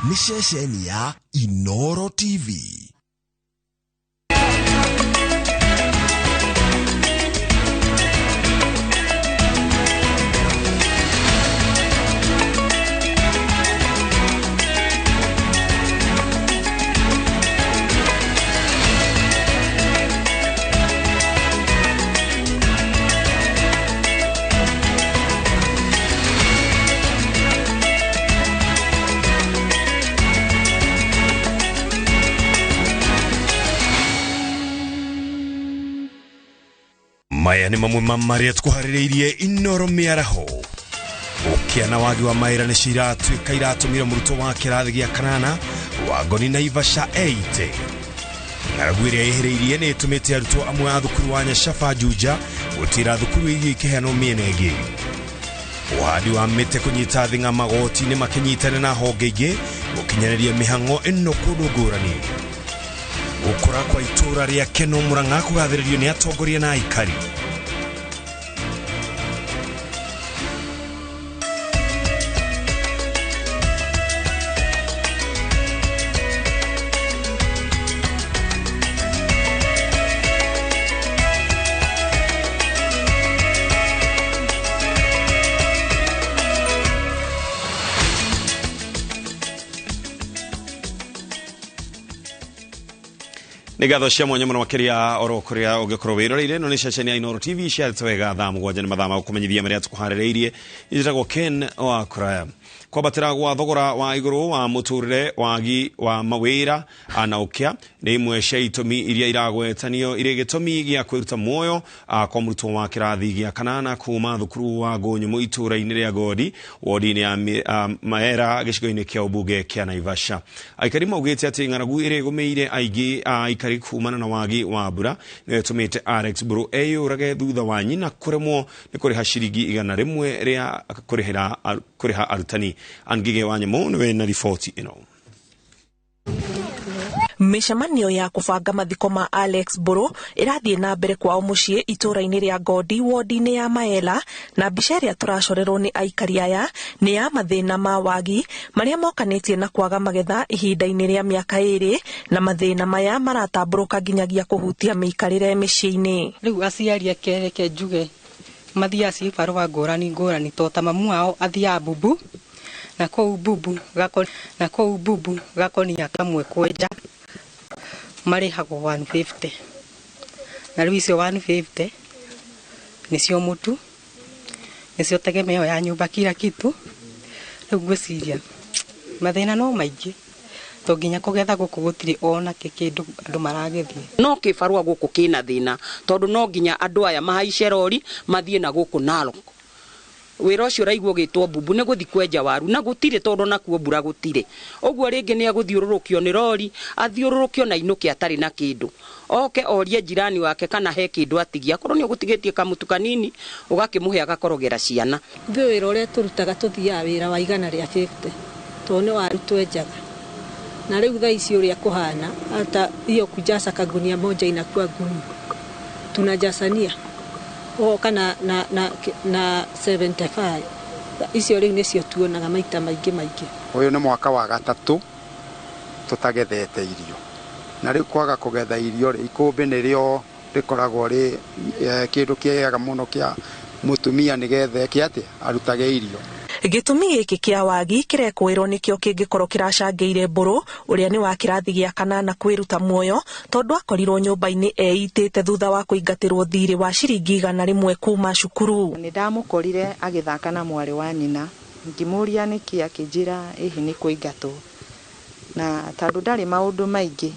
nĩ ceceni ya Inooro TV. Maya ni mamwe mamaria tukuharireirie Inooro miaraho. Ukiana wagi wa maira ni shiratu ikairatumira muruto wa kirathi gia kanana wagoni Naivasha 8. Ngaraguiria ihereirie ni tumite aruto amwe a thukuru wa Nyashafa Juja gutira thukuru igi ikihano miene ingi. Uhadi wa mite kunyita thinga magoti ni makinyitane na honge ingi gukinyaneria mihango ino kundu ngurani. Ukura kwa itura ria Keno Murang'a kugathiririo ni atongoria na aikari. Nigatho cia mwanya muno makiria oro kuria ugikorwo wirorire no ni ceceni ya Inooro TV cia twega thaa mugwanja ni mathama ukumenyithia maria tukuharireirie njitagwo Ken wa Kuraya kwa batira gwa thogora wa iguru wa muturire wagi wa mawira anaukia ni imwe cia itumi iria iragwetanio ire gitumi gia kwiruta muoyo kwa muruto wa kirathi gia kanana kuma thukuru wa Gonyo itura-ini ria Godi wodi-ini ya Maera gicigo-ini kia ubunge kia Naivasha. Aikari maugite ati ng'aragu ire gumeire aigi aikari kumana na wagi wa mbura ni tumite Alex Buru eyurage thutha wa nyina kuremwo ni kuriha ciringi 100 ria kuriha arutani. Angige Wanyamo niwe na ripoti ino. Mishamanio ya kufanga mathiko ma Alex Buru irathie na mbere kwa mucie itura-ini ria Godi wodi-ini ya Maela na bisheria turashorerwo ni aikari aya ni ya mathina ma wagi maria mokanitie na kwaga magetha ihinda-ini ria miaka 2 na mathina maya maratamburuka nginyagia kuhutia miikarire micii-ini. Riu aciari akereke njuge mathia ci barua ngurani tota mamu ao athia bubu na kou bubu gakonia kamwe kwenja marihagwo 150 na riu icio 150 nicio mutu nicio tegemeo ya nyumba kila kitu. Riu ngwiciria mathina no maingi to nginya kugetha guku gutiri ona kindu andu maragethie no kibarua guku kina thina tondu no nginya andu aya mahaice rori mathie na guku Narok. Wira ucio raigwo gitwo bubu ne guthi kwenja waru na gutire tondu nakuo mbura gutire uguo ringi ni aguthiururukio ni rori athiururukio na inuki atari na kindu oke orie jirani wake kana he kindu atigia korwo ni gutigitie kamutu kanini ugakimuhe agakorogera ciana. Thwe wira uria turutaga tuthia wira wa 150 tone waru twenjaga na riu thaa ici uria kuhana hata hiyo kujasa kagunia moja inakuwa gumu tunajasania kana na 75 icio riu nicio tuonaga maita maingi. Uyu ni mwaka wa gatatu tutagethete irio na riu kwaga kugetha irio ikumbi nirio rikoragwo ri kindu kiega muno kia mutumia nigethe kiate arutage irio. Gitumi giki kia wagi kirekwirwo nikio kingikorwo kiracangeire Buru uria ni wa kirathi gia kanana kwiruta muoyo tondu akorirwo nyumba-ini eitite thutha wa kuingatirwo thiri wa ciringi 100 kuma cukuru. Ni ndamukorire agithaka na mwari wa nyina ngimuria niki akinjira ihi ni kuingatwo na tondu ndari maundu maingi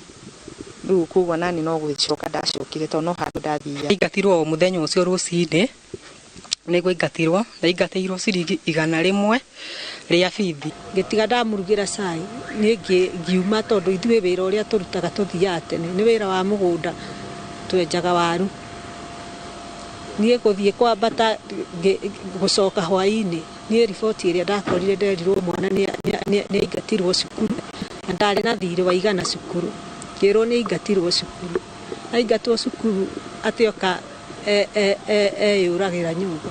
riu kuwa nani no gwicoka ndacokire tondu no handu ndathia ingatirwo muthenya ucio rucini nego ingatirwo na ingatirwo ciringi 100 ria bithi ngitiga ndamurugira cai ni ngiuma tondu ithwe wira uria turutaga tuthia tene ni wira wa mugunda twenjaga waru nie kuthie kwa bata gucoka hwaini ni riboti iria ndakorire nderirwo mwana ni ingatirwo cukuru na ndari na thiri wa 100 cukuru kiro ni ingatirwo cukuru na ingatwo cukuru atioka yuragira nyumba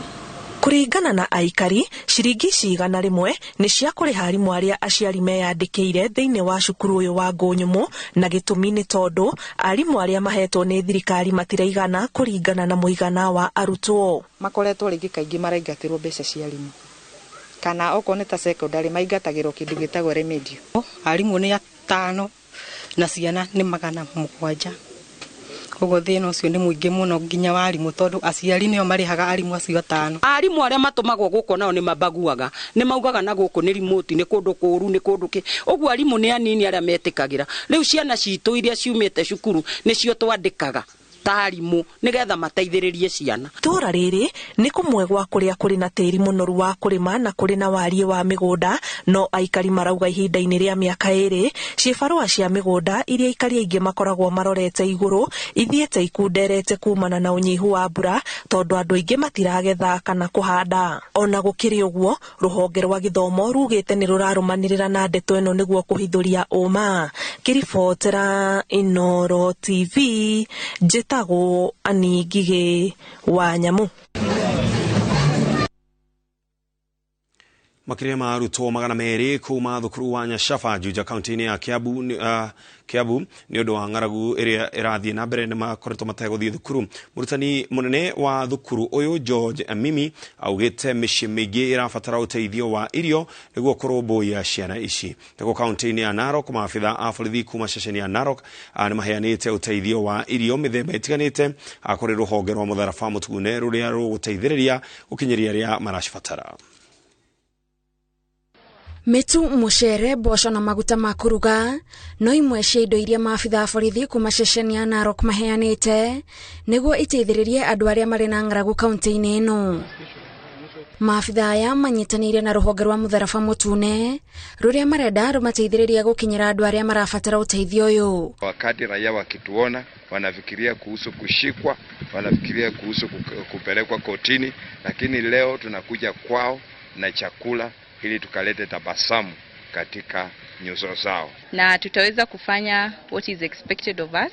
Kuringana na aikari, ciringi cigana rimwe ni cia kuriha arimũ aria aciari meyandĩkĩire thĩinĩ wa cukuru ũyũ wa Ngũnyũmũ, na gĩtũmi nĩ tondũ arimũ aria mahetwo nĩ thirikari matiraigana kũringana na mũigana wa arutwo. Makoretwo rĩngĩ kaingĩ maraingatĩrwo mbeca cia arimũ, kana okorwo nĩ ta secondary maingatagĩrwo kĩndũ gĩtagwo remedio. Arimũ nĩ 5 na ciana nĩ 700. Koguo thĩna ũcio nĩ mũingĩ mũno nginya wa arimũ, tondũ aciari nĩo marihaga arimũ acio 5. Arimũ arĩa matũmagwo gũkũ nao nĩ mabaguaga, nĩ maugaga na gũkũ nĩ remote, nĩ kũndũ kũũru, nĩ kũndũ kĩ. Ũguo arimũ nĩ anini arĩa metĩkagĩra. Rĩu ciana citũ iria ciumĩte cukuru nĩcio twandĩkaga ta arimũ nigetha mateithĩrĩrie ciana. Itũra rĩrĩ nĩ kũmwe gwa kũrĩa kũrĩ na tĩri mũnoru wa kũrĩma na kũrĩ na wariĩ wa mĩgũnda, no aikari marauga ihinda-inĩ rĩa mĩaka ĩrĩ ciĩbarũa cia mĩgũnda iria aikari aingĩ makoragwo marorete igũrũ ithiĩte ikunderete kumana na ũnyihu wa mbura, tondũ andũ aingĩ matiragetha kana kũhanda. Ona gũkĩrĩ ũguo, rũhonge rwa gĩthomo rugĩte nĩ rũrarũmanĩrĩra na ndeto ĩno nĩguo kũhithũria ũma. Kĩribotera Inooro TV, Njĩtagwo Ani Ngigĩ wa Nyamũ. Makĩria ma arutwo 200 kuma thukuru wa Nyashafa Juja kaunti-inĩ ya Kiambu nĩ ũndũ wa ng'aragu ĩrĩa ĩrathiĩ na mbere nĩ makoretwo mategũthiĩ thukuru. Mũrutani mũnene wa thukuru ũyũ George Mimi augĩte mĩciĩ mĩingĩ ĩrabatara ũteithio wa irio nĩguo kũrũmbũiya ciana ici. Naguo kaunti-inĩ ya Narok, maabitha a borithi kuma ceceni ya Narok nĩ maheanĩte ũteithio wa irio mĩthemba ĩtiganĩte kũrĩ rũhonge rwa mũtharaba mũtune rũrĩa rũgũteithĩrĩria gũkinyĩria arĩa maracibatara. Mitu, mucere, mboco na maguta ma kuruga no imwe cia indo iria maabitha a borithi kuma ceceni ya Narok maheanĩte nĩguo iteithĩrĩrie andũ arĩa marĩ na ng'aragu kaunti-inĩ ĩno. Maabitha aya manyitanĩire na rũhonge rwa mũtharaba mũtune rũrĩa marenda rũmateithĩrĩrie gũkinyĩra andũ arĩa marabatara ũteithio ũyũ. Wakati raia wakituona wanafikiria kuhusu kushikwa, wanafikiria kuhusu kupelekwa kotini, lakini leo tunakuja kwao na chakula ili tukalete tabasamu katika nyuso zao. Na tutaweza kufanya what is expected of us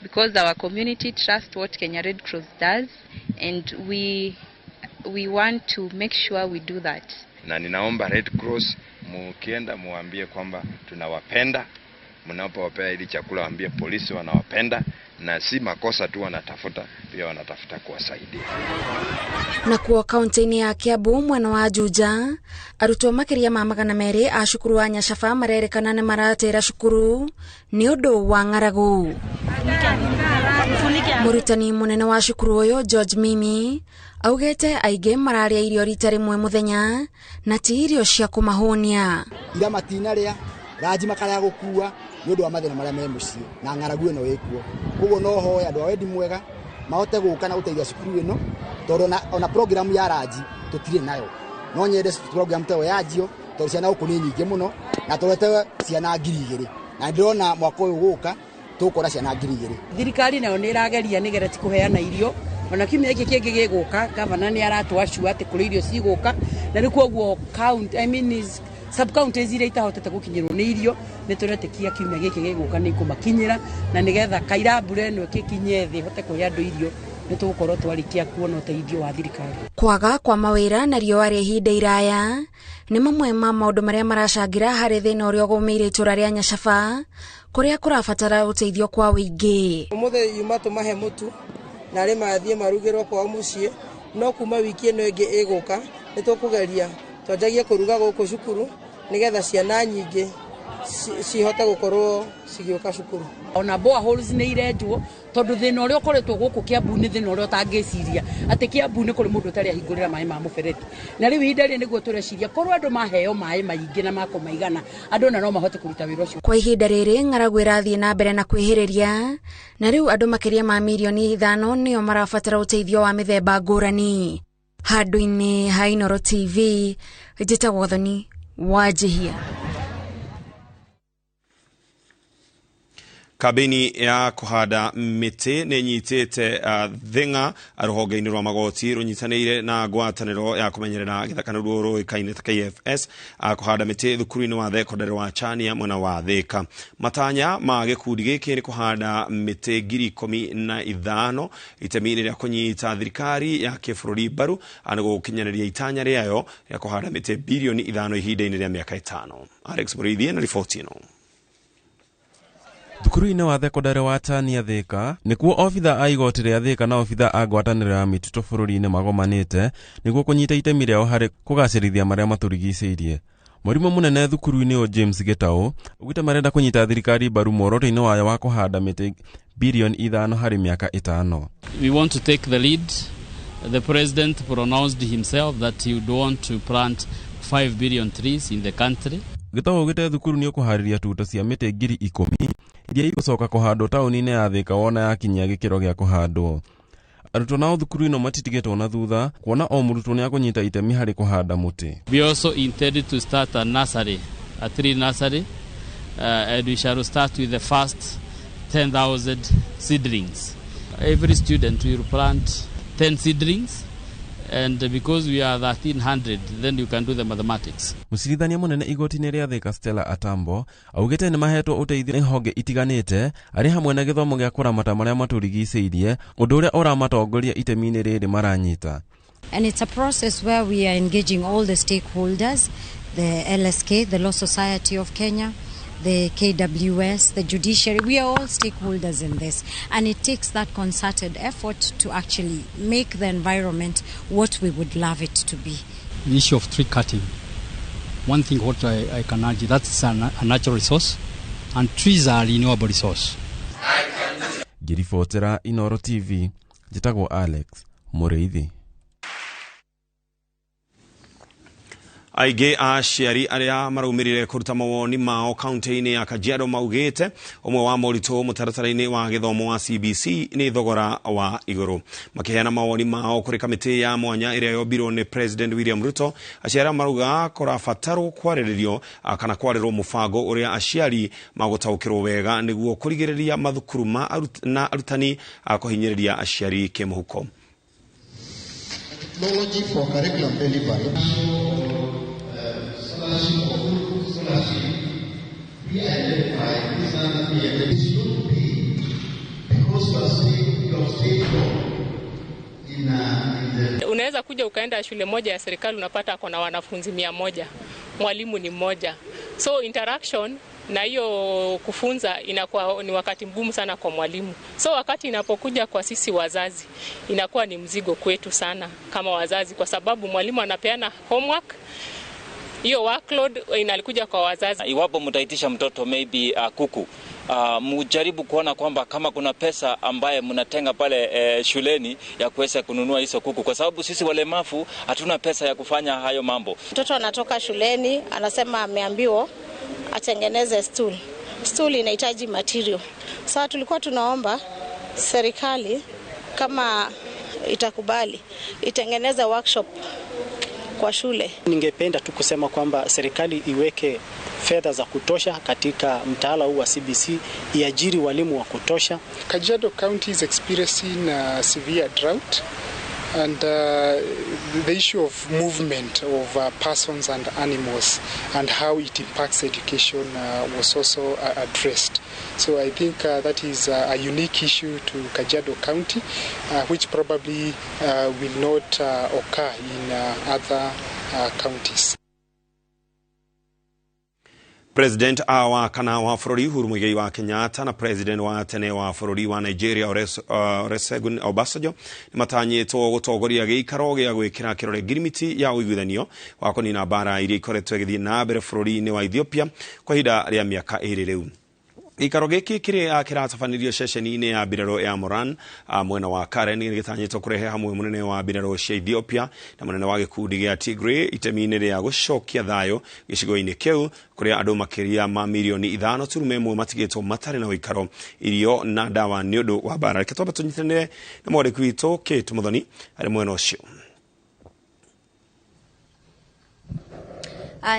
because our community trusts what Kenya Red Cross does and we want to make sure we do that. Na ninaomba Red Cross mukienda muambie kwamba tunawapenda, mnapowapea ili chakula waambie polisi wanawapenda na si makosa tu wanatafuta, pia wanatafuta kuwasaidia. Na kuo kaunti-inĩ ya Kiambu mwena wa Juja arutwo makĩria ma 200 a cukuru wa Nyashafa marerekana nĩ maratĩra cukuru nĩ ũndũ wa ng'aragu. Mũrutani mũnene wa cukuru ũyũ George Mimi augĩte aingĩ mararĩa irio rita rĩmwe mũthenya na ti irio cia kũmahũnia. Ira matinarĩa ranji makarĩa gũkua nĩ ũndũ wa mathĩna marĩa me mũciĩ na ng'aragu ĩno ĩkuo. Koguo no hoya andũ a wendi mwega mahote gũka na gũteithia cukuru ĩno, tondũ ona program ya ranji tũtirĩ nayo. No nyende program ta yanjio tondũ ciana gũkũ nĩ nyingĩ mũno na tũrete ciana 2,000 na ndĩrona mwaka ũyũ gũka tũkora ciana 2,000. Thirikari nayo nĩ ĩrageria nĩgetha ti kũheana irio, ona kiumia gĩkĩ kĩngĩ gĩgũka gavana nĩ aratwacua atĩ kũrĩ irio cigũka, na nĩ kuoguo sub-counties iria itahotete gũkinyĩrwo nĩ irio nĩ tũretĩkia kiumia gĩkĩ gĩgũka nĩ ikũmakinyĩra, na nĩgetha kaira mbura ĩno ĩkinye thĩ hote kũhe andũ irio nĩ tũgũkorwo twarĩkia kuona ũteithio wa thirikari. Kwaga kwa mawĩra na riũa rĩa ihinda iraya nĩ mamwe ma maũndũ marĩa maracangira harĩ thĩna ũrĩa ũgũmĩire itũra rĩa Nyashafa kũrĩa kũrabatara ũteithio kwa wĩingĩ. Ũmũthĩ yuma tũmahe mũtu na arĩ mathiĩ marugĩrwo kwa mũciĩ, no kuma wiki ĩno ĩngĩ ĩgũka nĩ tũkũgeria twanjagie kũruga gũkũ cukuru nĩgetha ciana nyingĩ cihote gũkorwo cigĩũka cukuru. Ona boreholes nĩ irenjwo tondũ thĩna ũrĩa ũkoretwo gũkũ Kiambu nĩ thĩna ũrĩa ũtangĩciria atĩ Kiambu nĩ kũrĩ mũndũ ũtarĩ ahingũrĩra maĩ ma mũberethi. Na rĩu ihinda rĩrĩ nĩguo tũreciria korwo andũ maheo maĩ maingĩ na makũmaigana andũ na no mahote kũruta wĩra ũcio. Kwa ihinda rĩrĩ ng'aragu ĩrathiĩ na mbere na kwĩhĩrĩria na rĩu andũ makĩria ma milioni 5 nĩo marabatara ũteithio wa mĩthemba ngũrani. Handũ-inĩ ha Inooro TV, Njĩtagwo Thoni Wanjihia. Kabini ya kuhada miti nenyitete thinga ruhonge-ini rwa magoti runyitanire na ngwataniro ya kumenyerera githakaniro ruikaine ta KFS kuhada miti thukuru-ini wa thekondarĩ wa Chania mwena wa Thika. Matanya ma gikundi giki ni kuhada miti 15,000 itemi-ini rĩa kunyita thirikari ya kĩbũrũri mbaru na gukinyanĩria itanya rĩayo ya kuhada miti bilioni 5 ihinda-ini rĩa miaka 5. Alex Muriithi na riboti ino. Thukuru-ini wa thekondarĩ wa Chania Thika nikuo obitha a igoti rĩa Thika na obitha a ngwatanĩro ya mitutu bũrũri-ini magomanĩte niguo kunyita itemi rĩao harĩ kũgacĩrithia marĩa matũrigicĩirie. Mũrimũ mũnene thukuru-ini o James Gitau ugite marenda kunyita thirikari mbaru muoroto-ini wayo wa kuhanda miti bilioni 5 harĩ miaka 5. We want to take the lead. The president pronounced himself that he would want to plant 5 billion trees in the country. Gitau ugite thukuru ni ukuhariria tuta cia miti 10,000 iria igucoka kuhandwo taũni-ini ya Thika wona yakinyia gĩkĩro gĩa kuhandwo. Arutwo nao thukuru ino matitigĩtwo na thutha kuona o mũrutwo nĩ akũnyita itemi harĩ kuhanda mũtĩ. We also intended to start a nursery, a tree nursery, and we shall start with the first 10,000 seedlings. Every student will plant 10 seedlings, and because we are 1,300, then you can do the mathematics. Mũcirithania mũnene igoti-inĩ rĩa Thika Stella Atambo augĩte nĩ mahetwo ũteithio nĩ honge itiganĩte arĩ hamwe na gĩthomo gĩa kũramata marĩa matũrigicĩirie ũndũ ũrĩa ũramatongoria itemi-inĩ rĩrĩ maranyita. And it's a process where we are engaging all the stakeholders, the LSK, the Law Society of Kenya, the KWS, the judiciary. We are all stakeholders in this, and it takes that concerted effort to actually make the environment what we would love it to be. The issue of tree cutting, one thing what I can argue, that's a natural resource, and trees are a renewable resource. Ngĩribotera Inooro TV, njĩtagwo Alex Muriithi. Aige aciari aria maraumirire kuruta mawoni mao kaunti-ini ya Kajiado maugite umwe wa moritũ mũtaratara-ini wa gĩthomo wa CBC ni thogora wa igũrũ. Makiheana mawoni mao kuri kamiti ya mwanya iria yombirwo ni President William Ruto, aciari marauga kũrabatarwo kwarĩrĩrio kana kwarĩrwo mũbango uria aciari magũtaũkĩrwo wega nĩguo kũrigĩrĩria mathukuru na arutani kũhinyĩrĩria aciari kĩmũhuko. Technology for curriculum delivery. We identify this and it should be because you are staying in the... Unaweza kuja ukaenda shule moja ya serikali unapata kuna wanafunzi 100, mwalimu ni mmoja. So interaction na hiyo kufunza inakuwa ni wakati mgumu sana kwa mwalimu. So wakati inapokuja kwa sisi wazazi inakuwa ni mzigo kwetu sana kama wazazi, kwa sababu mwalimu anapeana homework, hiyo workload inalikuja kwa wazazi. Iwapo mtaitisha mtoto maybe kuku, mujaribu kuona kwamba kama kuna pesa ambaye mnatenga pale shuleni ya kuweza kununua hizo kuku, kwa sababu sisi walemavu hatuna pesa ya kufanya hayo mambo. Mtoto anatoka shuleni anasema ameambiwa atengeneze stool. Stool inahitaji material. Sasa tulikuwa tunaomba serikali kama itakubali itengeneze workshop kwa shule. Ningependa tu kusema kwamba serikali iweke fedha za kutosha katika mtaala huu wa CBC, iajiri walimu wa kutosha. Kajiado County is experiencing a severe drought, and the issue of movement of persons and animals and how it impacts education was also addressed. So I think that is a unique issue to Kajiado County, which probably will not occur in other counties. President wa kana wa bũrũri Uhuru Muigai wa Kenyatta na President wa tene wa bũrũri wa Nigeria Olusegun Obasanjo nimatanyĩtwo gũtongoria gĩikaro gĩa gwĩkĩra kĩrore ngirimiti ya ũiguithanio wa kũnina mbara iria ikoretwo igĩthiĩ na mbere bũrũri-inĩ wa Ethiopia kwa ihinda rĩa mĩaka 2 rĩu. Gĩikaro gĩkĩ kĩratabanirio ceceni-inĩ ya mbirarũ ya Moran mwena wa Karen gĩtanyĩtwo kũrehe hamwe mũnene wa mbirarũ cia Ethiopia na mũnene wa gĩkundi gĩa Tigray itemi-inĩ rĩa gũcokia thayũ gĩcigo-inĩ kĩu kũrĩa andũ makĩria ma milioni 5.1 matigĩtwo matarĩ na ũikaro, irio na ndawa nĩ ũndũ wa mbara. Reke twambe tũnyitanĩre na mwandĩki witũ Kate Muthoni arĩ mwena ũcio.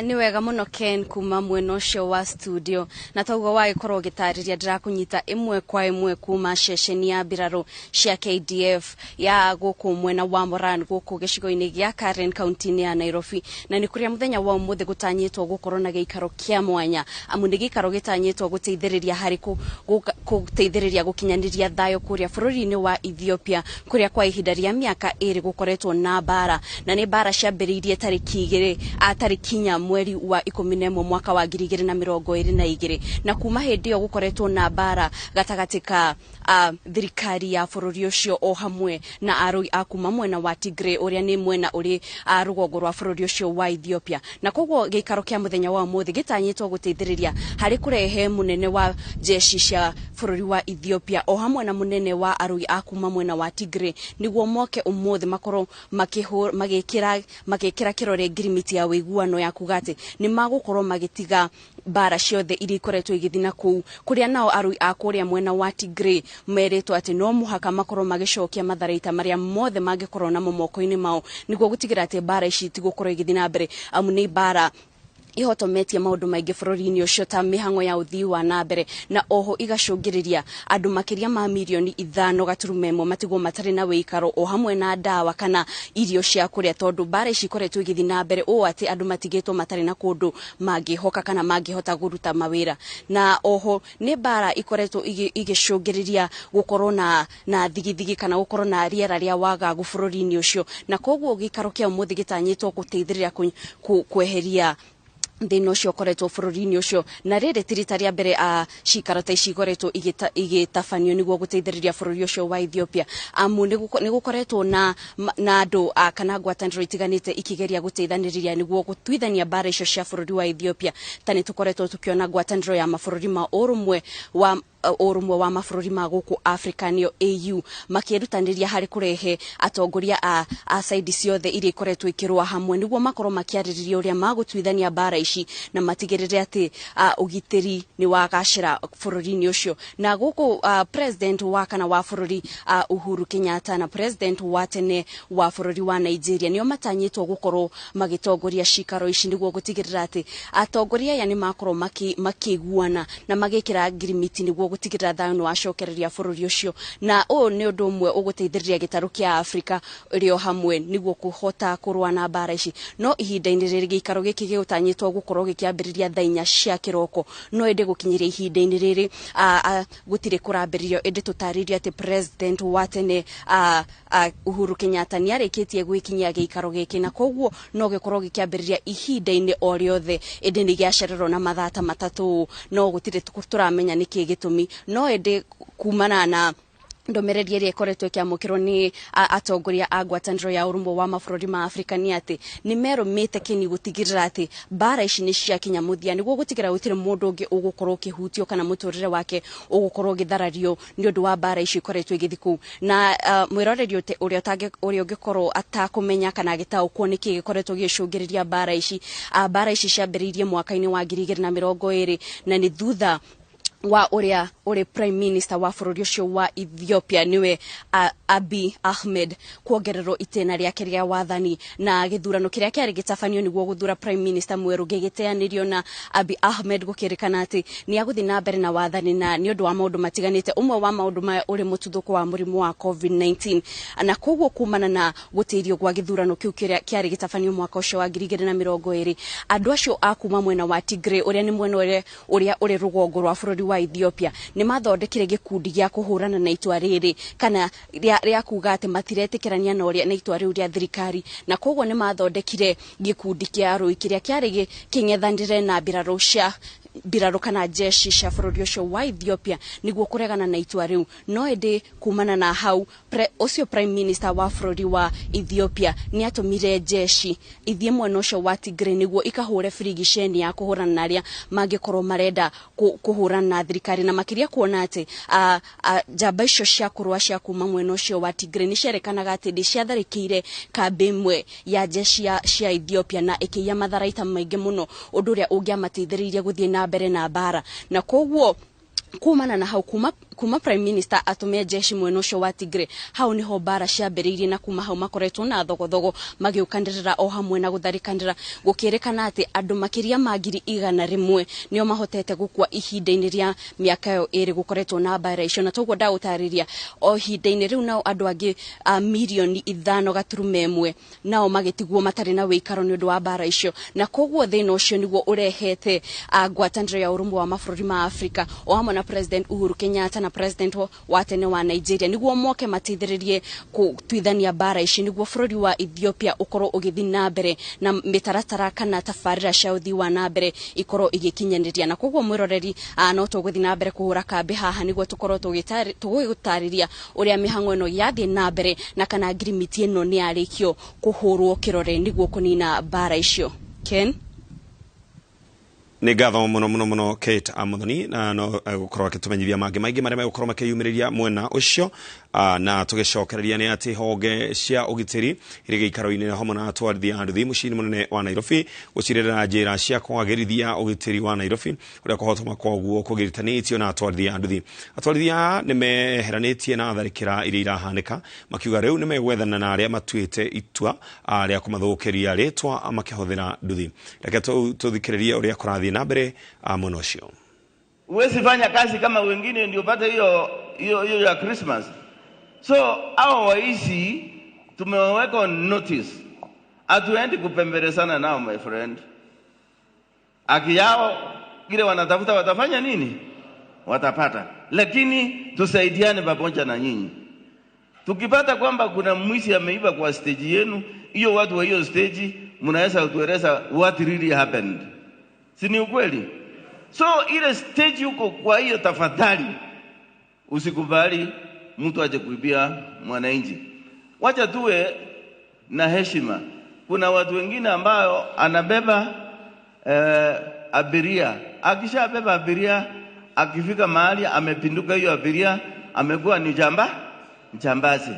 Ni wega muno Ken kuma mwena ucio wa studio na toguo wagikorwo gitariria ndirakunyita imwe kwa imwe kuma ceceni ya mbiraro cia KDF ya guku mwena wa Moran guku gicigo-ini gia Karen County ya Nairobi na ni kuria muthenya wa umuthi gutanyitwo gukorwo na giikaro kia mwanya amu ni giikaro gitanyitwo guteithiriria hari guteithiriria gukinyaniria thayo kuria bururi-ini wa Ethiopia kuria kwa ihinda ria miaka 2 gukoretwo na bara na ni bara ciambiriirie tariki mweri wa 11 mwaka wa 2022 na kuma hindi yo gukoretwo na bara gatagatika thirikari ya bururi ucio o hamwe na arui akuma mwena wa Tigray uria ni mwena uri rugongo rwa bururi ucio wa Ethiopia na koguo giikaro kia muthenya wa umuthi gitanyitwo guteithiriria hari kurehe munene wa jeshi cia bururi wa Ethiopia o hamwe na munene wa arui akuma mwena wa Tigray niguo moke umuthi makoro magikira kirore ngirimiti ya wiguano ya kugate ni magukorwo magitiga bara ciothe iri koretwo igithina kuria nao arui akuria mwena wa Tigray meretwo ati no muhaka makorwo magicokia matharaita maria mothe mangikorwo na momoko-ini mao niguo gutigira ati bara ici tigukorwo igithina mbere amu ni bara ihotometie maundu maingi bururi-ini ucio ta mihango ya uthii wa nambere na oho igacungiriria andu makiria ma milioni 5.1 matigwo matari na wikaro o hamwe na dawa kana irio cia kuria tondu bara ici koretwo igithii na mbere o ati andu matigitwo matari na kundu mangihoka kana mangihota guruta mawira na oho ni bara ikoretwo igicungiriria gukorwo na thigithigi kana gukorwo na riera ria wagagu bururi-ini ucio na koguo gikaro kia umuthi gitanyitwo guteithiriria kweheria thina ucio koretwo bururi-ini ucio na riri tirita ria mbere cikaro ta ici koretwo igitafanio niguo guteithiriria bururi ucio wa Ethiopia amu nigukoretwo na andu kana ngwataniro itiganite ikigeria guteithaniriria niguo gutwithania bara icio cia bururi wa Ethiopia tani tukoretwo tukiona ngwataniro ya mabururi ma urumwe wa mabururi ma guku Africa nio AU makirutaniria hari kurehe atongoria a side ciothe iri koretwo ikirwa hamwe niguo makorwo makiaririria uria magutwithania bara ici na matigirire ati ugitiri ni wagacira bururi-ini ucio na guku president wa kana wa bururi Uhuru Kenyatta na president wa tene wa bururi wa Nigeria nio matanyitwo gukorwo magitongoria cikaro ici niguo gutigirira ati atongoria yani makorwo makiguana na magikira ngirimiti niguo gutigirira thayo no acokereria bururi ucio na ni undu umwe uguteithiriria gitaru kia Africa rio hamwe niguo kuhota kurwa na bara ici no ihinda-ini riri gikaro giki gigutanyitwo gukorwo gikiambiriria thaa 4 cia kiroko no ende gukinyiria ihinda-ini riri gutire kurambiririo ende tutariria ati president wa tene Uhuru Kenyatta ni arikitie gwikinyia gikaro giki na koguo no gikorwo gikiambiriria ihinda-ini o riothe ende ni giacererwo na mathata matatu no gutire turamenya niki gitumi no ende kumana na ndomereria ria koretwo kiamukirwo ni atongoria a ngwataniro ya urumwe wa mabururi ma Africa ni ati ni merumite kini gutigirira ati bara ici ni cia kinya muthia niguo gutigira gutire mundu ungi ugukorwo kihutio kana muturire wake ugukorwo githarario ni undu wa bara ici koretwo igithiku na mwiroreri uria ungikorwo atakumenya kana agitaukwo niki gikoretwo gicungiriria bara ici ciambiriirie mwaka-ini wa 2020 na ni thutha wa uri prime minister wa bururi ucio wa Ethiopia niwe Abiy Ahmed kuongererwo itena riake ria wathani na githurano kiria kiari gitafanio niguo guthura prime minister mweru gigiteanirio na Abiy Ahmed gukirikana ati ni aguthi na mbere na wathani na ni undu wa maundu matiganite umwe wa maundu maya uri mututhuko wa murimu wa COVID-19 na koguo kumana na gutirio gwa githurano kiu kiari gitafanio mwaka ucio wa 2020 andu acio akuma mwena wa Tigray uria ni mwena uria uri rugongo rwa bururi wa Ethiopia ni mathondekire gikundi gia kuhurana na itwa riri kana ria kuga ati matiretikirania na uria na itwa riu ria thirikari na koguo ni mathondekire gikundi kia arui kiria kiari kingethanire na biraro kana jeshi cia bururi ucio wa Ethiopia niguo kuregana na itwa riu no ende kumana na hau ucio prime minister wa bururi wa Ethiopia ni atumire jeshi ithie mwena ucio wa Tigray niguo ikahure frigisheni ya kuhurana na aria mangikorwo marenda kuhurana na thirikari na makiria kuona ati jamba icio cia kurwa cia kuma mwena ucio wa Tigray ni cerekanaga ati ndi ciatharikire kambi imwe ya jeshi cia Ethiopia na ikiya matharaita maingi muno undu uria ungiamateithiririe guthie na mbere na bara na koguo kumana na hau kuma prime minister atume jeshi mwena ucio wa Tigray hau niho bara ciambiriirie na kuma hau makoretwo na thogothogo magiukandirira o hamwe na gutharikandira gukirekana ati andu makiria ma 100 nio mahotete gukua ihinda-ini ria miaka yo iri gukoretwo na bara icio na toguo ndautariria o ihinda-ini riu nao andu angi milioni 5.1 nao magitigwo matari na wikaro ni undu wa bara icio na koguo thina ucio niguo urehete ngwataniro ya urumwe wa mabũrũri ma Afrika o hamwe na President Uhuru Kenyatta na President wa tene wa Nigeria niguo moke mateithĩrĩrie gũtuithania bara ici niguo bũrũri wa Ethiopia ukorwo ũgĩthiĩ na mbere na mitaratara kana tabarĩra cia ũthii wa na mbere ikorwo igĩkinyanĩria na koguo mwĩroreri no tũgũthiĩ na mbere kũhũra kambĩ haha niguo tũkorwo tũgĩgũtarĩria ũrĩa mĩhang'o ĩno yathiĩ na mbere na kana ngirimiti ĩno nĩ yarĩkio kũhũrwo kĩrore niguo kũnina bara icio. Ken nĩ ngatho muno Kate Amuthoni na no gukorwo akitumenyithia maingĩ marĩa megũkorwo makĩyumĩrĩria mwena ũcio na tũgĩcokereria nĩ atĩ honge cia ũgitĩri irĩ gĩikaro-inĩ hamwe na atwarithia a nduthi mũciĩ mũnene wa Nairobi gũcirĩra njĩra cia kwagĩrithia ũgitĩri wa Nairobi ũrĩa kũhotoma koguo kũgiritanĩtio na atwarithia a nduthi. Atwarithia nĩ meheranĩtie na tharĩkĩra iria irahanĩka makiuga rĩu nĩ megwethana na arĩa matuĩte itua rĩa kũmathũkĩria rĩtwa makĩhũthĩra nduthi. Reke tũthikĩrĩrie ũrĩa kũrathiĩ na mbere mwena ũcio. Uwezi fanya kazi kama wengine ndio pata hiyo ya Christmas. So hao waishi tumeweka notice. Hatuendi kupembelezana nao my friend. Haki yao kile wanatafuta watafanya nini? Watapata. Lakini tusaidiane pamoja na nyinyi. Tukipata kwamba kuna mwizi ameiba kwa stage yenu, hiyo watu wa hiyo stage mnaweza kutueleza what really happened. Si ni ukweli? So ile stage huko, kwa hiyo tafadhali usikubali mtu aje kuibia mwananchi. Wacha tuwe na heshima. Kuna watu wengine ambao anabeba abiria. Akishabeba abiria, akifika mahali amepinduka hiyo abiria, amekuwa ni jambazi.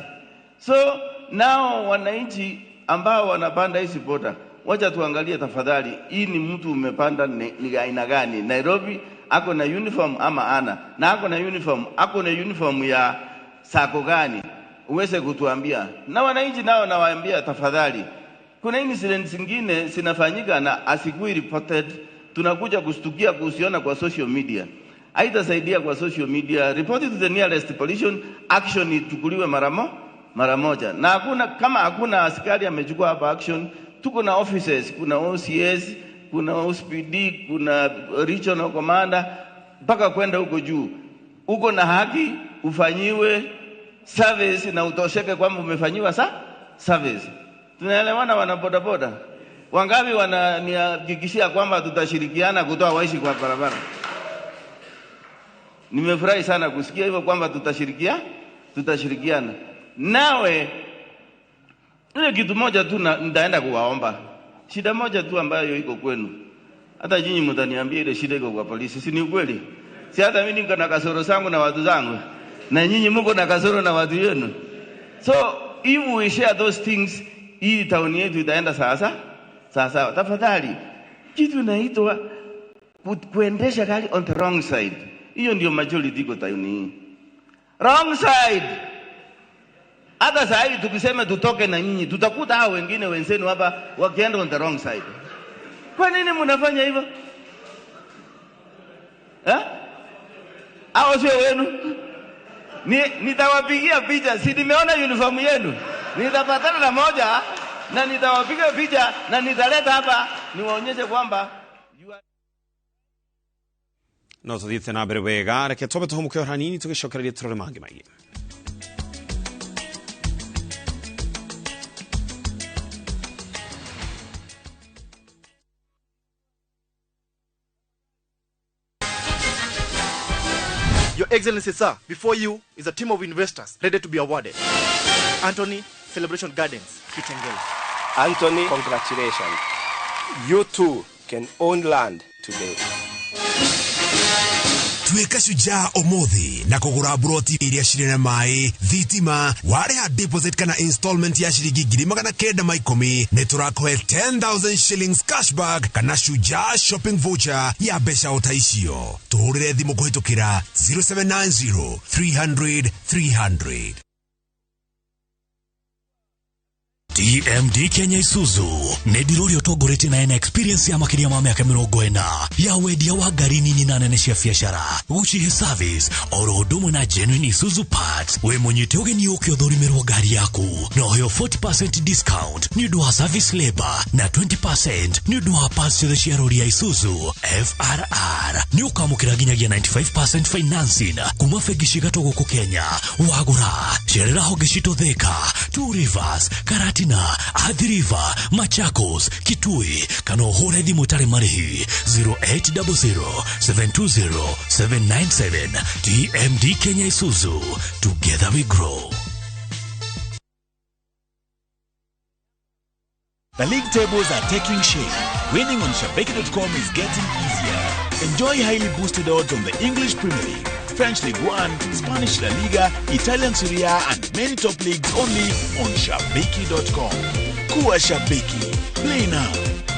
So nao wananchi ambao wanapanda hizi boda, wacha tuangalie tafadhali, hii ni mtu umepanda ni aina gani? Nairobi ako na uniform ama ana? Na ako na uniform ya sako gani? Uweze kutuambia. Na wananchi nao nawaambia tafadhali, kuna incidents zingine zinafanyika na asikui reported, tunakuja kustukia kuhusiana kwa social media. Haitasaidia kwa social media. Report it to the nearest police, action ichukuliwe mara moja. Na kama hakuna askari amechukua hapa action, tuko na officers, kuna OCS, kuna OSPD, kuna regional commander, mpaka kwenda huko juu. Uko na haki ufanyiwe service na utosheke kwamba umefanyiwa service. Tunaelewana wana bodaboda? Wangapi wananihakikishia kwamba tutashirikiana kutoa waishi kwa barabara? Nimefurahi sana kusikia hivyo kwamba tutashirikiana. Nawe ile kitu moja tu nitaenda kuwaomba. Shida moja tu ambayo iko kwenu. Hata nyinyi mtaniambia ile shida iko kwa polisi, si ni ukweli? Si hata mimi niko na kasoro zangu na watu zangu, na nyinyi mko na kasoro na watu wenu. So if we share those things, hii town yetu itaenda sasa. Tafadhali kitu inaitwa kuendesha gari on the wrong side. Hiyo ndio majority iko town hii. Wrong side. Hata saa hii tukisema tutoke na nyinyi, tutakuta hao wengine wenzenu hapa wakienda on the wrong side. Kwa nini mnafanya hivyo? Hao sio wenu. Nitawapigia picha, si nimeona uniform yenu. Nitapatana na moja na nitawapiga picha na nitaleta hapa niwaonyeshe kwamba no tuthiĩte na mbere wega. Reke twambe tũhũmũke hanini tũgĩcokereria tũrore mangĩ maingĩ. Your Excellency, sir, before you is a team of investors ready to be awarded. Anthony, Celebration Gardens, Kitengela. Anthony, congratulations. You too can own land today. Tuika shujaa omothi na kugura broti iria cirina mai thitima wareha deposit kana installment ya shilingi 900 ne turakohe 10,000 shillings cashback kana shujaa shopping voucher ya besha utaicio. Tuhurire thimu kuhitukira 0790 300 300. DMD Kenya Isuzu nedirori otogorete na experience ya makiria ma miaka 40 ya wedia wa gari nini na nene cia biashara gucihe service oro hudumu na genuine Isuzu parts we mwenyete ugeni uke uthorimerwo gari yaku no hoyo 40% discount ni do service labor na 20% ni do parts cia ciarori ya Isuzu FRR ni ukamukira ginyagia 95% financing kuma fegishiga to guku Kenya wagura sherera hogeshito Thika, Two Rivers, Karati na Athi River, Machakos, Kitui, kano hore thimu tare marihi 0800-720-797. DMD Kenya Isuzu, together we grow. The league tables are taking shape. Winning on Shabeki.com is getting easier. Enjoy highly boosted odds on the English Premier League, French Ligue 1, Spanish La Liga, Italian Serie A, and many top leagues only on Shabeki.com. Kuwa Shabeki. Play now.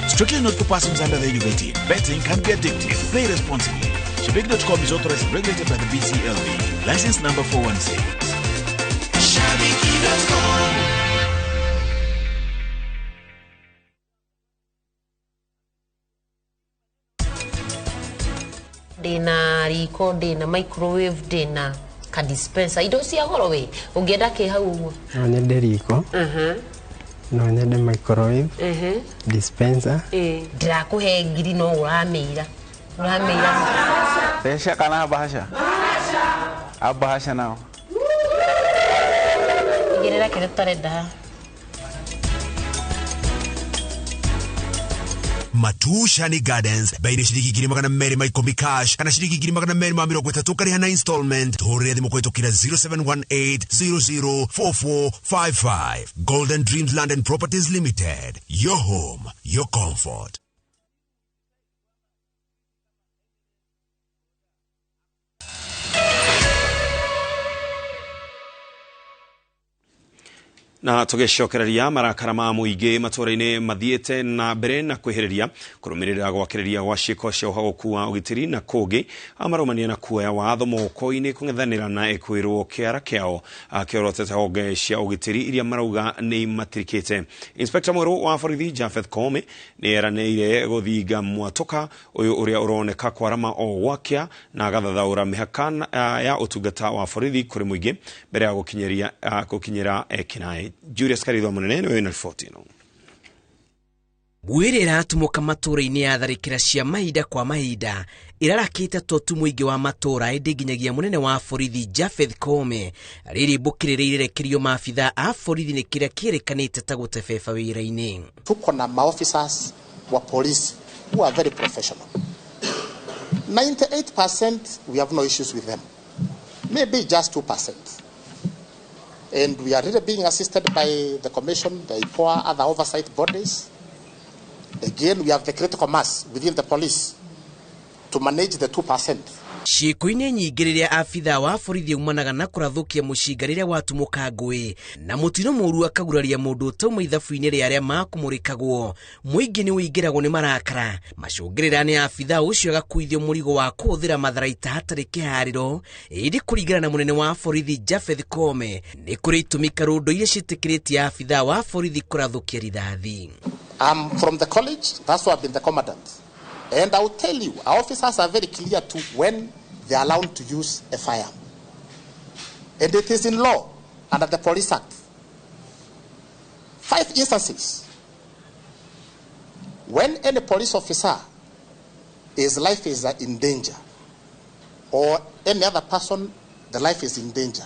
Strictly not for persons under the age of 18. Betting can be addictive. Play responsibly. Shabeki.com is authorized and regulated by the BCLB. License number 416. Shabeki.com. Dina riko, dina microwave, dina ka dispenser. Ido cia goro we. Ungienda ki hau uguo? No nyende riko. No nyende microwave. Dispenser. Ndirakuhe ngiri no urameira. Urameira. Besha kana bahasha. Abahasha nao. Igerera kire tareda. Matushani Gardens baire shilingi 200 cash kana shilingi 230 kariha na installment. Tuhurire thimu kuhitukira 0718004455. Golden Dreams Land and Properties Limited, your home, your comfort. Na tugecokereria marakara ma muingi matura-ini mathiete na mbere na kwehereria kurumirira gwakireria gwa ciiko cia uhagukua ugitiri na kungi amarumania na kuoya watho moko-ini kung'ethanira na ekwirwo kiara kiao akiorotete honge cia ugitiri iria marauga ni matirikite. Inspector mweru wa borithi Japheth Koome ni eranĩire guthinga mwatoka uyu uria uroneka kwarama o gwakia na agathathaura mihaka ya utungata wa borithi kuri muingi mbere ya gukinyira ekinai. Julius Karitho munene niwe na ripoti ino. Mwirira tumuka matura-ini ya tharikira cia mahinda kwa mahinda irarakite totu muingi wa matura nginyagia munene wa borithi Japheth Koome riri bukirireire rekerio maabitha a borithi ni kiria kierekanite ta gutebeba wira-ini. Tuko na maofficers wa police who are very professional. 98% we have no issues with them. Maybe just 2%. And we are really being assisted by the Commission, the IPOA, other oversight bodies. Again, we have the critical mass within the police to manage the 2%. Ciiko-ini nyingi riria abitha wa borithi umanaga na kurathukia mucinga riria watumuka ngui na mutino muru akaguraria mundu utauma ithabu-ini ria aria makumurikagwo muingi ni uingiragwo ni marakara macungirira ni abitha ucio agakuithio murigo wa kuhuthira matharaita hatari kihariro indi kuringana na munene wa borithi Japheth Koome ni kuri itumika rundo iria citikiritie abitha wa borithi kurathukia rithathi. I'm from the college, that's why I've been the commandant. And I will tell you, our officers are very clear to when they are allowed to use a firearm. And it is in law under the Police Act. 5 instances when any police officer, his life is in danger, or any other person, the life is in danger,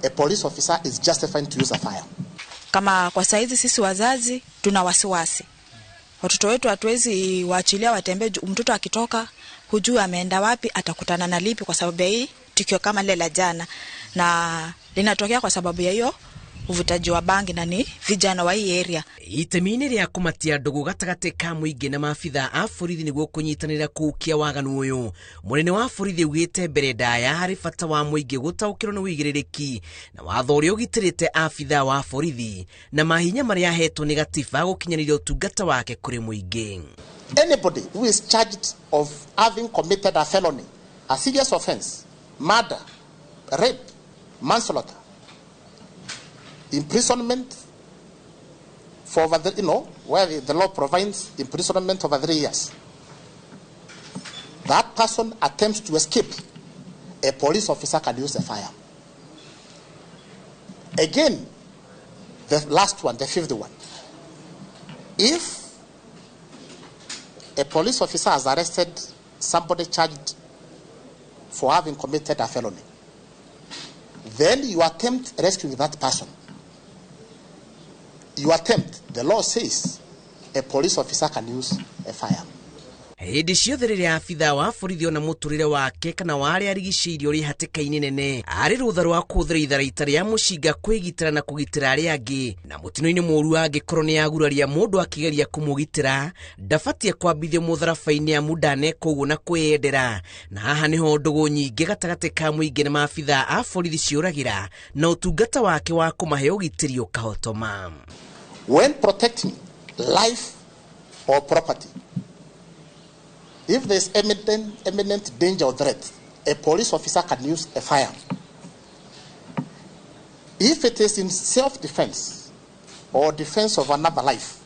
a police officer is justified to use a firearm. Kama kwa saizi sisi wazazi tuna wasiwasi. Watoto wetu hatuwezi waachilia watembee, mtoto akitoka hujui ameenda wapi, atakutana na lipi, kwa sababu ya hii tukio kama lile la jana, na linatokea kwa sababu ya hiyo uvutaji wa bangi na ni vijana wa hii area. Itemini ria kumatia ndugu gatagate ka muingi na maabitha a borithi niguo kunyitanira kuukia waganu uyu. Munene wa borithi ugite mbere ndaya hari bata wa muingi gutaukirwo ni wigiririki na watho uria ugitirite abitha wa borithi na mahinya maria hetwo ni gatiba gukinyaniria utungata wake kuri muingi. Anybody who is charged of having committed a felony, a serious offense, murder, rape, manslaughter, imprisonment for over where the law provides imprisonment over 3 years. That person attempts to escape, a police officer can use a firearm. Again, the last one, the 5th one. If a police officer has arrested somebody charged for having committed a felony, then you attempt rescuing that person. The law says a police officer can use a firearm. Hindi ciothe riria abitha wa borithi ona muturire wake kana wari arigiciirio ri hatikaini nene ari rutha rwa kuthira itharaita ria mucinga kwigitira na kugitira ari angi na mutino-ini muru angikorwo ni aguraria mundu akigeria kumugitira ndabatie kwambithio mutharabaini amu ndaneka uguo na kwiyendera na haha niho ndugu nyingi gatagati ka muingi na maabitha a borithi ciuragira na utungata wake wa kumahe ugitiri ukahotoma. When protecting life or property, if there is imminent danger or threat, a police officer can use a firearm. If it is in self-defense or defense of another life,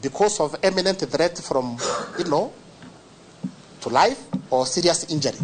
because of imminent threat from, to life or serious injury,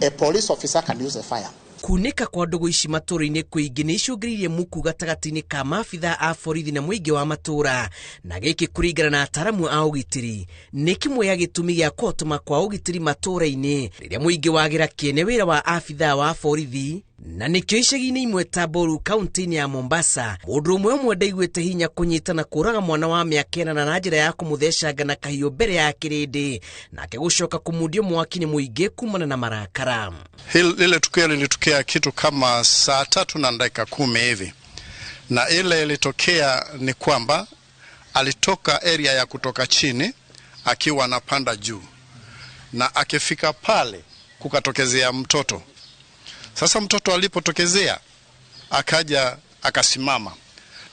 a police officer can use a firearm. Kunika kwa ndugu ici matũra-inĩ kwĩingĩ nĩ icũngĩrĩirie muku gatagatĩ-inĩ ka maabitha a borithi na mũingĩ wa matũra na gĩkĩ kũringana na ataramu a ũgitĩri nĩ kĩmwe ya gĩtũmi gĩa kũhotoma kwa ũgitĩri matũra-inĩ rĩrĩa mũingĩ wagĩra kĩene wĩra wa abitha wa borithi na nikio icagi-inĩ imwe ta Boru kaunti-inĩ ya Mombasa mũndũ ũmwe ndaiguĩte hinya kũnyitana kũraga mwana wa mĩaka 8 na njĩra ya kũmũthecanga na kahiũ mbere ya kĩrĩndĩ nake gũcoka kũmundio mwaki-inĩ mũingĩ kumana na marakara. Ile tukio lilitokea kitu kama saa 3:10 hivi, na ile ilitokea ni kwamba alitoka area ya kutoka chini akiwa anapanda juu, na akifika pale kukatokezea mtoto. Sasa mtoto alipotokezea akaja akasimama,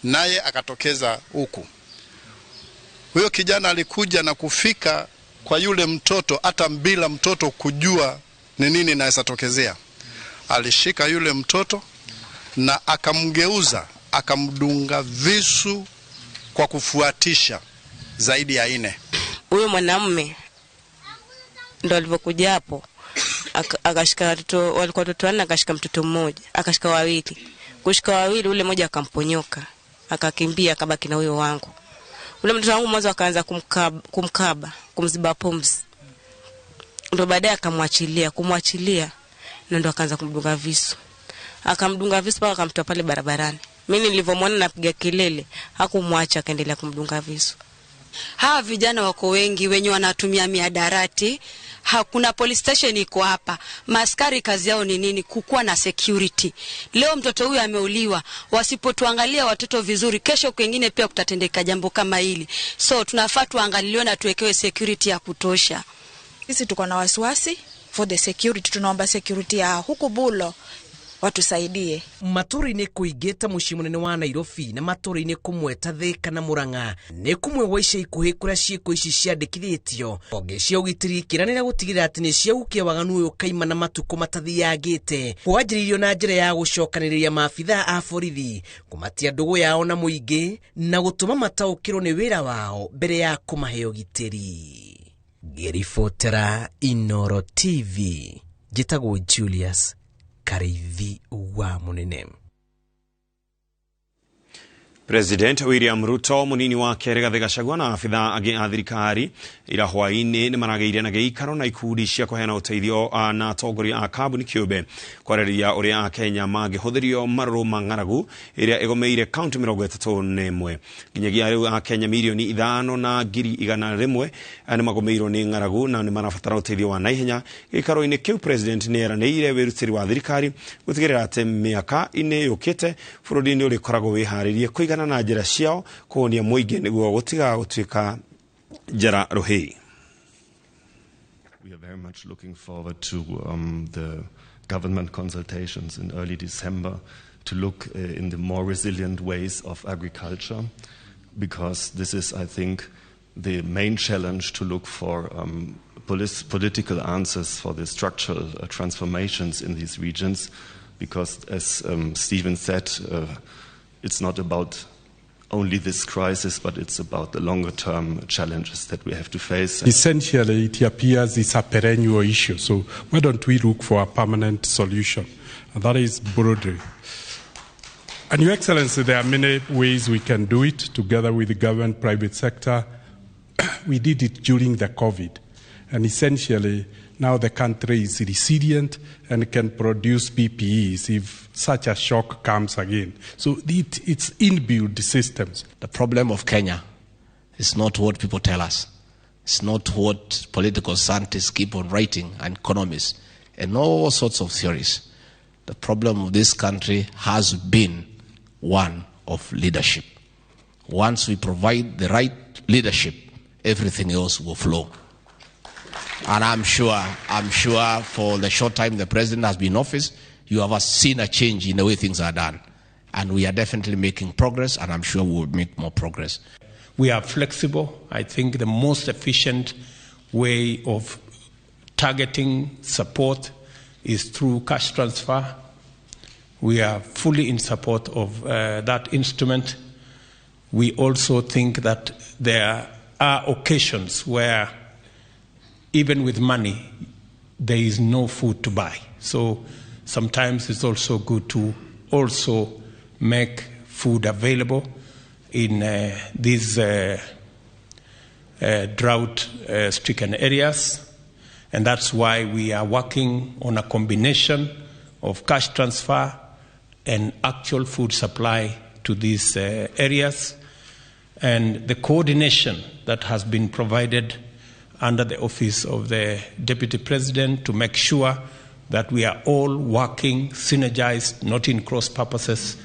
naye akatokeza huku. Huyo kijana alikuja na kufika kwa yule mtoto hata bila mtoto kujua ni nini naweza tokezea. Alishika yule mtoto na akamgeuza, akamdunga visu kwa kufuatisha zaidi ya 4. Huyo mwanamume ndo alipokuja hapo akashika watoto, walikuwa watoto 4, akashika mtoto mmoja, akashika wawili. Kushika wawili, ule mmoja akamponyoka, akakimbia, akabaki na huyo wangu. Ule mtoto wangu mwanzo akaanza kumkaba, kumziba pumzi. Ndo baadaye kumwachilia na ndo akaanza kumdunga visu. Akamdunga visu mpaka akamtoa pale barabarani. Mimi nilivomwona napiga kelele, hakumwacha, akaendelea kumdunga visu. Hawa vijana wako wengi wenye wanatumia miadarati. Hakuna police station iko hapa. Maskari kazi yao ni nini? Kukuwa na security. Leo mtoto huyu ameuliwa. Wasipotuangalia watoto vizuri, kesho kwingine pia kutatendeka jambo kama hili. So tunafaa tuangaliwe na tuwekewe security ya kutosha. Sisi tuko na wasiwasi for the security. Tunaomba security ya huku Bulo watusaidie. Matũra-inĩ kũingĩta mũciĩ mũnene wa Nairobi na matũra-inĩ kũmwe ta Thika na Murang'a nĩ kũmwe gwa ica ikuhĩ kũrĩa ciĩko ici ciandĩkithĩtio. Honge cia ũgitĩri ikĩranĩra gũtigĩrĩra atĩ nĩ ciahukia waganu ũyũ kaima na matukũ matathiyangĩte. Kwanjĩrĩirio na njĩra ya gũcokanĩrĩria maabitha a borithi kũmatia ndũgũ yao na mũingĩ na gũtũma mataũkĩrwo nĩ wĩra wao mbere ya kũmahe ũgitĩri. Ngĩribotera Inooro TV, njĩtagwo Julius Karithi wa Munene. President William Ruto munini wake Rigathi Gachagua na afitha angi a thirikari ira hwaini ni marageire na giikaro na ikundi cia kuheana uteithio na atongoria a kambuni kiumbe kwareria uria Kenya mangihuthirio maruru mang'aragu iria igomeire kaunti 31 nginyagia riu Kenya milioni 5 na ngiri 100 ni magomeirwo ni ng'aragu na ni marabatara uteithio wa naihenya giikaro-ini kiu president ni eranĩire wirutĩri wa thirikari gutigirira ati miaka ine yukite bururi-ini uri koragwo wiharirie kuigana na njira ciao kuonia muingi niguo gutiga gutuika njara ruhii. We are very much looking forward to the government consultations in early December to look in the more resilient ways of agriculture, because this is, I think, the main challenge to look for political answers for the structural transformations in these regions, because as Stephen said, it's not about only this crisis, but it's about the longer-term challenges that we have to face. Essentially, it appears it's a perennial issue, so why don't we look for a permanent solution? And that is broadly. And Your Excellency, there are many ways we can do it together with the government, private sector. We did it during the COVID. And essentially, now the country is resilient and can produce PPEs if such a shock comes again. So it's inbuilt systems. The problem of Kenya is not what people tell us. It's not what political scientists keep on writing and economists and all sorts of theories. The problem of this country has been one of leadership. Once we provide the right leadership, everything else will flow. And I'm sure for the short time the president has been in office, you have seen a change in the way things are done. And we are definitely making progress, and I'm sure we will make more progress. We are flexible. I think the most efficient way of targeting support is through cash transfer. We are fully in support of that instrument. We also think that there are occasions where even with money, there is no food to buy. So sometimes it's also good to also make food available in these drought-stricken areas. And that's why we are working on a combination of cash transfer and actual food supply to these areas. And the coordination that has been provided under the office of the Deputy President to make sure that we are all working synergized, not in cross purposes,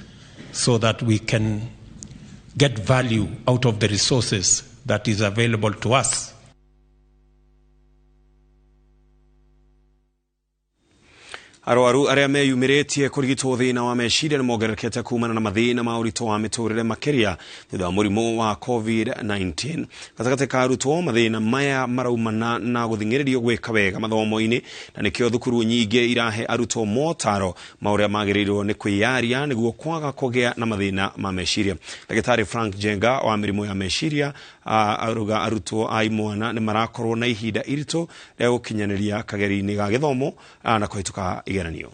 so that we can get value out of the resources that is available to us. Arwaru aria meyumiritie kurigitwo thina wa meciria ni mongererekete kumana na mathina ma urito wa miturire makiria thutha wa murimu wa COVID-19 gatagati ka arutwo mathina maya maraumana na guthingiririo gwika wega mathomo-ini na nikio thukuru nyingi irahe arutwo motaro mauria magirirwo ni kwiyaria niguo kwaga kugea na mathina ma meciria. Dagitari Frank Jenga wa mirimu ya meciria aruga arutwo ai mwana ni marakorwo na ihinda irito ria gukinyaniria kageri-ini ga githomo na kuhituka igeranio.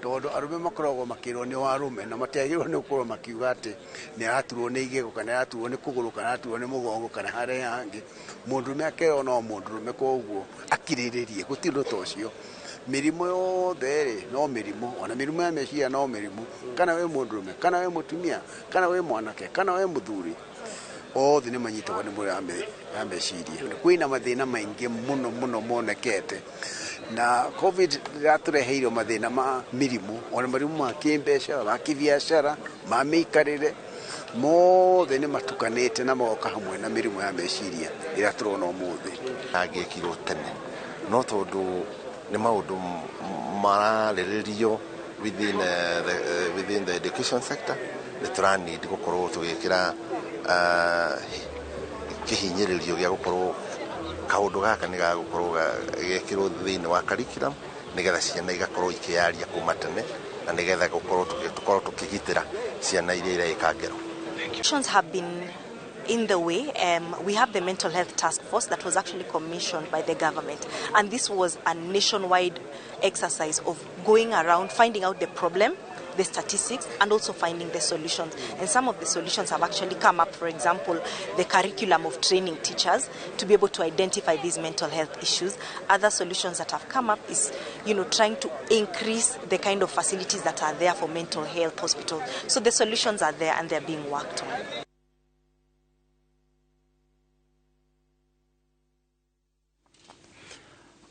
Tondu arume makoragwo makirwo ni warume na matiagirwo ni gukorwo makiuga ati ni aturwo ni igego kana aturwo ni kuguru kana aturwo ni mugongo kana hare yangi mundume akeo no mundume koguo akiriririe gutindo tocio mirimo yothe no mirimo ona mirimo ya meciria no mirimo kana we mundume kana we mutumia kana we mwanake kana we muthuri othe ni manyitwo ni muri ya meciria kwina mathina maingi muno monekete na COVID ratureheire mathina ma mirimu ona marimu ma kimbeca ma kibiashara ma mikarire mothe ni matukanite na moka hamwe na mirimu ya meciria ira turona umuthi agekirwo tene no tondu ni maundu marariririo within the education sector ni turani gukorwo tugikira kihinyiririo gia gukorwo kaundu gaka ni ga gukorwo gekirwo thiini wa curriculum nigetha ciana igakorwo ikiyaria kuma tene na nigetha gukorwo tukigitira ciana iria iraikangero. Actions have been in the way. We have the mental health task force that was actually commissioned by the government, and this was a nationwide exercise of going around, finding out the problem, the statistics, and also finding the solutions. And some of the solutions have actually come up. For example, the curriculum of training teachers to be able to identify these mental health issues. Other solutions that have come up is, trying to increase the kind of facilities that are there for mental health hospitals. So the solutions are there and they're being worked on.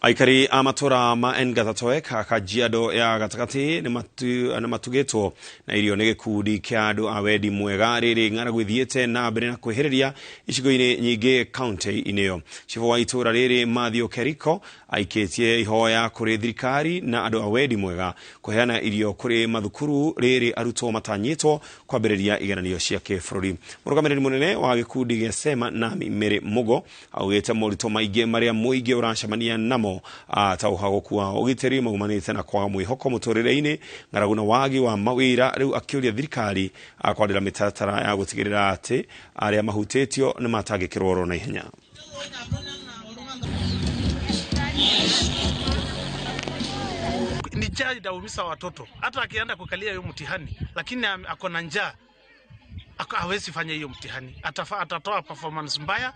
Aikari amatura ma Engatatoe Kajiado ya gatakati ni matugeto na irio nege kudi kiado awedi mwega riri ngaragwithiete na mbere na kwehereria icigo-ini nyingi county ineo. Chifu wa itura riri Mathio Keriko aiketie ihoya kuri thirikari na andu awedi mwega kuheana irio kuri mathukuru riri arutwo matanyitwo kwambiriria igeranio cia kibũrũri. Mũrũgamĩrĩri munene wa gikundi gĩa Sema Nami Mary Mugo augite moritũ maingĩ maria muingi uracemania namo atauhago kuwa ugiteri maumanite na kwa mwihoko muturire-ini ng'aragu na wagi wa mawira riu akiuria thirikari akwandira mitatara ya gutigirira ati aria mahutitio ni matangikirwo na ihenya. Ni njaa inaumisa watoto, hata akienda kukalia hiyo mtihani lakini ako na njaa hawezi fanya hiyo mtihani, atatoa performance mbaya,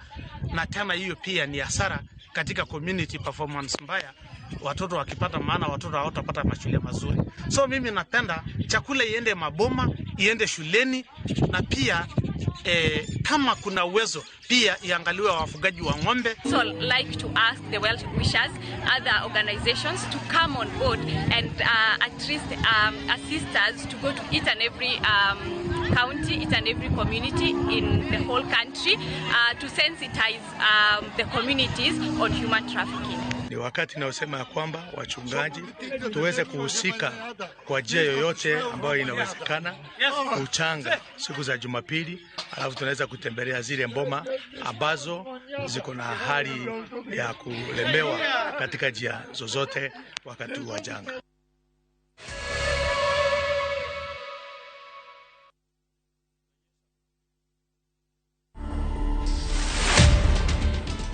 na tena hiyo pia ni hasara katika community performance mbaya watoto wakipata, maana watoto hawatapata mashule mazuri. So mimi napenda chakula iende maboma, iende shuleni, na pia kama kuna uwezo pia iangaliwe wafugaji wa ng'ombe. So like to ask the well wishers, other organizations to come on board and at least assist us to go to each and every county, each and every community in the whole country to sensitize the communities on human trafficking. Ni wakati naosema ya kwamba wachungaji tuweze kuhusika kwa njia yoyote ambayo inawezekana kuchanga siku za Jumapili, alafu tunaweza kutembelea zile mboma ambazo ziko na hali ya kulemewa katika njia zozote wakati wa janga.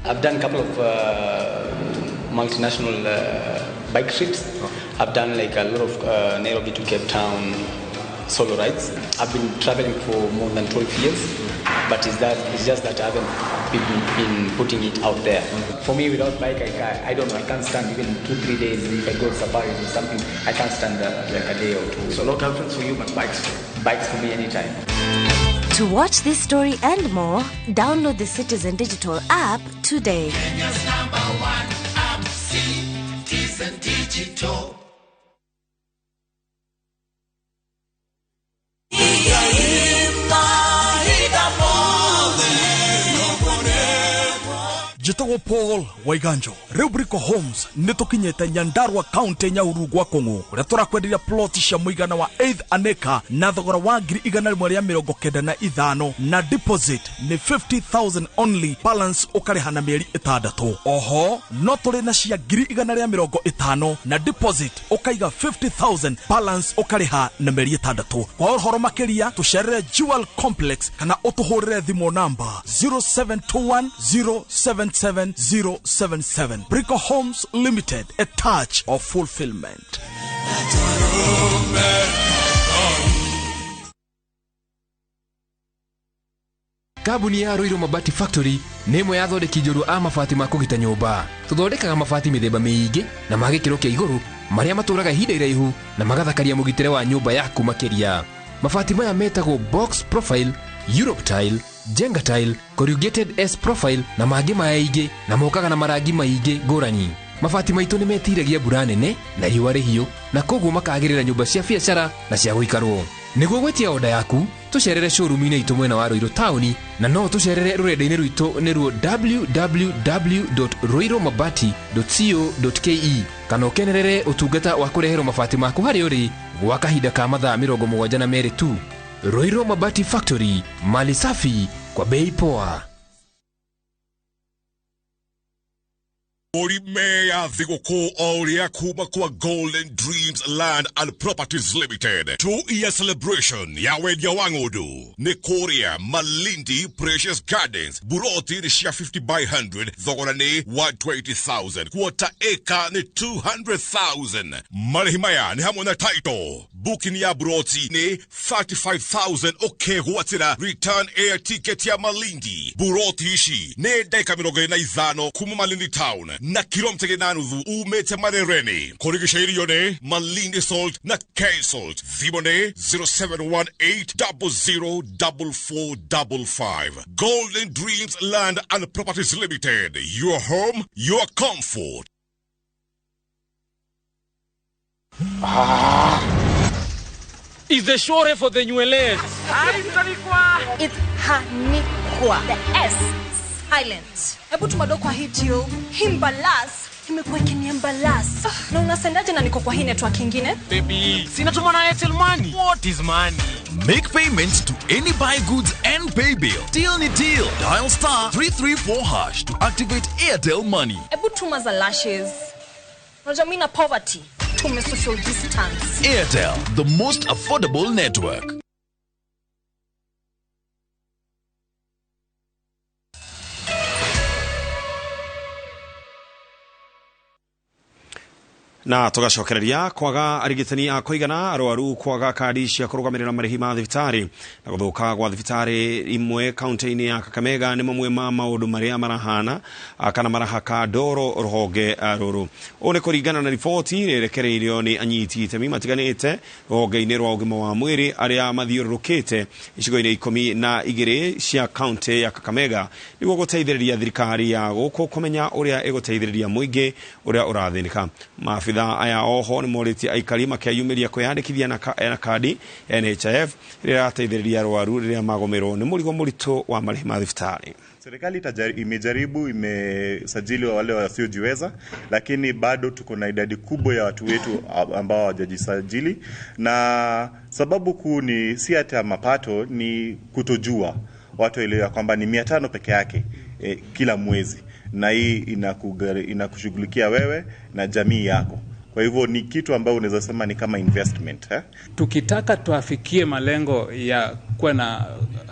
I've done a couple of multinational bike trips. I've done like a lot of Nairobi to Cape Town solo rides. I've been traveling for more than 12 years, but it's just that I haven't been putting it out there. For me, without bike, I don't know, I can't stand even 2-3 days. If I go to safaris or something, I can't stand like a day or two. So no preference for you, but bikes for me anytime. To watch this story and more, download the Citizen Digital app today. Kenya's #1 app, Citizen Digital. Jitogo Paul Waiganjo Rubrico Homes nitukinyete Nyandarua County Nyahururu gwa Kongo uria turakwenderia plot cia muigana wa 8 aneka na thogora wa 195 na deposit ni 50,000 only, balance ukariha na mieri 6. Oho no turi na cia 150 na deposit ukaiga 50,000, balance ukariha na mieri 6. Kwa uhoro makiria tucerere Jewel Complex kana utuhurire thimo namba 0721077077. Brico Homes Limited, a touch of fulfillment. Kabuni ya Roiro Mabati Factory nemo ya thondeki njorua a mabati ma kugita nyumba. Tuthondekaga mabati mithemba miingi na magikiro kia iguru maria maturaga ihinda iraihu na magathakaria mugitire wa nyumba yaku makiria. Mabati maya metagwo box profile, Europe tile, Jenga tile, corrugated S profile na mangĩ maingĩ na mokaga na marangi maingĩ ngũrani. Mabati maitũ nĩ metiragia mbura nene na riũa rĩhiũ na koguo makagĩrĩra nyũmba cia biacara na cia gũikarwo. Nĩguo gwetia oda yaku tucerere showroom-inĩ itũ mwena wa Roiro Town na no tucerere rũrenda-inĩ rwitũ nĩruo www.roiromabati.co.ke kana ũkenerere ũtungata wa kũreherwo mabati maku harĩ ũrĩ gwa kahinda ka mathaa 72 tu. Roiro Mabati Factory, mali safi kwa bei poa. Meya thigũkũ ũrĩa kuma kwa Golden Dreams Land and Properties Limited 2-year celebration ya wendia wa ng'ũndũ nĩ kũrĩa Malindi Precious Gardens. Buroti nĩ cia 50 by 100, thogora nĩ 120,000, quarter acre nĩ 200,000. Marĩhi maya nĩ hamwe na title. Booking ya buroti nĩ 35,000 ũkegwatĩra return air ticket ya Malindi. Buroti ici nĩ ndeka 25 kuma Malindi Town na kilomita 8 umete Marereni. Kurigishairio ne Malindi Salt na K-Salt. Thimo ne 0718-004455. Golden Dreams Land and Properties Limited. Your home, your comfort. Is the shore for the nywele? It's hanikwa. The S silent. Hebu tumado kwa hitio. Himbalas. Imekuwa kiniambalas. Na unasendaje na niko kwa hii network ingine? Baby, sina tumana Airtel Money. What is money? Make payments to any buy goods and pay bill. Deal ni deal. Dial *334# to activate Airtel Money. Hebu tuma za lashes. Unajua mimi na poverty. Tume social distance. Airtel, the most affordable network. Na tugacokereria kwaga arigitani a kuigana arwaru kwaga kadi cia kurugamirira marihi ma thibitari na guthuka gwa thibitari imwe kaunti-ini ya Kakamega ni mamwe ma maundu maria marahana kana marahaka ndoro ruhonge ruru. One kuringana na riboti irekereirio ni anyiti itemi matiganite ruhonge-ini rwa ugima wa mwiri aria mathiururukite icigo-ini 12 cia kaunti ya Kakamega niguo guteithiriria thirikari ya guku kumenya uria iguteithiriria muingi uria urathinika. Maabitha aya oho ni moriti aikari makiyumiria kwiyandikithia na kadi NHIF iria ateithiriria arwaru riria magomerwo ni murigo muritu wa marihi ma thibitari. Serikali imesajili wale wasiojiweza, lakini bado tuko na idadi kubwa ya watu wetu ambao hawajajisajili, na sababu kuu ni si hata mapato, ni kutojua. Watu elewa kwamba ni 500 peke yake kila mwezi, na hii inakushughulikia wewe na jamii yako. Kwa hivyo ni kitu ambao unaweza sema ni kama investment. Tukitaka tuafikie malengo ya kuwa na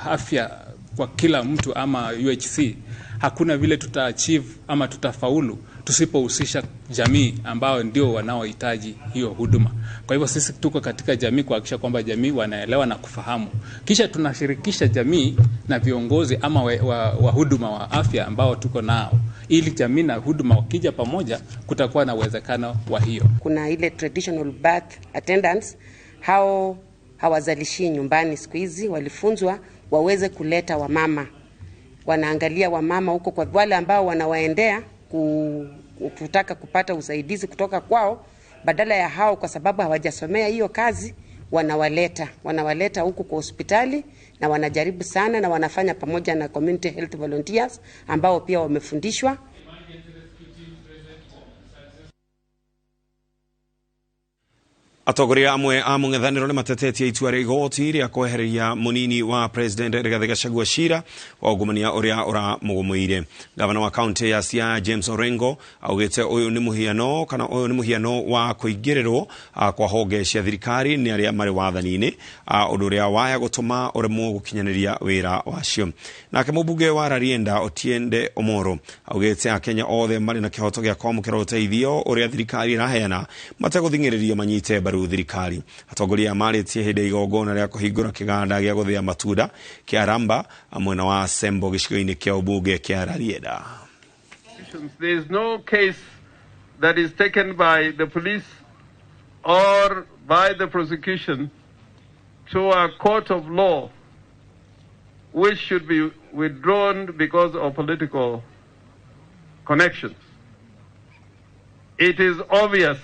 afya kwa kila mtu ama UHC, hakuna vile tutaachieve ama tutafaulu tusipohusisha jamii ambao ndio wanaohitaji hiyo huduma. Kwa hivyo sisi tuko katika jamii kuhakikisha kwamba jamii wanaelewa na kufahamu. Kisha tunashirikisha jamii na viongozi ama wahuduma wa afya ambao tuko nao, ili jamii na huduma wakija pamoja kutakuwa na uwezekano wa hiyo. Kuna ile traditional birth attendants, hao hawazalishi nyumbani siku hizi, walifunzwa waweze kuleta wamama. Wanaangalia wamama huko kwa wale ambao wanawaendea kutaka kupata usaidizi kutoka kwao, badala ya hao kwa sababu hawajasomea hiyo kazi wanawaleta huku kwa hospitali, na wanajaribu sana na wanafanya pamoja na community health volunteers ambao pia wamefundishwa. Atongoria amwe a mung'ethaniro ni matetetie itua ria igoti ria kwehereria munini wa president Rigathi Gachagua cira wa ugumania uria uramugumuire. Gavana wa kaunti ya Siaya James Orengo augite uyu ni muhiano wa kuingirirwo kwa honge cia thirikari ni aria mari wathani-ini undu uria waya gutuma uremwo gukinyaniria wira wacio. Nake mubunge wa Rarienda Otiende Omoro augite Akenya othe mari na kihoto gia kwamukira uteithio uria thirikari iraheana mateguthingirirĩa manyite baru thirikari. Atongoria maritie hinde igongona ria kuhingura kiganda gia guthia matunda kia Ramba amwena wa Sembo gicigo-ini kia ubunge kia Rarienda. There is no case that is taken by the police or by the prosecution to a court of law which should be withdrawn because of political connections. It is obvious,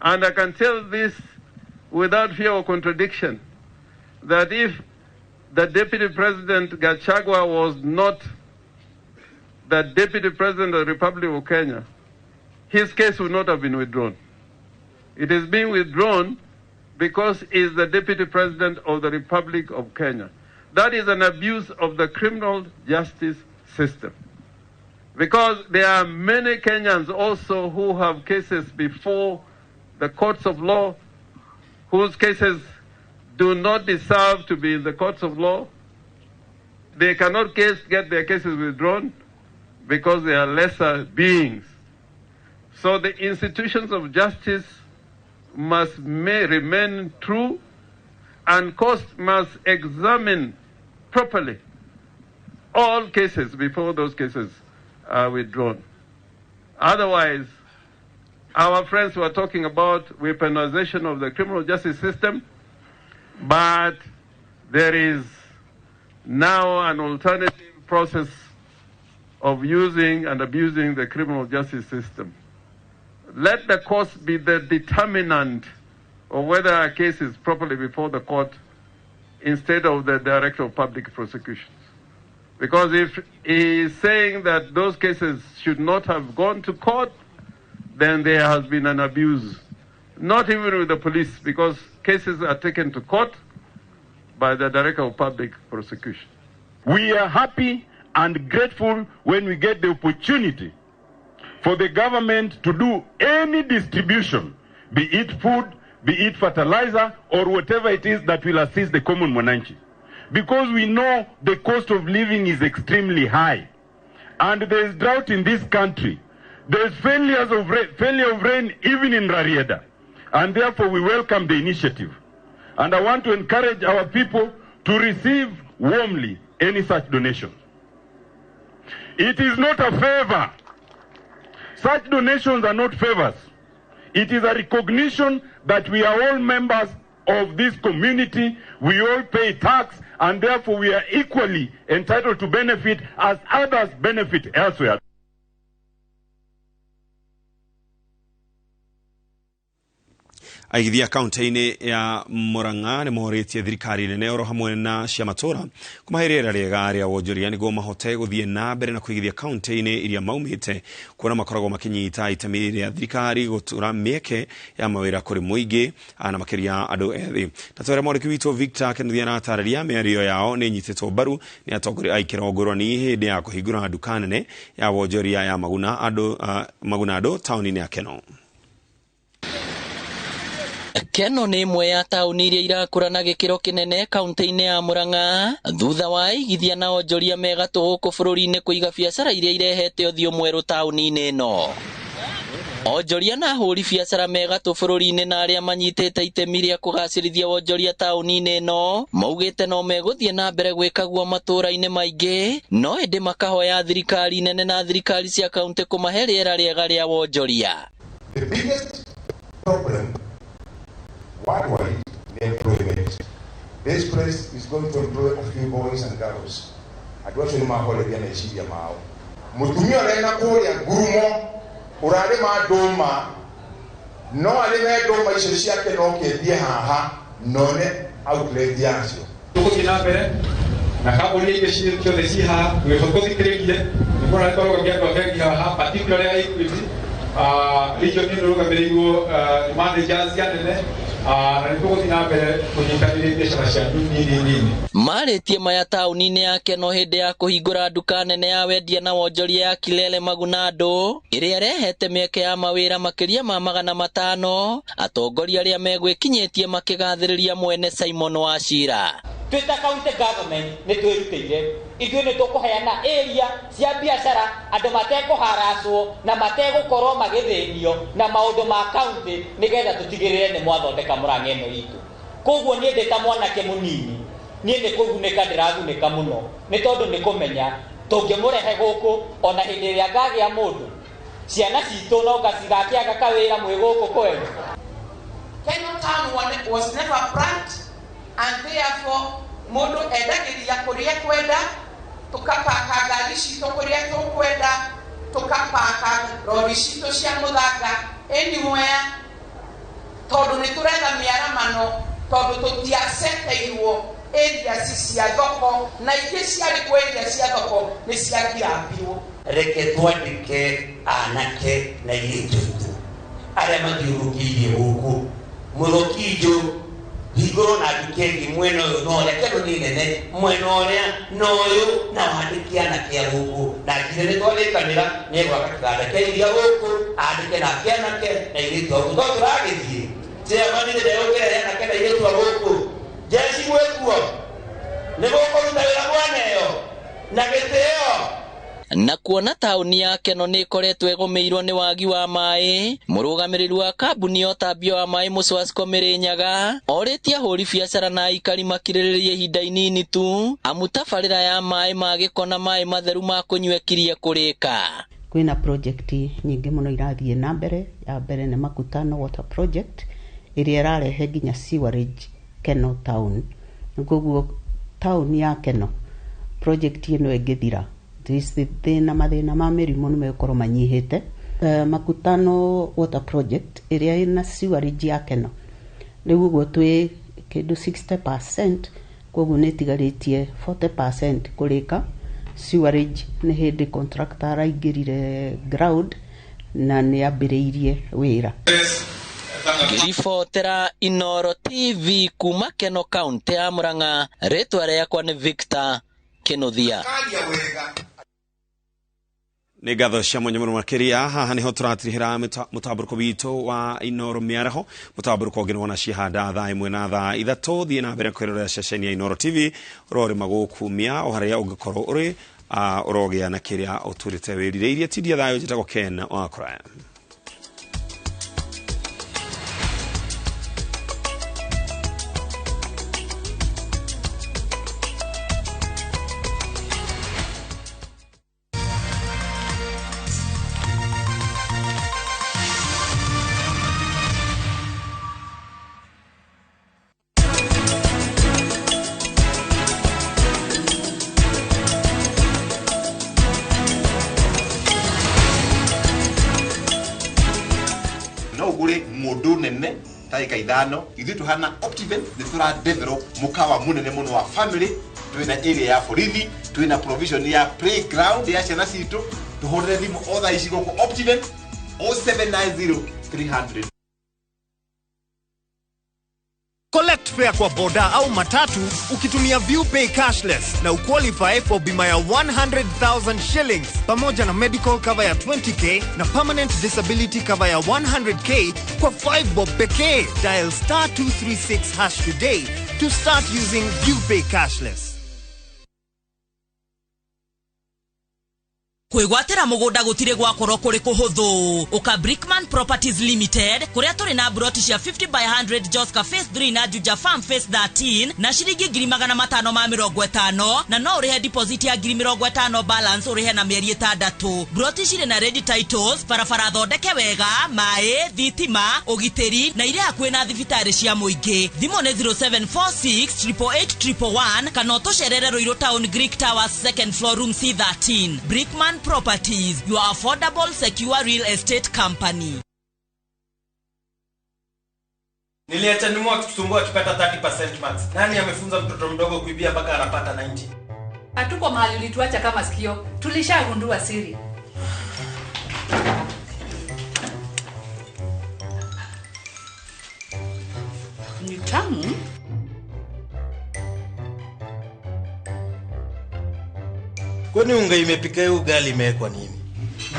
and I can tell this without fear of contradiction, that if the Deputy President Gachagua was not the Deputy President of the Republic of Kenya, his case would not have been withdrawn. It is being withdrawn because he is the Deputy President of the Republic of Kenya. That is an abuse of the criminal justice system. Because there are many Kenyans also who have cases before the courts of law, whose cases do not deserve to be in the courts of law. They cannot get their cases withdrawn because they are lesser beings. So the institutions of justice must remain true, and courts must examine properly all cases before those cases are withdrawn. Otherwise, our friends were talking about weaponization of the criminal justice system, but there is now an alternative process of using and abusing the criminal justice system. Let the courts be the determinant of whether a case is properly before the court instead of the Director of Public Prosecutions. Because if he is saying that those cases should not have gone to court, then there has been an abuse. Not even with the police, because cases are taken to court by the Director of Public Prosecution. We are happy and grateful when we get the opportunity for the government to do any distribution, be it food, be it fertilizer, or whatever it is that will assist the common mwananchi. Because we know the cost of living is extremely high, and there is drought in this country. There is failure of rain even in Rarieda, and therefore we welcome the initiative. And I want to encourage our people to receive warmly any such donation. It is not a favor. Such donations are not favors. It is a recognition that we are all members of this community. We all pay tax, and therefore we are equally entitled to benefit as others benefit elsewhere. Aigithia kaunti-ini ya Murang'a nimoritie thirikari nene oro hamwe na cia matura kumahirira riega ria wonjoria niguo mahote guthie na mbere na kuigithia kaunti-ini iria maumite kuona makoragwo makinyita itemi ria thirikari gutura mieke ya mawira kuri muingi na makiria andu ethi. Tatwara moriki witu Victor Kennedy na atararia miario yao ni nyititwo baru ni atongoria aikira ngurani hindi ya kuhingura nduka nene ya wonjoria ya Maguna Ado tauni-ini ya Keno. Keno ni imwe ya tauni iria irakura na gikiro kinene kaunti-ini ya Murang'a thutha wa igithia na onjoria megatu guku bururi-ini kuiga biacara iria irehete uthio mweru tauni-ini ino. Onjoria na huri biacara megatu bururi-ini na aria manyitite itemi ria kugacirithia onjoria tauni-ini ino maugite no meguthie na mbere gwikagwo matura-ini maingi, no indi makahoya thirikari nene na thirikari cia kaunti kumahe riera riega ria onjoria. The biggest problem worldwide in employment. This place is going to employ a few boys and girls. Adwasho ni mahole bia na ishibia mao. Mutumia rena kuria gurumo urare ma doma. No alime doma isheshia ke no ke dia haha none outlet yansio. Tuko kinabere na kabuli ke shiri kyo de siha we fokosi kregie. Mbona kwa kwa kwa kwa particularly equity region ni ruga berigo imande jazi yanene Maritie maya tauni-ini ya Keno hindi ya kuhingura nduka nene ya wendia na wonjoria ya Kilele Maguna Ado iria rehete mieke ya mawira makiria ma 500 atongoria aria megwikinyitie makigathiriria mwene Simon Wachira. Twita county government ni twirutire ithuĩ ni tukuheana area cia biacara andu matekuharacwo na matekukorwo magithinio na maundu ma county nigetha tutigirire ni mwathondeka Murang'a ino itu. Koguo ni ndita mwanake munini ni kugunika ndiragunika muno ni tondu ni kumenya tungimurehe guku ona hindi iria ngagia mundu ciana citu no ngacigakiaga kawira mwi guku kwenu. Keno Town was never planned, and therefore mundu endagiria kuria kwenda tukapaka ngari cito kuria tukwenda tukapaka rori cito cia muthanga anywhere tondu ni turetha miaramano tondu tutiaceteirwo area cia thoko na ingĩ ciarĩ kwa area cia thoko nĩ ciakirambirwo. Reke twandĩke anake na airĩtu aitũ arĩa mathiũrũrũkĩirie gũkũ Mũthũkinjũ igoro na dukengi mweno yo no ya kero ni nene mweno ya no yo na hadikia na kia huku na kile tole kamera ne kwa kakada ke ya huku adike na kia na ke na ile to to rage ji je amani de yo ke na ke ile to huku je si weku ne go ko ndawira bwana yo na geteo na kuona tauni ya Keno ni ikoretwo egomeirwo ni wagi wa mai murugamiriri wa kambuni ya utambia wa mai Muswas Komirinyaga oritie ahuri biacara na aikari makiriririe ihinda inini tu amu tabarira ya mai ma giko na mai matheru ma kunywekirie kurika. Kwina project nyingi muno irathie na mbere. Ya mbere ni Makutano Water Project iria irarehe nginya sewerage Keno town. Nguguo town ya Keno project ino egithira thina mathina ma mirimu ni mekorwo manyihite. Makutano Water Project iria ina sewerage ya Keno riu guo twi kindu 60%, koguo netigaritie 40% kurika. Sewerage ni hindi contractor araingirire ground na ni ambiriirie wira. Ngiribotera Inoro TV kuma Keno County ya Murang'a, ritwa riakwa ni Victor Kinothia. Nĩ ngatho cia mwanya mũno makĩria. Haha nĩho tũratirihĩra mũtambũrũko witũ wa Inoro mĩaraho, mũtambũrũko ũngĩ wona cihanda thaa ĩmwe na thaa ithatũ. Thiĩ na mbere kwĩrorera ceceni ya Inoro TV ũrore magũkumia o harĩa ũngĩkorwo ũrĩ ũrogĩa na kĩrĩa ũtũrĩte wĩrirĩirie. Tindia thayũ, njĩtagwo Ken wa Kuraya. Mundu nene taika ithano ithu tuhana Optiven ni tura develop mukawa munene muno wa family. Twina area ya borithi, twina provision ya playground ya ciana citu, tuhorere thimu otha icigo ku Optiven 0790 300. Collect fare kwa boda au matatu ukitumia ViewPay cashless na uqualify for bima ya 100,000 shillings pamoja na medical cover ya 20k na permanent disability cover ya 100k kwa 5 bob pekee. Dial *236# today to start using ViewPay cashless. Kwigwatira mugunda gutire gwakorwo kuri kuhuthu uka Brickman Properties Limited kuria turi na broti cia 50 by 100 Joska Phase 3 na Juja Farm Phase 13 na shilingi 550 na no urihe deposit ya 50 balance urihe na mieri 6. Broti cire na ready titles, barabara thondeke wega, mai, thitima, ugiteri na iria kwina thibitari cia muingi. Thimo ne 0746 8811 kana utocerere Roiro Town Greek Towers 2nd floor room C13. Brickman Properties, your affordable secure real estate company. Niliacha nimwa kusumbua tupata 30% max. Nani amefunza mtoto mdogo kuibia mpaka anapata 90? Hatuko mahali ulituacha kama sikio. Tulishagundua siri. Ni tamu. Kwani unga imepika ugali imewekwa nini?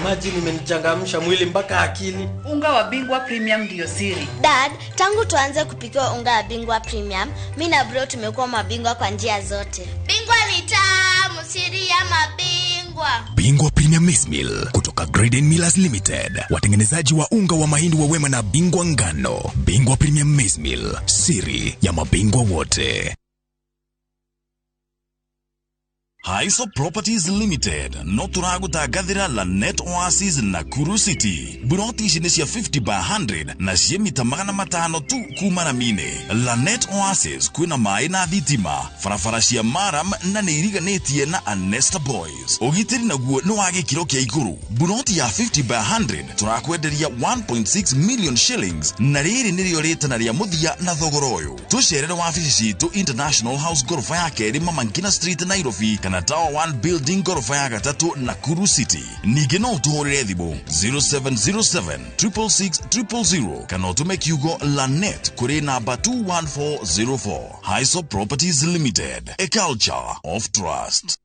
Imagine imenichangamsha mwili mpaka akili. Unga wa Bingwa Premium ndio siri. Dad, tangu tuanze kupika unga wa Bingwa Premium, mimi na bro tumekuwa mabingwa kwa njia zote. Bingwa ni tamu, siri ya mabingwa. Bingwa Premium Maize Meal kutoka Graden Millers Limited, watengenezaji wa unga wa mahindi wa Wema na Bingwa ngano. Bingwa Premium Maize Meal, siri ya mabingwa wote. Haiso Properties Limited, no turagutaagathira Lanet Oasis Nakuru City. Broti ici ni cia 50 by 100 na cia mita 500 tu kuma na mine. Lanet Oasis kwina mai na thitima, barabara cia maram na ni iriganitie na Anesta Boys. Ugitiri naguo ni wa gikiro kia iguru. Broti ya 50 by 100 turakwenderia 1.6 million shillings na riri nirio ritana ria muthia na thogoro uyu. Tucerere wabici citu International House gorofa ya keri Mama Ngina Street Nairobi kana kana Tower 1 Building gorofa ya gatatu Nakuru City. Ningĩ no ũtũhũrĩre thimũ 0707 666 000 kana ũtũme kiugo Lanet kũrĩ namba 21404. Hyso Properties Limited, a culture of trust.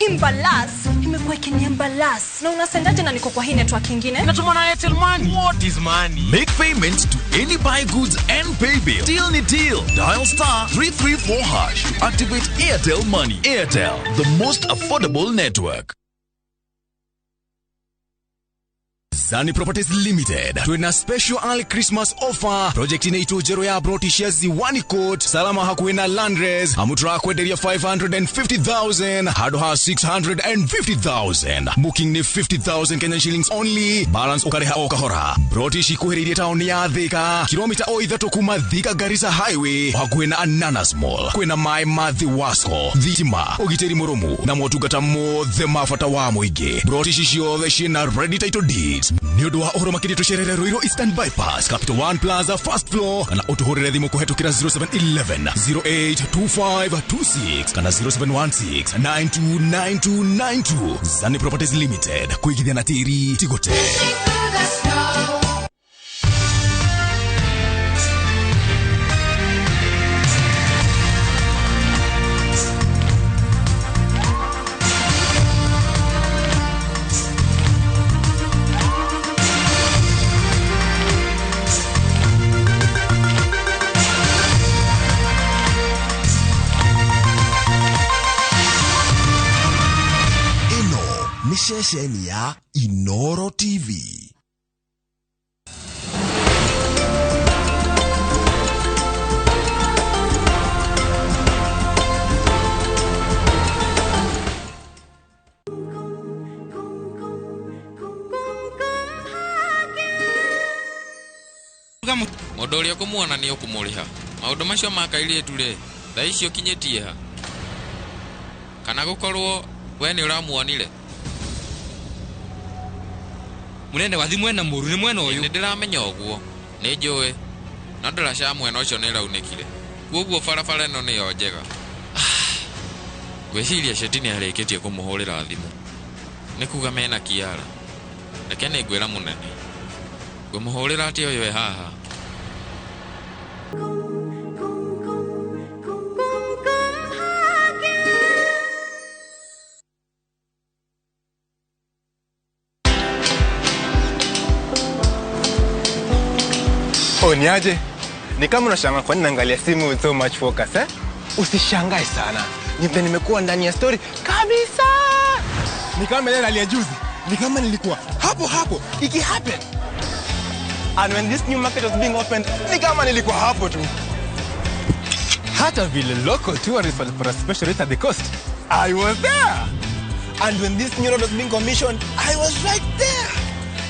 Imbalas imekuwa ikiniambalas na unasendaje na niko kwa hii network nyingine? Natumana Airtel Money. What is money? Make payments to any buy goods and pay bill. Deal ni deal. Dial *334# to activate Airtel Money. Airtel, the most affordable network. Zani Properties Limited tuna special early Christmas offer. Project inaitwa Jero ya Brotishia Ziwani Court. Salama hakuena Landres. Amutra kwenderia 550,000. Hadoha 650,000. Booking ni 50,000 Kenyan shillings only. Balance ukareha okahora. Brotishi kuheridia town ya Thika. Kilomita oithatu kuma Thika Garissa Highway. Hakuena Ananas Mall. Kwena Mai Mathi Wasco. Thitima. Ogiteri Murumu. Na motugata mo the mafata wa muige. Brotishi shiothe shina ready title deeds. Niodo wa ohoro makiri tusherere Ruiru Eastern Bypass Capital One Plaza first floor kana utuhorere thimu kuhetukira 0711 082526 kana 0716 929292. Zani Properties Limited kuigithia na tiri tigote. Ni shesheni ya Inoro TV. Modoria kumuona ni okumuliha. Maundu macio makaire tule. Tha icio kinyetie ha. Kana gukorwo we ni uramuonire. Munene wathi mwena muru ni mwena uyu. Ndiramenya oguo. Ni njoe. Na ndarasha mwena ucio ni raunekire. Guoguo farafara ino ni yo njega. Gweciria Shetini areketie kumuhurira thimu. Ni kuga mena kiara. Reke ni ngwira munene. Ngumuhurira ati uyu haha. Niaje? Ni kama unashangaa kwa nini naangalia simu with so much focus, eh? Usishangae sana. Nimekuwa ndani ya story kabisa. Ni kama ile ya juzi. Ni kama nilikuwa hapo iki happen. And when this new market was being opened, ni kama nilikuwa hapo tu. Hata vile local tourists for a special rate at the coast, I was there. And when this new road was being commissioned, I was right there.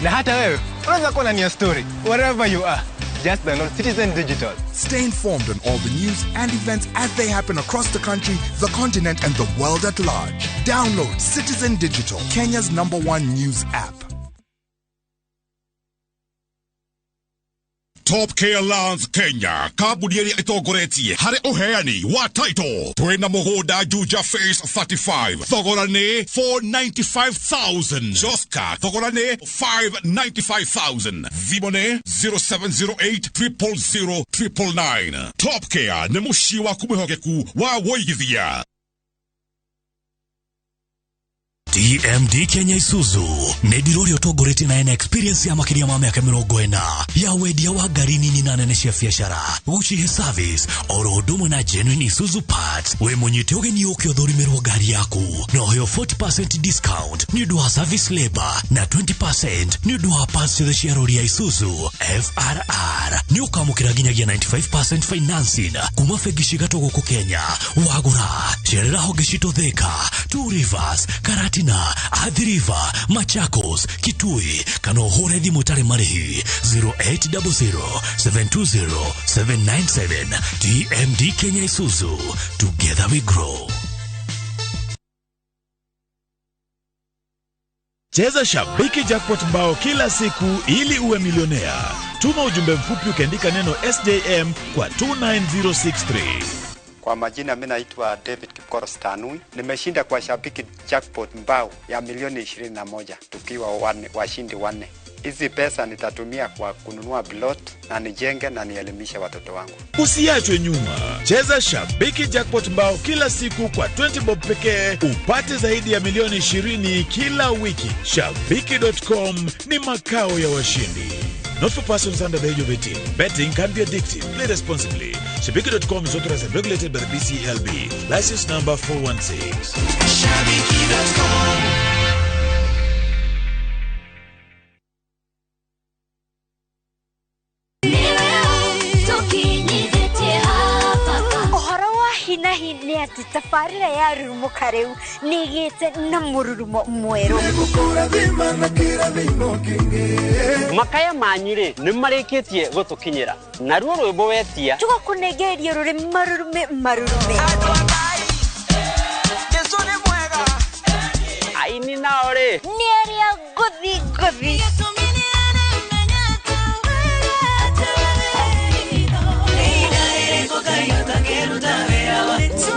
Na hata wewe, unaweza kuwa ndani ya story wherever you are. Just download Citizen Digital. Stay informed on all the news and events as they happen across the country, the continent, and the world at large. Download Citizen Digital, Kenya's #1 news app. Top K Alliance Kenya kabudiri itogoretie hare uheani wa title twena mugoda Juja Phase 35 thogorane 495,000 Joska thogorane 595,000 Vimone 0708 000 Top K ne mushi wa kumuhogeku wa woigithia. TMD Kenya Isuzu nedirorio togorete na ena experience ya makiria ma miaka 40 ya wedia wa gari nini na nene cia biashara uchihe service oro huduma na genuine Isuzu parts we munyite ugeni ukiothorimerwo gari yaku no hoyo 40% discount ni dua service labor na 20% ni dua parts cia ciarori ya Isuzu FRR ni ukamukira ginyagia 95% financing kuma fegishiga togo Kenya wagura sherera hogeshito Thika, Two Rivers, Karati na Athi River, Machakos, Kitui, kano hore thimu tare marihi 0800-720-797. TMD Kenya Isuzu, together we grow. Cheza Shabiki Jackpot bao kila siku ili uwe milionea. Tuma ujumbe mfupi ukiandika neno SJM kwa 29063. Kwa majina mimi naitwa David Kipkoros Tanui. Nimeshinda kwa Shabiki jackpot mbao ya milioni 21 tukiwa washindi 4. Hizi pesa nitatumia kwa kununua plot na nijenge na nielimishe watoto wangu. Usiachwe nyuma. Cheza Shabiki Jackpot mbao kila siku kwa 20 bob pekee upate zaidi ya milioni 20 kila wiki. Shabiki.com ni makao ya washindi. Not for persons under the age of 18. Betting can be addictive. Play responsibly. Shabiki.com is authorized and regulated by the BCLB. License number 416. Shabiki.com. Hinahi ni ati tafarira ya rurumuka riu nigite na mururumo mweru makaya manyire nimarikitie gutukinyira naruo rwimbo wetia tugakunegeria ruri marurume aini naore nieria guthi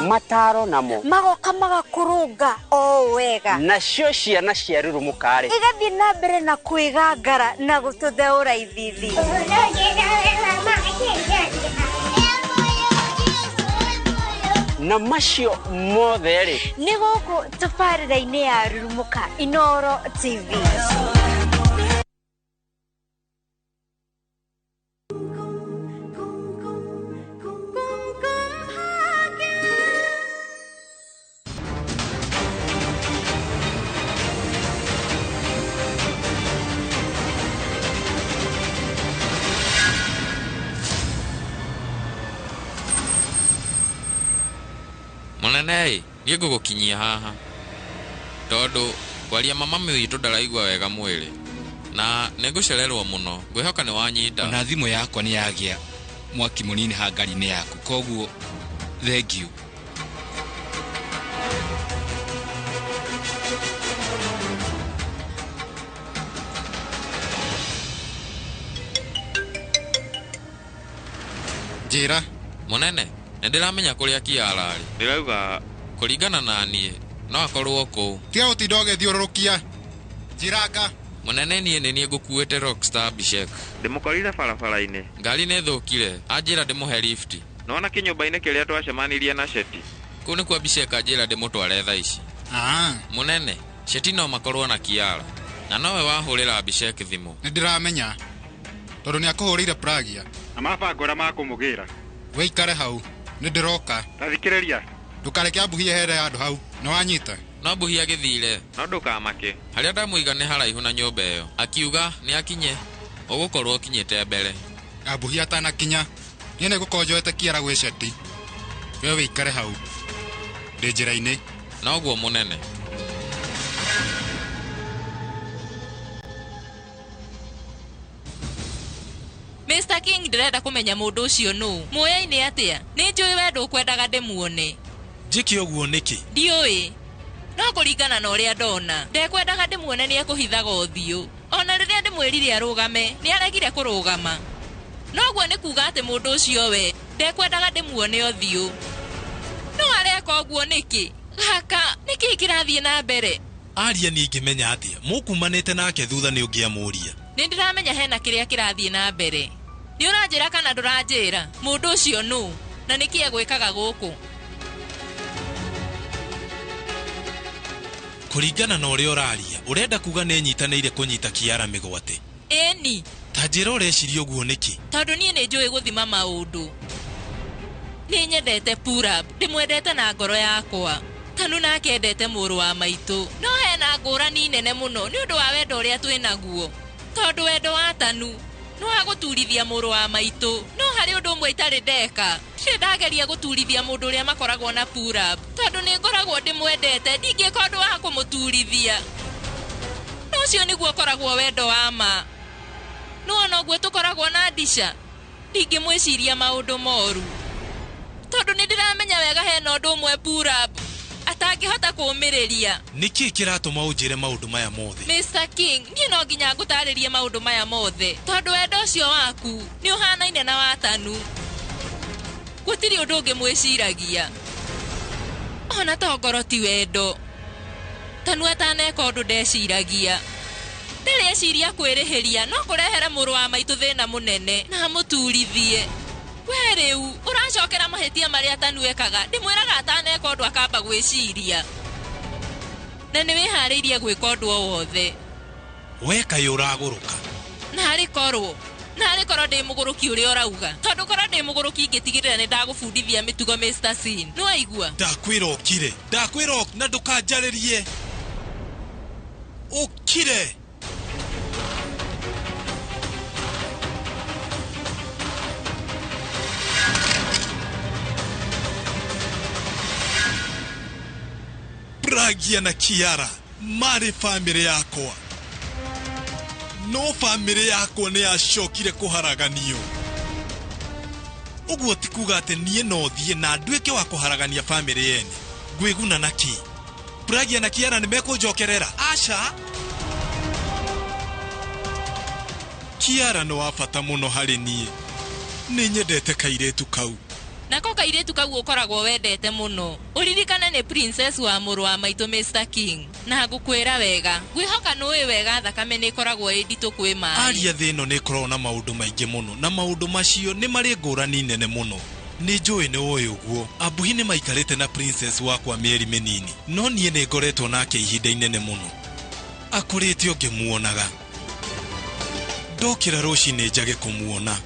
mataro namo magoka magakurunga o wega nacio ciana cia rurumukare igathi na mbere na kwigangara na gututheura ithithi na macio mothe ri ni guku tafarira-ini ya Rurumuka Inooro TV. Monanei, nie gugukinyia haha. Tondu kwaria mama mitu ndaraigua wega mwiri. Na nigucererwo muno. Ngwihoka ni wanyita. Na thimu yakwa ni yagia mwaki munini hangari-ini yaku. Koguo thank you. Jira, Munene, ndiramenya kuria kiarari. Ndirauga kuringana na nie, no akorwo ku. Tia utidoge thiururukia. Jiranga. Munene nie ngukuite Rockstar Bishek. Ndimukorire barabara-ini. Ngari ni thukire, anjira ndimuhe lift. Nona kinyumba-ini kiria twacemanirie na Sheti. Kuu ni kwa Bishek anjira ndimutware thaa ici. Munene, Sheti no makorwo na kiara. Na nowe wahurira Bishek thimu. Ndiramenya. Tondu ni akuhurire Pragia. Na mabangora makumugira. Weikare hau. Ndiroka. Tathikiriria. Ndukareke ambuhie here andu hau. Ni wanyita. No mbuhia githire. No ndukamake. Haria ndamuiga ni haraihu na nyumba iyo. Akiuga ni akinye. Ugukorwo kinyite mbere. Ambuhia atanakinya. Nie ni gukonjoete kiara gwi Sheti. We weikare hau. Ndi njira-ini. Na uguo Munene. Mr. King ndirenda kumenya mundu ucio nu. Muoya-ini atia? Ni njui wendo kwendaga ndimuone. Njiki uguo niki? Ndiui. No kuringana na uria ndona. Ndekwendaga ndimuone ni ekuhithaga uthiu. Ona riria ndimwirire arugame, ni aregire kurugama. No guo ni kuga ati mundu ucio we ndekwendaga ndimuone uthiu. No areka uguo niki? Haka niki kirathie na mbere? Aria ni ngimenya atia? Mukumanite nake thutha ni ungiamuria. Ni ndiramenya hena kiria kirathie na mbere. Ni uranjira kana nduranjira? Mundu ucio nu na niki egwikaga guku? Kuringana na uria uraria, urenda kuga ni nyitanire kunyita kiara migwate. Eni. Tajira ureciria uguo niki? Tondu nie ni njui guthima maundu. Ni nyendete Purab, ndimwendete na ngoro yakwa. Tanu nake endete muru wa maitu. No hena ngurani nene muno ni undu wa wendo uria twinaguo. Tondu wendo wa Tanu no aguturithia muru wa maitu. No hari undu umwe itari ndeka. Ndageria guturithia mundu uria makoragwo na Purab. Tondu ni ngoragwo ndimwendete, ndingika undu wa kumuturithia. No cio niguo koragwo wendo wa ma. No ona guo tukoragwo na Disha. Ndingimwiciria maundu moru. Tondu ni ndiramenya wega hena undu umwe Purab atangihota kumiriria. Niki kiratuma unjire maundu maya mothe? Mr. King, ni no nginya ngutaririe maundu maya mothe. Tondu wendo ucio waku ni uhanaine na wa Tanu. gutiri undu ungi mwiciragia ona to ngoro ti wendo tanu ataneka undu ndeciragia ndireciria kwirihiria no kurehere muru wa maitu thina munene na muturithie we riu uracokera mahitia maria tanu ekaga ndimwiraga ataneka undu akamba gwiciria na ni wihariirie gwika undu o wothe weka yuraguruka na hari korwo ndi muguruki uri orauga tondu korwo ndi muguruki ingitigirira ni ndagufundithia mitugo Mr. Sin no aigua ndakwira ukire na ndukanjaririe ukire Pragia na Kiara mari family yakwa no family yakwa ni yacokire kuharaganio uguo tikuga ati nie no thie na nduike wa kuharagania family yene gwiguna naki Pragia na Kiara ni mekunjokerera acha Kiara no afata muno hari nie ni nyendete kairetu kau nako kairetu kau ukoragwo wendete muno uririkane ni princess wa muru wa maitu Mr. King na ngukwira wega gwihoka nuwe wega thakame ni koragwo inditu kwi mai aria thino ni korwo na maundu maingi muno na maundu macio ni mari ngurani nene muno ni njui ni uyu uguo abuhi ni maikarite na princess wakwa mieri minini no nie ni ngoretwo nake ihinda inene muno akurite ungimuonaga ndokira rucini njage kumuona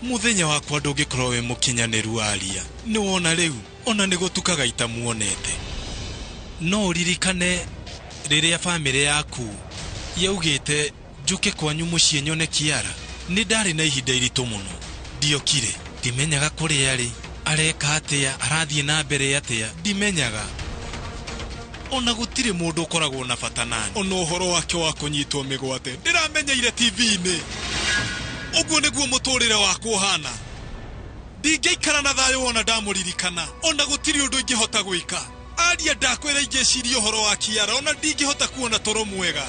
muthenya wakwa ndungikorwo wi mukinyaniru aria ni wona riu ona ni gutukaga itamuonete no uririkane riria family yaku yaugite njuke kwanyu mucii nyone Kiara ni ndari na ihinda iritu muno ndiokire ndimenyaga kuri ari areka atia arathie na mbere atia ndimenyaga ona gutire mundu ukoragwo na bata nani ona uhoro wake wa kunyitwo migwate ndiramenyeire TV-ini uguo niguo muturire wakwa hana ndingeikara na thayo wona ndamuririkana ona gutiri undu ingihota gwika aria ndakwira ingeciria uhoro wa Kiara ona ndingihota kuona toro mwega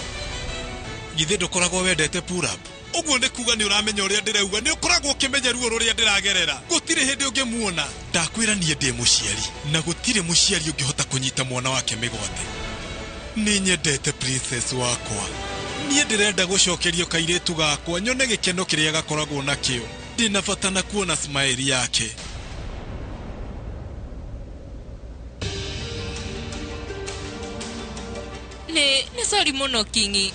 githe ndukoragwo wendete Purab uguo ni kuga ni uramenya uria ndirauga ni ukoragwo ukimenya ruo ruria ndiragerera gutiri hindi ungimuona ndakwira nie ndi muciari na gutiri muciari ungihota kunyita mwana wake migwate ni nyendete princess wakwa nie ndirenda gucokerio kairetu gakwa nyone gikeno kiria gakoragwo nakio ndina bata na kuona smile yake ni sorry muno Kingi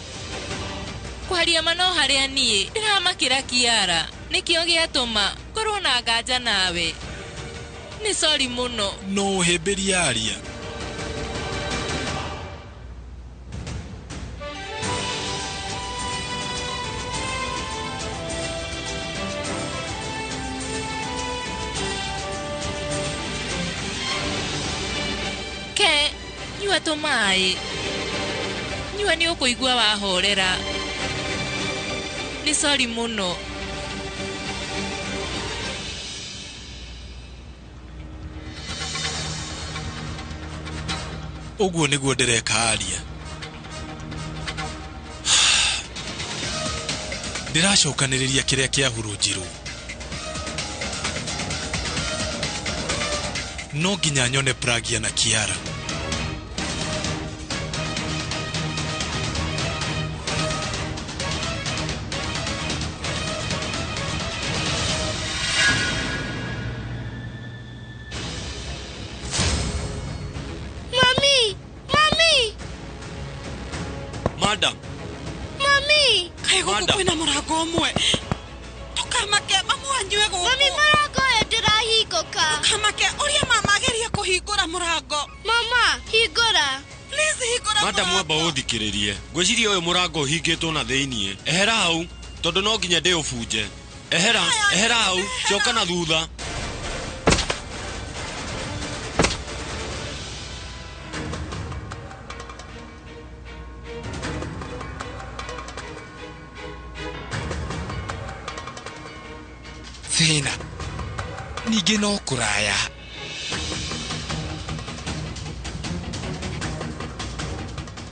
kwaria mano haria nie ndiramakira Kiara nikio giatuma korwo na nganja nawe ni sorry muno no heberia aria ke nyua tomai nyua ni ukuigua wahorera ni sorry muno uguo niguo ndireka aria ndiracokaniriria kiria kiahurunjirwo no nginya nyone Pragia na Kiara Madam Mami kai guku kwina murango umwe tukamake mamu anywe guku Mami murango ndirahingũka tukamake uria mama ageria kuhingura murango Mama hingũra please hingura Madam wamba uthikiririe ngwiciria uyu murango uhingitwo na thiini ehera hau tondu no nginya ndi ubunje ehera hau coka na thutha thina ningi no kuraya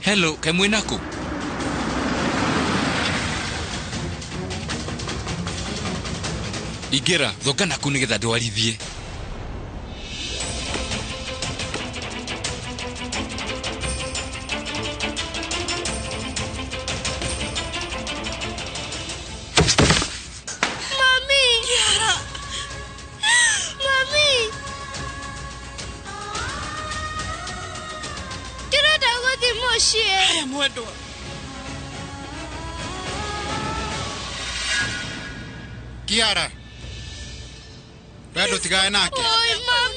hello kemwinaku Ingĩra thonga naku nĩgetha ndwarithie. Haya mwendo. Kiara. Wedo tigae nake.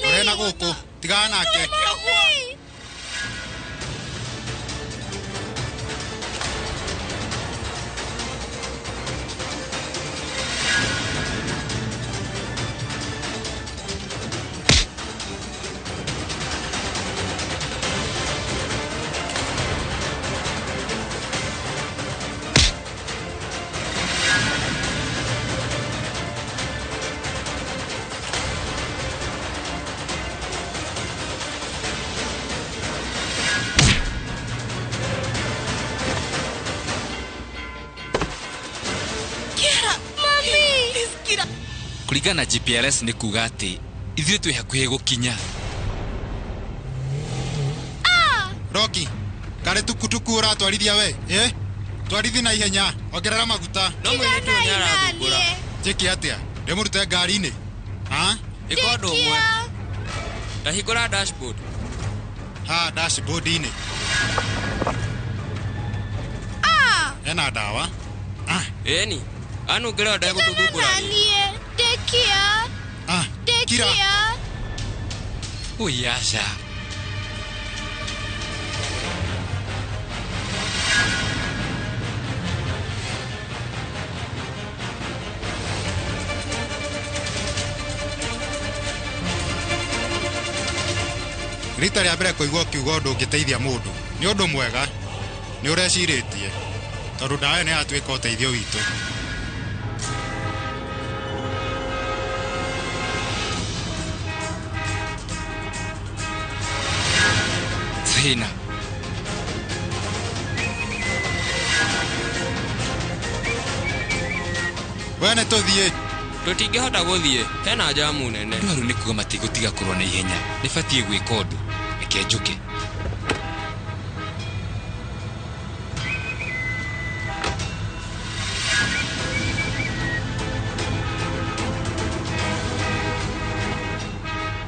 Orena gũkũ. Tigae nake. Kuringana GPRS nĩ kuga atĩ ithuĩ twĩ hakuhĩ gũkinya. Rocky, kare tukutuku ũratwarithia we, twarithi na ihenya, ongerera maguta. No mũirĩtu nĩ arathumbũra. Njĩke atĩa? Ndĩmũrute ngari-inĩ. Ĩka ũndũ ũmwe. Ndahingũra dashboard. Dashboard-inĩ. Ena ndawa. Eni, anungĩra ndegũtũthumbũra. Kira. Uyasha. Rita rĩa mbere kũigua kiugo ũndũ ũngĩteithia mũndũ. Nĩ ũndũ mwega. Nĩ ũrecirĩtie. Tondũ ndawa nĩ yatuĩka ũteithio witũ. Thina. Wene tũthiĩ. Tũtingĩhota gũthiĩ. Hena jamu nene. Ndwaru nĩ kuga matigũtiga kũrũa na ihenya. Nĩbatiĩ gwĩka ũndũ. Reke njũke.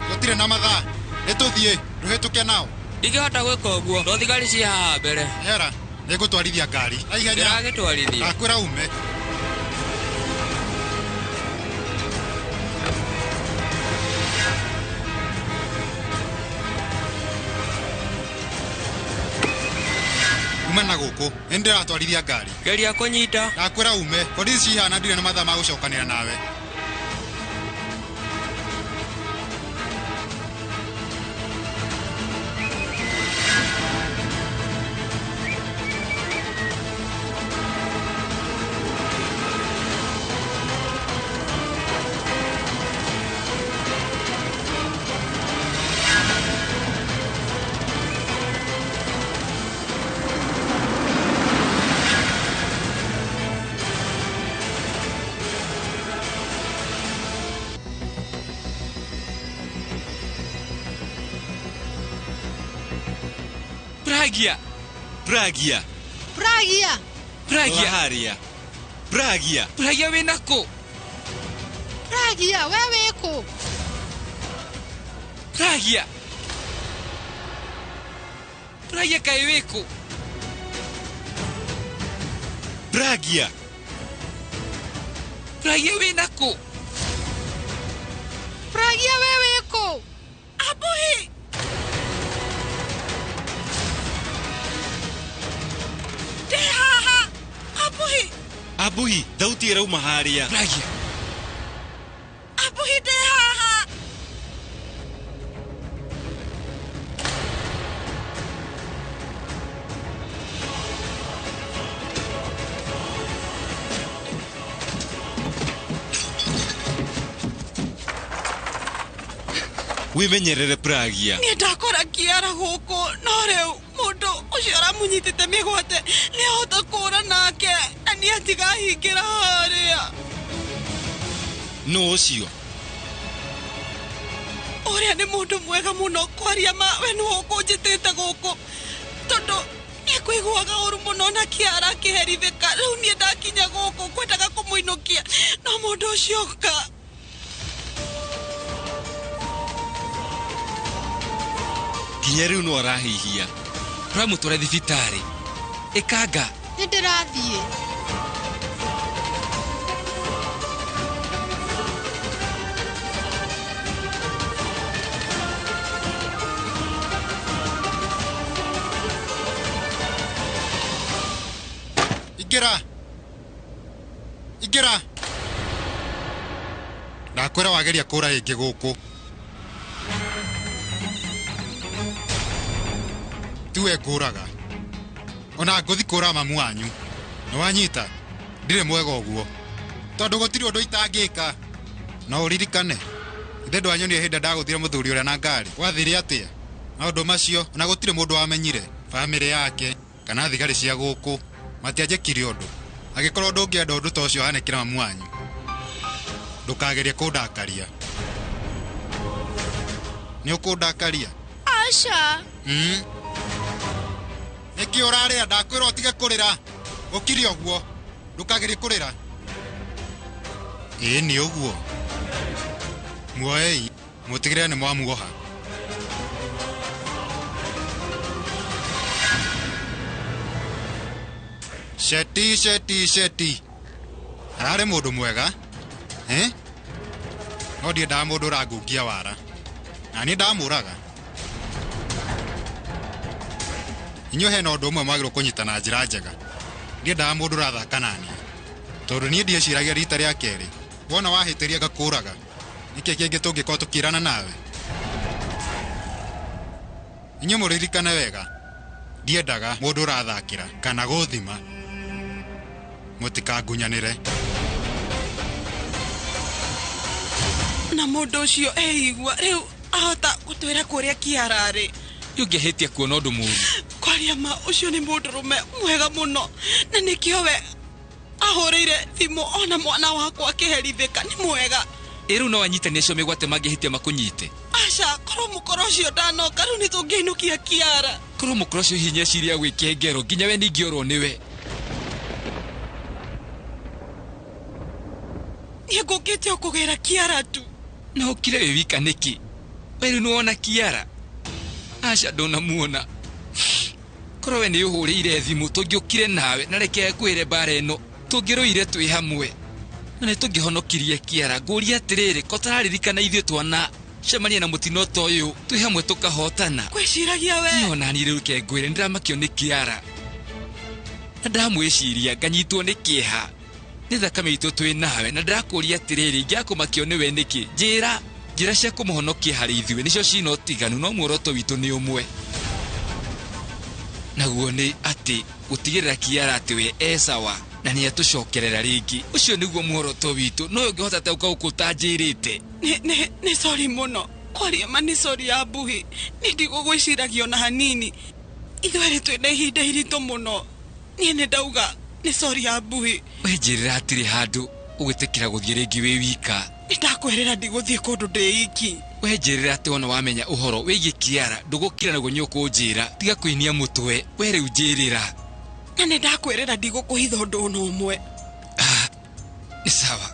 Gũtirĩ na mathaa. Nĩtũthiĩ. Tũhĩtũke nao. Ndingĩhota gwĩka ũguo. No thigari ciĩ haha mbere. Hera, nĩngũtwarithia ngari. Na ihenya. Ndĩragĩtwarithia. Ndakwĩra ume. Ume na gũkũ. Nĩndĩratwarithia ngari. Geria kũnyita. Ndakwĩra ume. Borithi cihana ndirĩ na mathaa ma gũcokanĩra nawe. Pragia. Pragia. Haria. Pragia wĩna kũ? Pragia, we wĩ kũ? Pragia kaĩ wĩ kũ? Pragia wĩna kũ? Pragia, we wĩ kũ? Abuhi. Abuhi, thauti ĩrauma haria. Pragia. Abuhi ndĩ haha. Wimenyerere Pragia. Nĩ ndakora Kiara gũkũ, no rĩu mũndũ ũcio aramunyitĩte mĩgwate nĩahota kũra nake, na nĩ atigahingĩra harĩa. no ucio Oria ni mundu mwega muno kwaria ma we no kunjitite guku tondu ni kuiguaga uru muno na Kiara kiherithika riu ni ndakinya guku kwendaga kumuinukia no mundu ucio ka nginya riu no arahihia turamutwara thibitari ikanga Nĩ ndĩrathiĩ. Ingĩra ndakwĩra wageria kũra ĩngĩ gũkũ tiwe ngũraga ona ngũthi kũra mamu wanyu nĩ wanyita ndirĩ mwega ũguo tondũ gũtirĩ ũndũ itangĩka no ũririkane ithe ndwanyonire hĩndĩ ndagũthire mũthuri ũrĩa na ngari wathire atĩa maũndũ macio ona gũtirĩ mũndũ wamenyire bamĩrĩ yake kana thigari cia gũkũ matianjĩkire ũndũ agĩkorwo ndũngĩenda ũndũ ta ũcio hanĩkĩra mamu wanyu ndũkagerie kũndakaria nĩ ũkũndakaria Aca. nĩkĩ ũrarĩa ndakwĩra ũtige kũrĩra ũkire ũguo ndũkagerie kũrĩra ĩĩ nĩ ũguo muoei mũtigĩrĩre nĩ mwamuoha Sheti ararĩ mũndũ mwega no ndiendaga mũndũ ũrangungia wara na niĩ ndamũraga inyuĩ hena ũndũ ũmwe mwagĩrĩirwo kũnyita na njĩra njega ndiendaga mũndũ ũrathaka naniĩ tondũ niĩ ndieciragia rita rĩa kerĩ wona wahĩtĩria ngakũraga nĩkĩ kĩngĩ tũngĩkorwo tũkĩrana nawe inyuĩ mũririkane wega ndiendaga mũndũ ũrathakĩra kana gũthima mũtikangunyanĩre na mundu ucio eigua riu ahota gutwira kuria Kiara ri yungĩhĩtia kuona ũndũ mũru kwaria ma ucio ni mũndũrũme mwega muno na nĩkĩo we ahũrĩire thimũ ona mwana wakwa akĩherithĩka nĩ mwega rĩu no anyitani acio mĩgwate mangĩhĩtia makũnyite aca korwo mũkora ũcio ndanoka rĩu nĩtũngĩinũkia Kiara korwo mũkora ũcio hinya ciria gwĩkia ngero nginya we ningĩorwo nĩwe niĩ ngũkĩte kũgĩra Kiara tu na ũkire wĩ wika nĩkĩ we rĩu nĩwona Kiara aca ndũnamuona korwo we nĩ ũhũrĩire thimũ tũngĩũkire nawe na reke kwĩre mbara ĩno tũngĩrũire twĩ hamwe na nĩtũngĩhonokirie Kiara ngũria atĩrĩrĩ ko tũraririkana ithuĩ twana cemania na mũtino ta ũyũ twĩ hamwe tũkahotana kwĩciragia we ona niĩ rĩu ke ngwĩre nĩndamakio nĩ Kiara na ndamwĩciria nganyitwo nĩ kĩeha nĩ thakame itũ twĩ nawe na ndĩrakũria atĩrĩrĩ ingĩakũmakio nĩwe nĩkĩ njĩra cia kũmũhonokia harĩ ithuĩ nĩcio cina ũtiganu no muoroto witũ nĩ ũmwe naguo nĩ atĩ gũtigĩrĩra Kiara atĩ we esawa na nĩ atũcokerera rĩngĩ ũcio nĩguo muoroto witũ no ũngĩhota atĩ ũkaũkũ ũtanjĩrĩte nĩ sorry muno kwaria ma nĩ sorry ya mbuhi nĩ ndigũgwĩciragia ona hanini ithuerĩ twĩ na ihinda iritũ mũno niĩ nĩ ndauga nĩ sorry ya mbuhi wenjĩrĩra hatirĩ handũ ũgĩtĩkĩra gũthiĩ rĩngĩ wĩ wika nĩ ndakwĩrĩra ndigũthiĩ kũndũ ndĩ iki wenjĩrĩra atĩ wona wamenya ũhoro wĩgiĩ Kiara ndũgũkira naguo nyũkũnjĩra tiga kũinia mũtwe we rĩu njĩrĩra na nĩ ndakwĩrĩra ndigũkũhitha ũndũ ona ũmwe nĩ sawa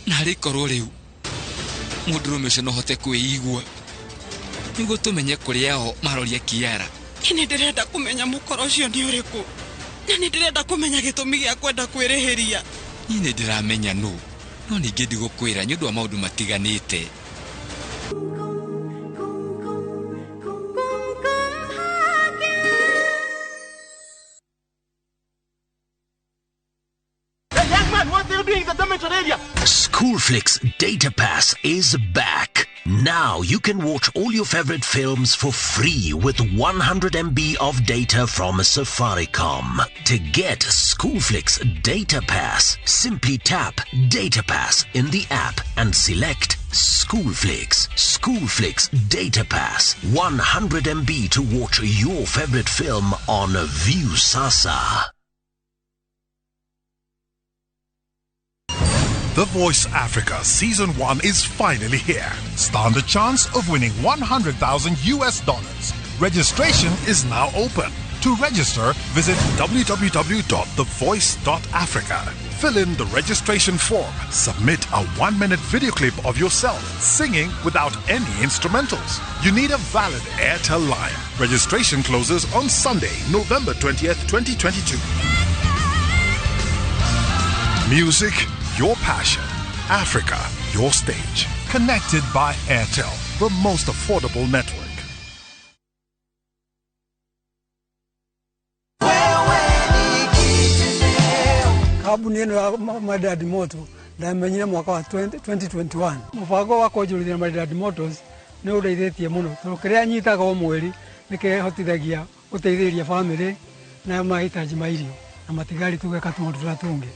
na harĩ korwo rĩu mũndũrũme ũcio no hote kwĩigua nĩguo tũmenye kũrĩa o maroria Kiara nĩ ndĩrenda kũmenya mũkora ũcio nĩ ũrĩkũ na nĩ ndĩrenda kũmenya gĩtũmi gĩa kwenda kwĩrĩhĩria niĩ nĩ ndĩramenya nũ no ningĩ ndigũkwĩra nĩ ũndũ wa maũndũ matiganĩte Schoolflix Data Pass is back. Now you can watch all your favorite films for free with 100 MB of data from Safaricom. To get Schoolflix Data Pass, simply tap Data Pass in the app and select Schoolflix. Schoolflix Data Pass. 100 MB to watch your favorite film on View Sasa. The Voice Africa Season 1 is finally here. Stand a chance of winning $100,000. Registration is now open. To register, visit www.thevoice.africa. Fill in the registration form. Submit a 1-minute video clip of yourself singing without any instrumentals. You need a valid Airtel line. Registration closes on Sunday, November 20th, 2022. Music, your passion. Africa, your stage. Connected by Airtel, the most affordable network. Kabuni yenu ya Maridadi Moto na menyine mwaka wa 2021 mubango wa kwonjorithia Maridadi Motors ni udeithĩtie mũno tondũ kĩrĩa nyitaga o mweri nĩkĩhotithagia gũteithĩrĩria bamĩrĩ na mahitaji ma irio na matigari tugeka tũndũ tũrĩa tũngĩ.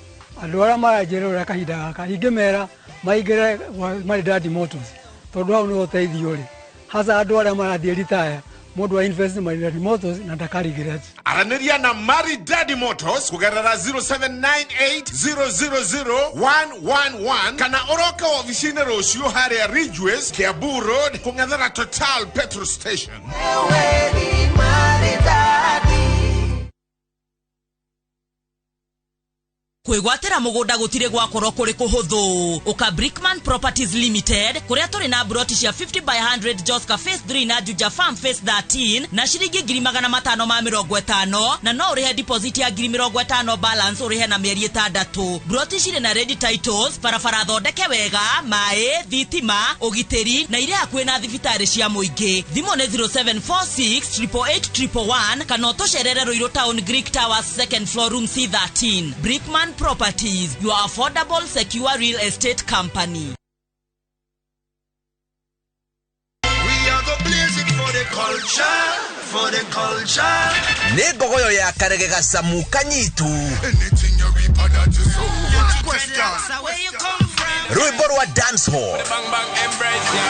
Andũ arĩa maranjĩra ũrĩa kahinda gaka ingĩmera maingĩre Maridadi Motors tondũ hau nĩ ũteithio ũrĩ hasa andũ arĩa marathiĩ retire Modu wa invest Maridadi Motors na Dakari Great. Araniria na Maridadi Motors kugerera 0798000111 kana oroka ofisini rosio haria Ridgeways Kiambu Road kung'ethera Total Petrol Station. kwigwatira mugunda gutire gwakorwo kuri kuhuthu uka Brickman Properties Limited kuria turi na broti cia 50 by 100 Joska Phase 3 na Juja Farm Phase 13 na shilingi 550 na no urihe deposit ya 50 balance urihe na mieri 6 broti cire na ready titles barabara thondeke wega mae thitima ugiteri na ire hakuhe na thibitari cia muingi thimo ne 07468811 kana tosherere Ruiru Town Greek Towers 2nd floor room C13 Brickman Properties, your affordable, secure real estate company. We are go blazing for the culture, for the culture. Negogoyo ya karege gasamu kanyitu. Anything you reap on that is so. Question. Where you come from? Ruiborwa Dance Hall. Bang bang embrace ya.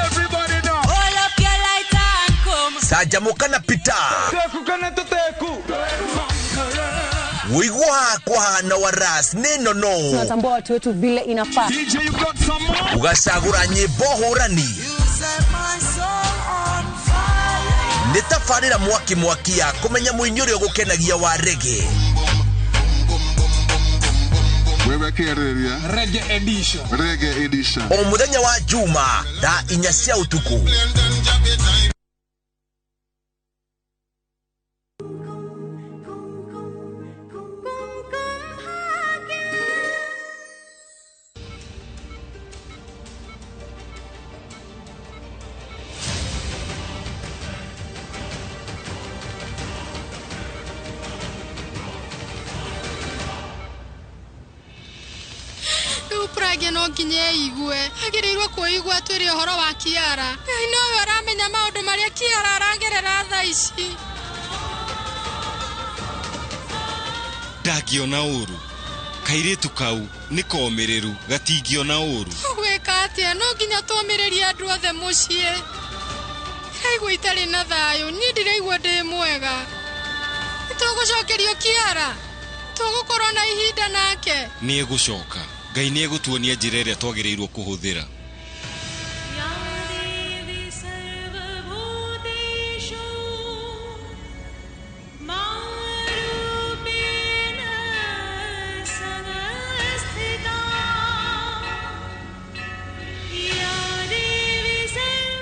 Everybody now. Hold up your lighter and come. Sajamukana pita. Teku kana teku. Wigwa kwa na waras neno no. Tunatambua watu wetu vile inafaa. DJ, you got some more. Ugasagura nyimbo hurani. Nitafarira mwaki ya kumenya muinyuri ogukenagia wa reggae. Reggae edition. Reggae edition. O muthenya wa Juma da inyasia utuku. Prage no nginye igue agirirwo kuigwa twiri horo wa Kiara ngai no aramenya maundu maria Kiara arangerera tha ici ndagiona uru kairitu kau nikomereru gatingiona uru gwika atia no nginya twomiririe andu othe mucii aigua itari na thayo ni ndiraigua ndi mwega tugucokerio Kiara tugukorwo na ihinda nake ni egucoka Ngai ni egutuonia njira iria twagiriirwo kuhuthira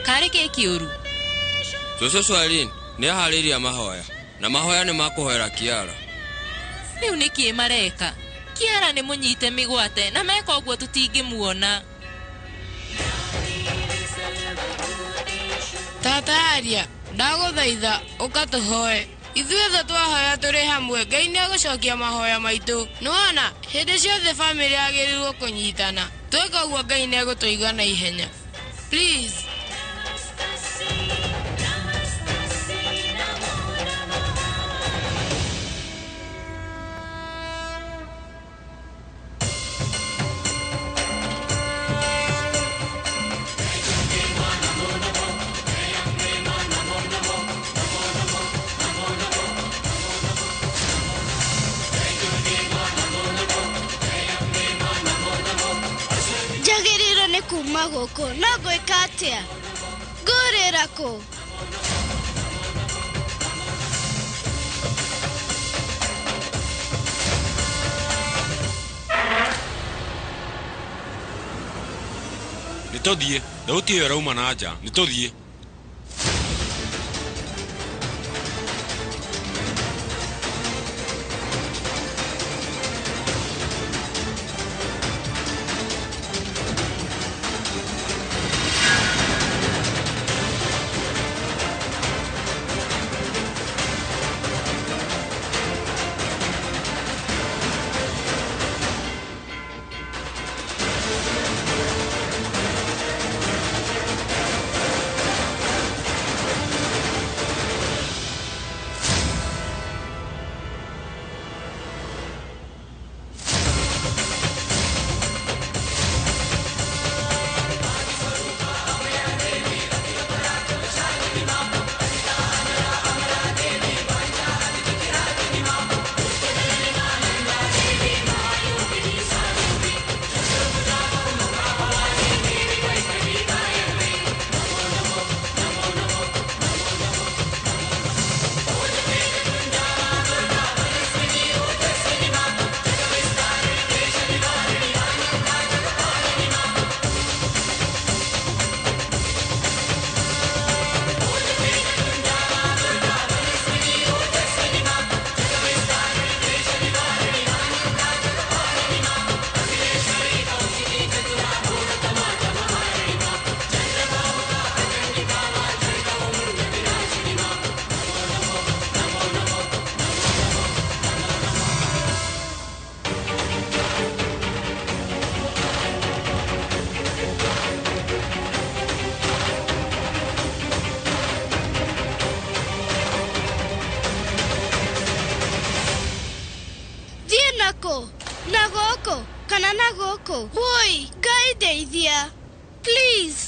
Kari keki uru Soso swalin ni haliria mahoya na mahoya ni makuhera Kiara Riu niki mareka Kiara ni munyite migwate na meka ogwo tutingimuona Tata aria ndaguthaitha ukatuhoe ithuothe twahoya turi hamwe Ngai ni agucokia mahoya maitu nona hindi ciothe family agirirwo kunyitana tweka ogwo Ngai ni agutuigua na ihenya please kuma gũkũ no ngwĩka atĩa ngũrĩra kũ Nĩtũthiĩ. Thauti ĩyo ĩrauma na nja. Nĩtũthiĩ. na gũkũ kana na gũkũ woi Ngai ndeithia please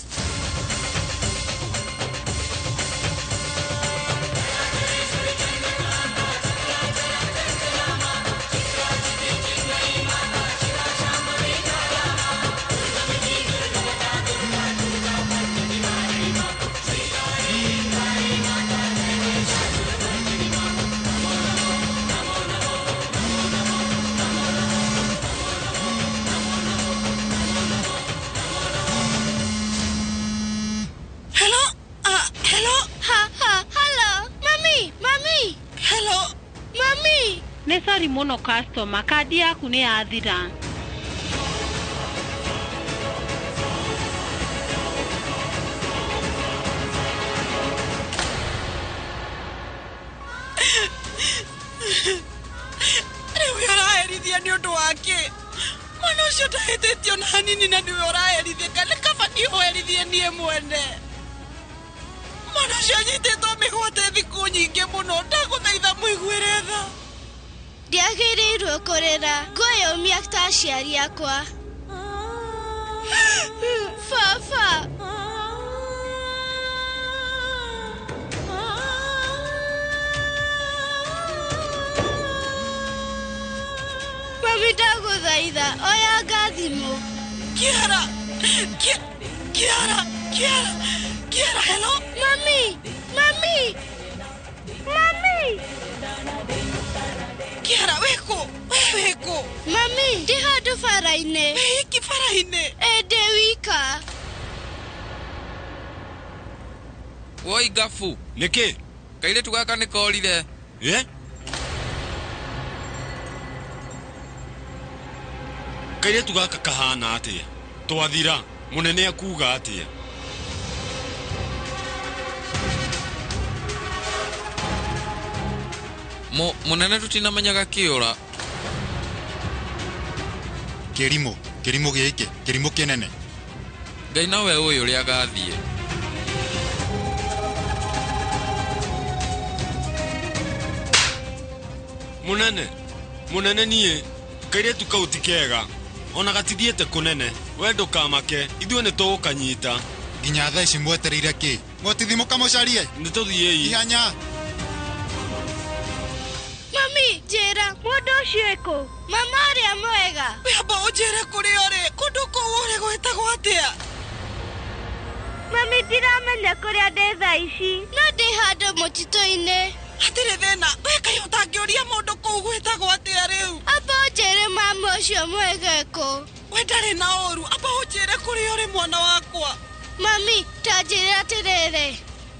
Sorry muno customer, kadi yaku ni yathira. Niwe ũraherithia nĩ ũndũ wake. Mwana ũcio ndahetĩtio na hanini na niwe ũraherithia kana kaba niĩ ũherithie niĩ mwene. Mwana ũcio anyitĩtwo mĩgwate thikũ nyingĩ mũno, ndagũthaitha mũiguĩre tha. Ndiagĩrĩirwo kũrĩra ngũyũmia ta aciari akwa. Baba. Mami ndagũthaitha oya ngathimũ. Kiara, hello? Mami. Kiara, weko. Mami, ndi handũ bara-inĩ. Iki bara-inĩ? Ndĩ wika. Woi Gafu. Nĩkĩ? Kairĩtu gaka nĩ korire. Kairĩtu gaka kahana atĩa? Twathira, mũnene akuga atĩa? Mũnene tutinamenyaga kĩũra. Kĩrimũ gĩkĩ, kĩrimũ kĩnene. Ngai nawe ũĩ ũrĩa agathiĩ. Mũnene niĩ, kairĩtu kau ti kega. Ona gatithiĩte kũnene. We ndũkamake, ithuĩ nĩ tũgũkanyita. Nginya thaa ici mwetereire kĩ? Mũtithi mũcarie. Nĩtũthiĩ ihenya. Mami, njĩra, mũndũ ũcio ĩkũ? Mama ũrĩa mwega. Wĩamba ũnjĩre kũrĩa ũrĩ, kũndũ kũu ũrĩ gwĩtagwo atĩa? ndiramenya kũrĩa ndĩ thaa ici. No ndĩ handũ mũtitũ-inĩ. Hatirĩ thĩna, we kaĩ ũtangĩũria mũndũ kũu gwĩtagwo atĩa rĩu? Amba ũnjĩre mama ũcio mwega kũ. We ndarĩ na ũru, amba ũnjĩre kũrĩa ũrĩ mwana wakwa. Mami, ta njĩre atĩrĩrĩ.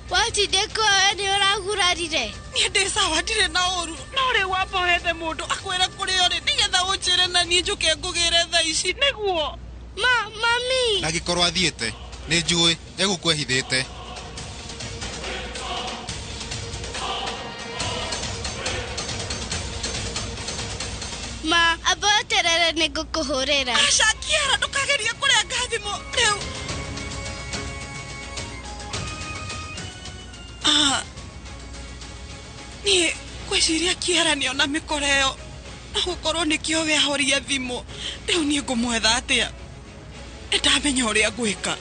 Watindĩkwo we nĩ ũragurarire. Niĩ ndĩ sawa, ndirĩ na ũru, no rĩu wamba ũhethe mũndũ akwĩre kũrĩa ũrĩ nĩgetha ũnjĩre na niĩ njũke ngũgĩre thaa ici nĩguo. Mami. Na angĩkorwo athiĩte, nĩ njũĩ, egũkwehithĩte. Ma, amba weterere nĩ ngũkũhũrĩra. Aca Kiara, ndũkagerie kũrenga thimũ rĩu. Niĩ ngwĩciria Kiara nĩona mĩkora ĩyo na gũkorwo nĩkĩo we ahoria thimũ. Rĩu niĩ ngũmwetha atĩa? Nĩndamenya ũrĩa ngwĩka.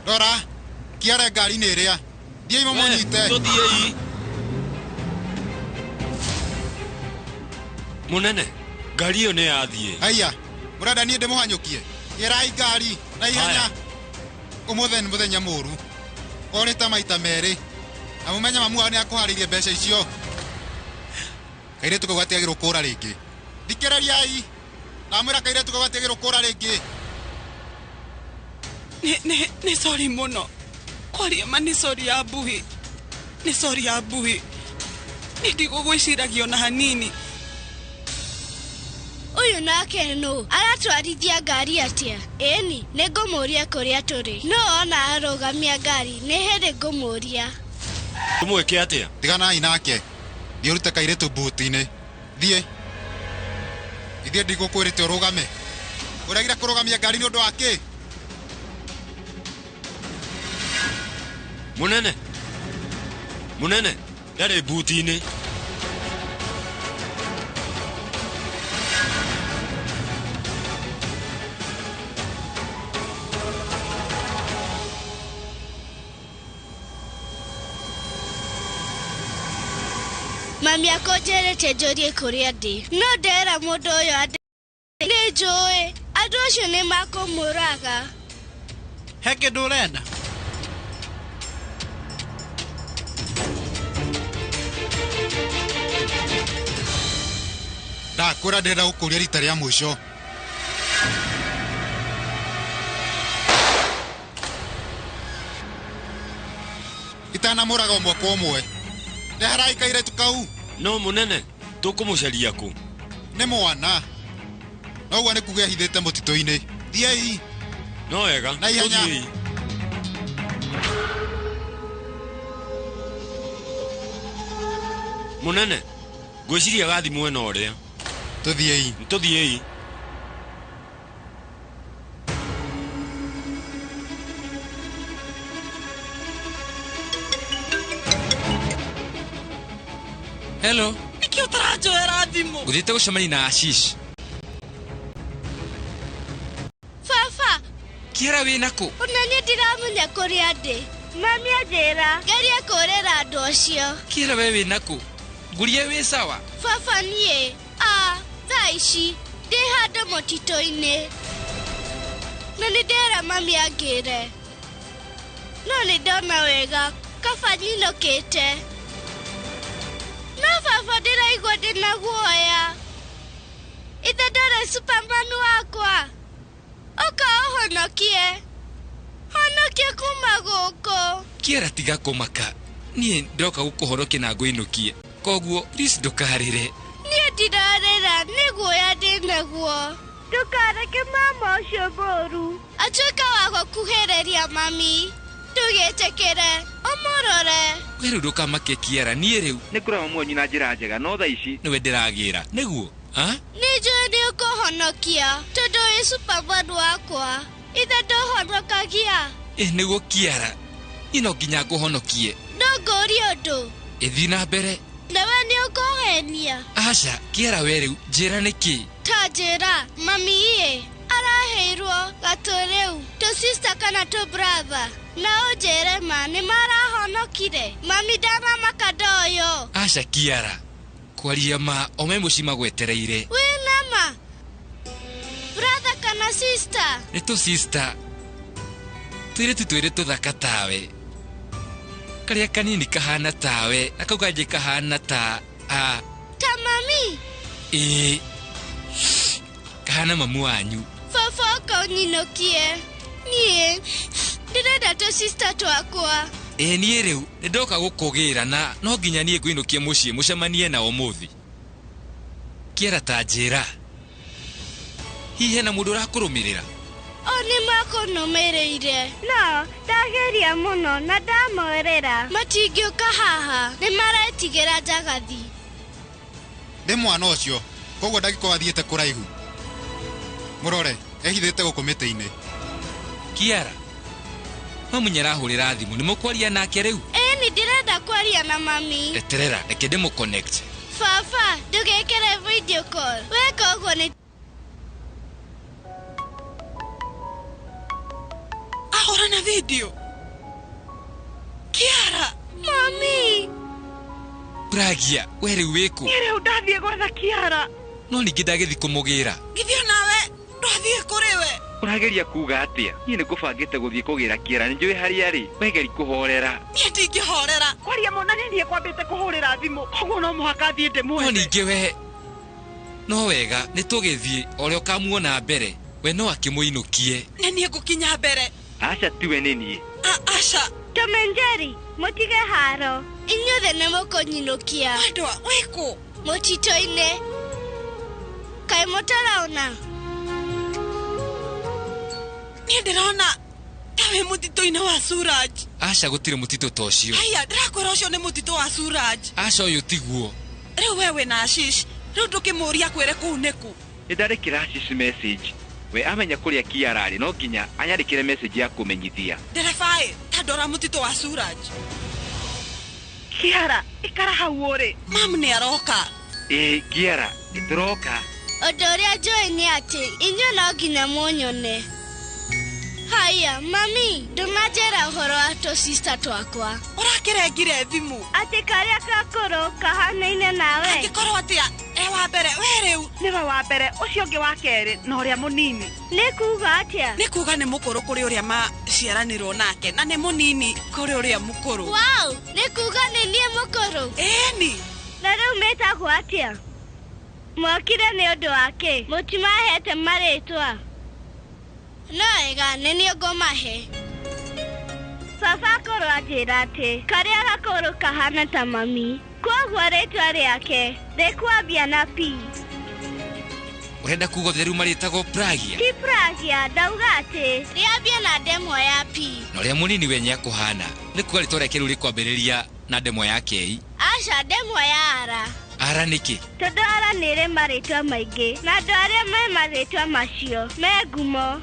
Rora, Kiara ngari nĩ ĩrĩa. Thiĩi mũmũnyite. Tũthiĩi. Mũnene, ngari ĩyo nĩ yathiĩ. Haiya, mũrenda niĩ ndĩmũhanyũkie. Gĩrai ngari, na ihenya. Ũmũthĩ nĩ mũthenya mũũru. Orĩte maita merĩ. Na mũmenye mamu wao nĩ akũharĩirie mbeca icio. Kairĩtu kau gatiagĩrwo kũũra rĩngĩ. Thikĩrĩriai. Ndamwĩra kairĩtu kau gatiagĩrwo kũũra rĩngĩ. Nĩ sorry mũno. Kwaria ma nĩ sorry ya mbuhi. Nĩ sorry ya mbuhi. Nĩ ndigũgwĩciragia ona hanini. Ũyũ nake nũ? Aratwarithia ngari atĩa? Ĩni, nĩ ngũmũria kũrĩa tũrĩ. No ona arũgamia ngari, nĩ hĩndĩ ngũmũria. Tũmwĩke atĩa? Tiganai nake. Thiĩ ũrute kairĩtu mbuti-inĩ. Thiĩ. Ithuĩ ndigũkwĩrĩte ũrũgame. Ũregire kũrũgamia ngari nĩ ũndũ wa kĩ? Mũnene, ndarĩ mbuti-inĩ. Mami akũnjĩrĩte njũrie kũrĩa ndĩ. No ndera mũndũ ũyũ andĩ. Nĩ njũĩ. Andũ acio nĩ makũmũraga. He kĩndũ ũrenda? Ndakwĩra ndĩrenda gũkũria rita rĩa mũico. Itanamũraga ũmwe kwa ũmwe. Ndeherai kairĩtu kau. No mũnene, tũkũmũcaria kũ? Nĩ mwana. Noguo nĩ kuga ehithĩte mũtitũ-inĩ. Thiĩi. No wega, na ihenya. Mũnene, ngwĩciria gathi mwena ũrĩa. Tũthiĩi. Tũthiĩi. Hello. Nĩkĩ ũtaranjoera thimũ? Ngũthiĩte gũcemania na Ashish. Baba. Kiara wĩ nakũ? Ona niĩ ndiramenya kũrĩa ndĩ. Mami anjĩra. Geria kũũrĩra andũ acio. Kiara we wĩ nakũ? Nguria wĩ sawa? Baba niĩ. Thaa ici. Ndĩ handũ mũtitũ-inĩ. Na nĩ ndera mami angĩre. No nĩ ndona wega. Kaba nyinũkĩte. No baba ndĩraigua ndĩna guoya. Ithe ndore Superman wakwa. Ũka ũhonokie. Honokie kuma gũkũ. Kiara tiga kũmaka. Niĩ ndoka gũkũhonokia na ngũinũkie. Koguo, please ndũkarĩre. Niĩ ndirarĩra, nĩ guoya ndĩnaguo. Ndũkareke mama ũcio mũũru. Atuĩka wa gũkuhĩrĩria mami. Ndũgĩtĩkĩre, ũmũrore. weru ndukamake Kiara niĩ rĩu nĩ kũrama mwanyu na njĩra njega no tha ici nĩwe ndĩragĩra nĩguo nĩnjũĩ nĩũkũhonokia tondũ wĩ superman wakwa ithe ndũhonokagia nĩguo Kiara ino nginya ngũhonokie no ngũũrie ũndũ ĩthi na mbere nawe nĩũkũhenia aca Kiara we rĩu njĩra nĩkĩ ta njĩra mami araheirwo gatũ rĩu tũ sister kana tũ brother na ũnjĩre ma nĩ marahonokire mami ndanamaka ndoyo aca Kiara kwaria ma ome mũci magwetereire wĩna ma brother kana sister nĩ tũ sister twĩrĩtu twĩrĩ tũthaka tawe karĩa kanini kahana tawe na kau kangĩ kahana ta mami kahana mamu wanyu baba kaũnyinũkie niĩ ndĩrenda tũ sister twakwa niĩ rĩu nĩndoka gũkũgĩra na no nginya niĩ ngũinũkie mũciĩ mũcemanie nao ũmũthĩ Kiara ta njĩra hihi hena mũndũ ũrakũrũmĩrĩra nĩ makũnũmĩrĩire no ndageria mũno na ndamorera matingĩũka haha nĩ maretigĩra njagathi ndĩ mwana ũcio koguo ndagĩkorwo athiĩte kũraihu mũrore ehithĩte gũkũ mĩtĩ-inĩ Kiara mamu nĩarahũrĩra thimũ nĩ mũkwaria nake rĩu nĩ ndĩrenda kwaria na mami eterera reke ndĩmũconnect baba ndũgĩkĩre video call weka ũguo nĩ ahora na video Kiara mami Pragia we rĩu wĩkũ rĩu ndathiĩ gwetha Kiara no ningĩ ndagĩthi kũmũgĩra githio nawe ndwathiĩ kũrĩ we ũrageria kuga atĩa niĩ nĩngũbangĩte gũthiĩ kũgĩra Kiara nĩnjũĩ harĩa arĩ wegeri kũhorera niĩ ndingĩhorera kwaria mona nĩ kwambĩte kũhũrĩra thimũ koguo no mũhaka thiĩ ndĩmwethe no ningĩ we no wega nĩtũgĩthiĩ ũrĩa ũkamuona mbere we no akĩmũinũkie nĩ niĩ ngũkinya mbere aca tiwe nĩ niĩ aca Tom and Jerry mũtige haro inyuothe nĩ mũkũnyinũkia andũ wĩkũ mũtitũ-inĩ kaĩ mũtaraona niĩ ndĩrona tawe mũtitũ-inĩ wa Suraj aca gũtirĩ mũtitũ ta ũcio haya ndĩrakwĩra ũcio nĩ mũtitũ wa Suraj aca ũyũ tiguo rĩu we wĩna Ashish rĩu ndũkĩmũria kwĩre kũu nĩkũ nĩndarĩkĩra Ashish message we amenya kũrĩa Kiara arĩ no nginya anyandĩkĩre message ya kũmenyithia ndereba ta ndora mũtitũ wa Suraj Kiara ikara hau ũrĩ mamu nĩ aroka Kiara nĩtũroka ũndũ ũrĩa njũĩ nĩ atĩ inyuĩ no nginya mũnyone haya mami ndũnanjĩra ũhoro wa tũ sister twakwa ũrakĩrengire thimũ atĩ karĩa gakũrũ kahanaine nawe angĩkorwo atĩa wa mbere we rĩu nĩwe wa mbere ũcio ũngĩ wa kerĩ na ũrĩa mũnini nĩ kuga atĩa nĩ kuga nĩ mũkũrũ kũrĩ ũrĩa maciaranĩrwo nake na nĩ mũnini kũrĩ ũrĩa mũkũrũ nĩ kuga nĩ niĩ mũkũrũ ĩni na rĩu metagwo atĩa mokire nĩ ũndũ wake mũtimahete marĩtwa no wega nĩ niĩ ngũmahe baba akũrũ anjĩra atĩ karĩa gakũrũ kahana ta mami koguo rĩtwa rĩake rĩkwambia na P ũrenda kuga theru marĩtagwo Pragia ti Pragia ndauga atĩ rĩambia na ndemwa ya P na ũrĩa mũnini we nĩakũhana nĩ kuga rĩtwa rĩake rĩu rĩkwambĩrĩria na ndemwa ya K aca ndemwa ya ara nĩkĩ tondũ ara nĩrĩ marĩtwa maingĩ na andũ arĩa me marĩtwa macio me ngumo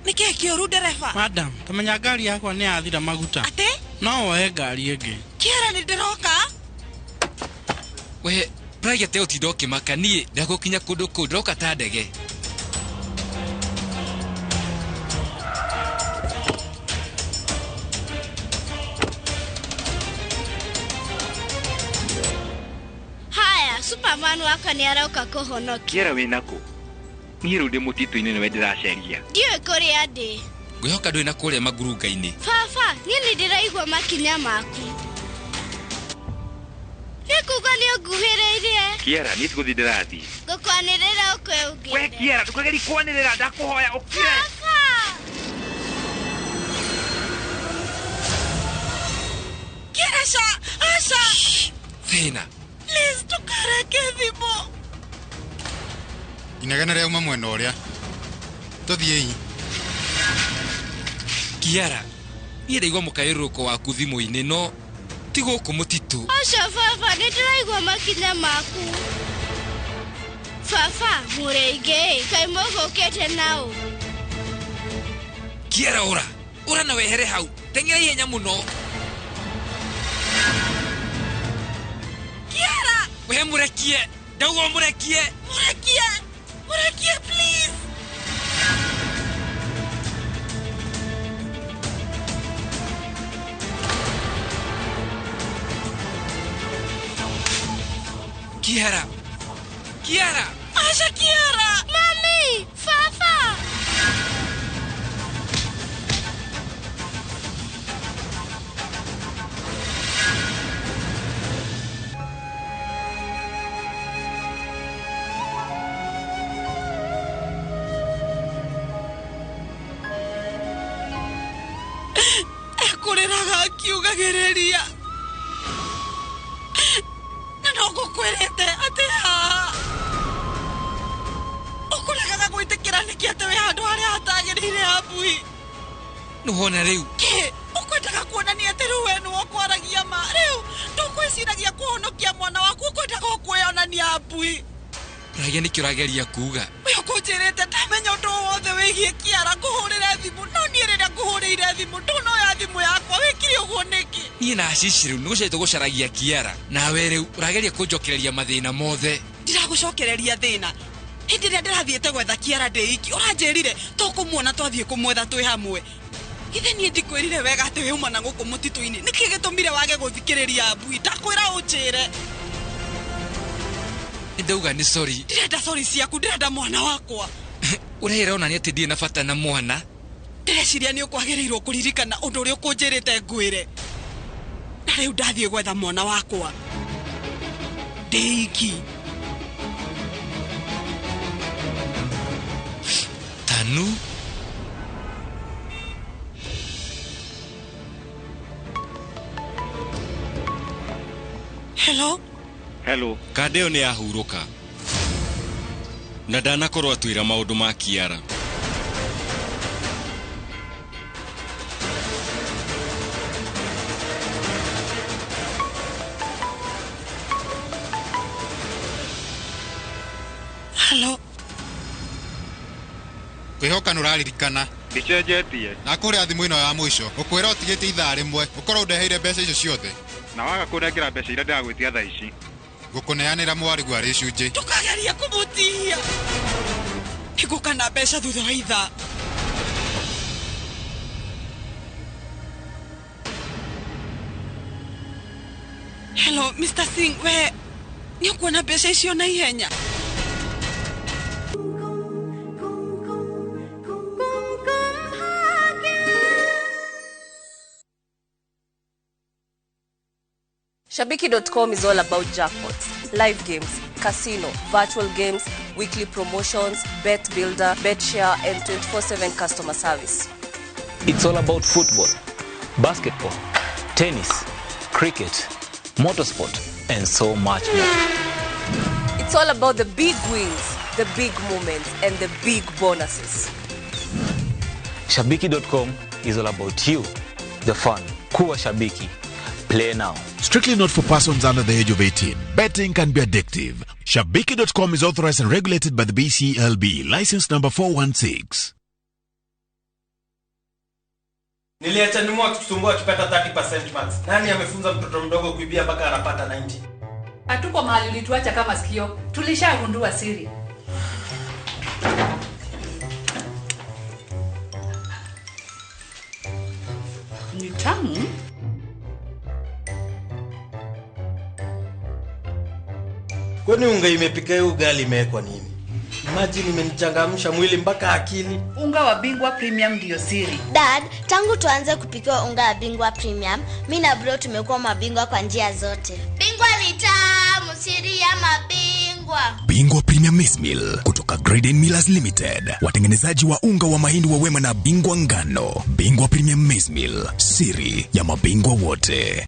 nĩkĩĩ kĩũru ndereba madam kamenya ngari yakwa nĩ yathira maguta atĩ no woe ngari ĩngĩ Kiara nĩ ndĩroka we Pragia te ũtinda ũkĩmaka niĩ ndagũkinya kũndũ kũu ndĩroka ta ndege haya Superman waka nĩ aroka kũhonokia Kiara wĩna kũ niĩ rĩu ndĩ mũtitũ-inĩ nĩwe ndĩraceria ndiũĩ kũrĩa ndĩ ngwĩhoka ndũrĩ na kũrĩa magurunga-inĩ baba niĩ nĩ ndĩraigua makinya maku nĩ kuga nĩ ũnguhĩrĩirie Kiara niĩ tigũthiĩ ndĩrathiĩ ngũkwanĩrĩra ũkwe ũngĩ we Kiara ndũkageri kwanĩrĩra ndakũhoya ũkire Kiara aca thĩna please tũkareke thimũ inegene rĩauma mwena ũrĩa tũthiĩi Kiara Niĩ ndaigua mũkaĩrũko waku thimũ-inĩ no ti gũkũ mũtitũ. Aca baba, nĩndĩraigua makinya maku. Baba, mũrĩngĩ, kaĩ mũgũkĩte naũ? Kiara ora na wehere hau. Teng'era ihenya mũno. Kiara! We mũrekie. Ndauga mũrekie. Mũrekie please. Kiara! Acha Kiara! Mami! Fafa! Ekuriraga akiugagereria. Nogũkwĩrĩte atĩ haha ũkũregaga gwĩtĩkĩra nĩkĩ atĩ wĩ handũ harĩa hatagĩrĩire Abui. Nũhona rĩu Kĩ ũkwendaga kuonania atĩ rĩu we nĩwe ũkwaragia ma rĩu ndũkwĩciragia kũhonokia mwana waku ũkwendaga ũkwĩonania Abui. Ragia nĩkĩ ũrageria kuuga? We ũkũnjĩrĩte ndamenya ũndũ wothe wĩgiĩ Kiara ngũhũrĩre thimũ no niĩ rĩrĩa ngũhũrĩire thimũ ndũnoya thimũ yakwa wĩkire ũguo nĩkĩ? Niĩ na Ashishi rĩu nĩgũcaria tũgũcaragia Kiara nawe rĩu ũrageria kũnjokereria mathĩna mothe. Ndiragũcokereria thĩna. Hĩndĩ ĩrĩa ndĩrathiĩte gwetha Kiara ndĩ iki ũranjĩrire tũkũmuona twathiĩ kũmwetha twĩ hamwe. Ithe niĩ ndikwĩrire wega atĩ wĩ uma na gũkũ mũtitũ-inĩ nĩkĩ gĩtũmire wage gũthikĩrĩria Abui? Ndakwĩra ũnjĩre. Ndauga nĩ sorry. Ndirenda sorry ciaku, ndirenda mwana wakwa. Ũrehera onania atĩ ndirĩ na bata na mwana. Ndĩreciria nĩ ũkwagĩrĩirwo kũririkana ũndũ ũrĩa ũkũnjĩrĩte ngwĩre. Na rĩu ndathiĩ gwetha mwana wakwa ndĩ iki. Tanu Hello. Kadeo nĩ ahurũka. Na ndanakorwo atwĩra maũndũ ma Kiara. Hello. Kwĩhoka nũraririkana. Ndicenjetie. Na kũrĩa thimũ ĩno ya mũico ũkwĩra ũtigĩte ithaa rĩmwe ũkorwo ndeheire mbeca icio ciothe. Na waga kũnengera mbeca iria ndagwĩtia thaa ici. Ngũkũneanĩra mwarĩgu arĩ icunjĩ. Ndũkageria kũmũtihia. Hĩgũka na mbeca thutha wa ithaa. Hello, Mr. Singh, we nĩ ũkuona mbeca icio na ihenya? Shabiki.com is all about jackpots, live games, casino, virtual games, weekly promotions, bet builder, bet share, and 24/7 customer service. It's all about football, basketball, tennis, cricket, motorsport, and so much more. It's all about the big wins, the big moments, and the big bonuses. Shabiki.com is all about you, the fun. Kuwa Shabiki. Play now. Strictly not for persons under the age of 18. Betting can be addictive. Shabiki.com is authorized and regulated by the BCLB. License number 416. Niliacha nyuma akitusumbua akipata 30% max. Nani amefunza mtoto mdogo kuibia mpaka anapata 90? Hatuko mahali ulituacha kama sikio. Tulishagundua siri. Ni tamu. Kwani unga imepika hiyo ugali imewekwa nini? Imagine imenichangamsha mwili mpaka akili. Unga wa Bingwa Premium ndio siri. Dad, tangu tuanze kupika unga wa Bingwa Premium, mimi na bro tumekuwa mabingwa kwa njia zote. Bingwa ni tamu, siri ya mabingwa. Bingwa Premium Maize Meal kutoka Graden Millers Limited. Watengenezaji wa unga wa mahindi wa Wema na Bingwa ngano. Bingwa Premium Maize Meal, siri ya mabingwa wote.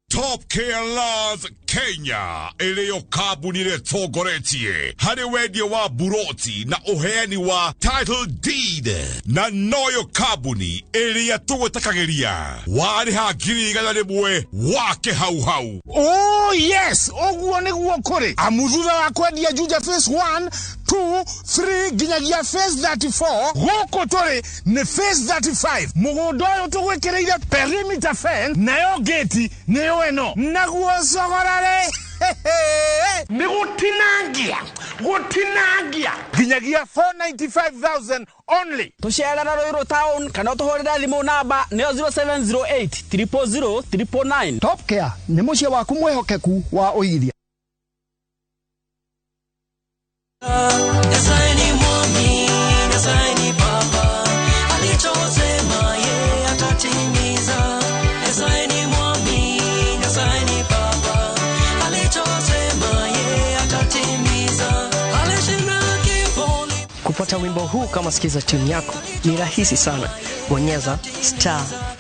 Top Care Laws Kenya iliyo kambuni retongoretie harĩ wendio wa buroti na uheani wa title deed na noyo kambuni ĩrĩa tũgũtakagĩria warĩha 100,000 wake hau. Oh yes, oguo nĩguo kũrĩ. Amũthutha wa kwendia Juja phase 1, 2, 3 nginyagia phase 34 gũkũ tũrĩ nĩ phase 35. Mũgũnda ũyũ tũgwĩkĩrĩire perimeter fence nayo gate nĩyo ĩno. Naguo cogorare nĩ gũtinangia nginyagia 495,000 only. Tucerera Ruiru town kana tuhorera thimu namba nĩyo 0708 000 999. Top Care nĩ mũciĩ waku mwĩhokeku wa ũigithia. Kupata wimbo huu kama sikiza tune yako ni rahisi sana. Bonyeza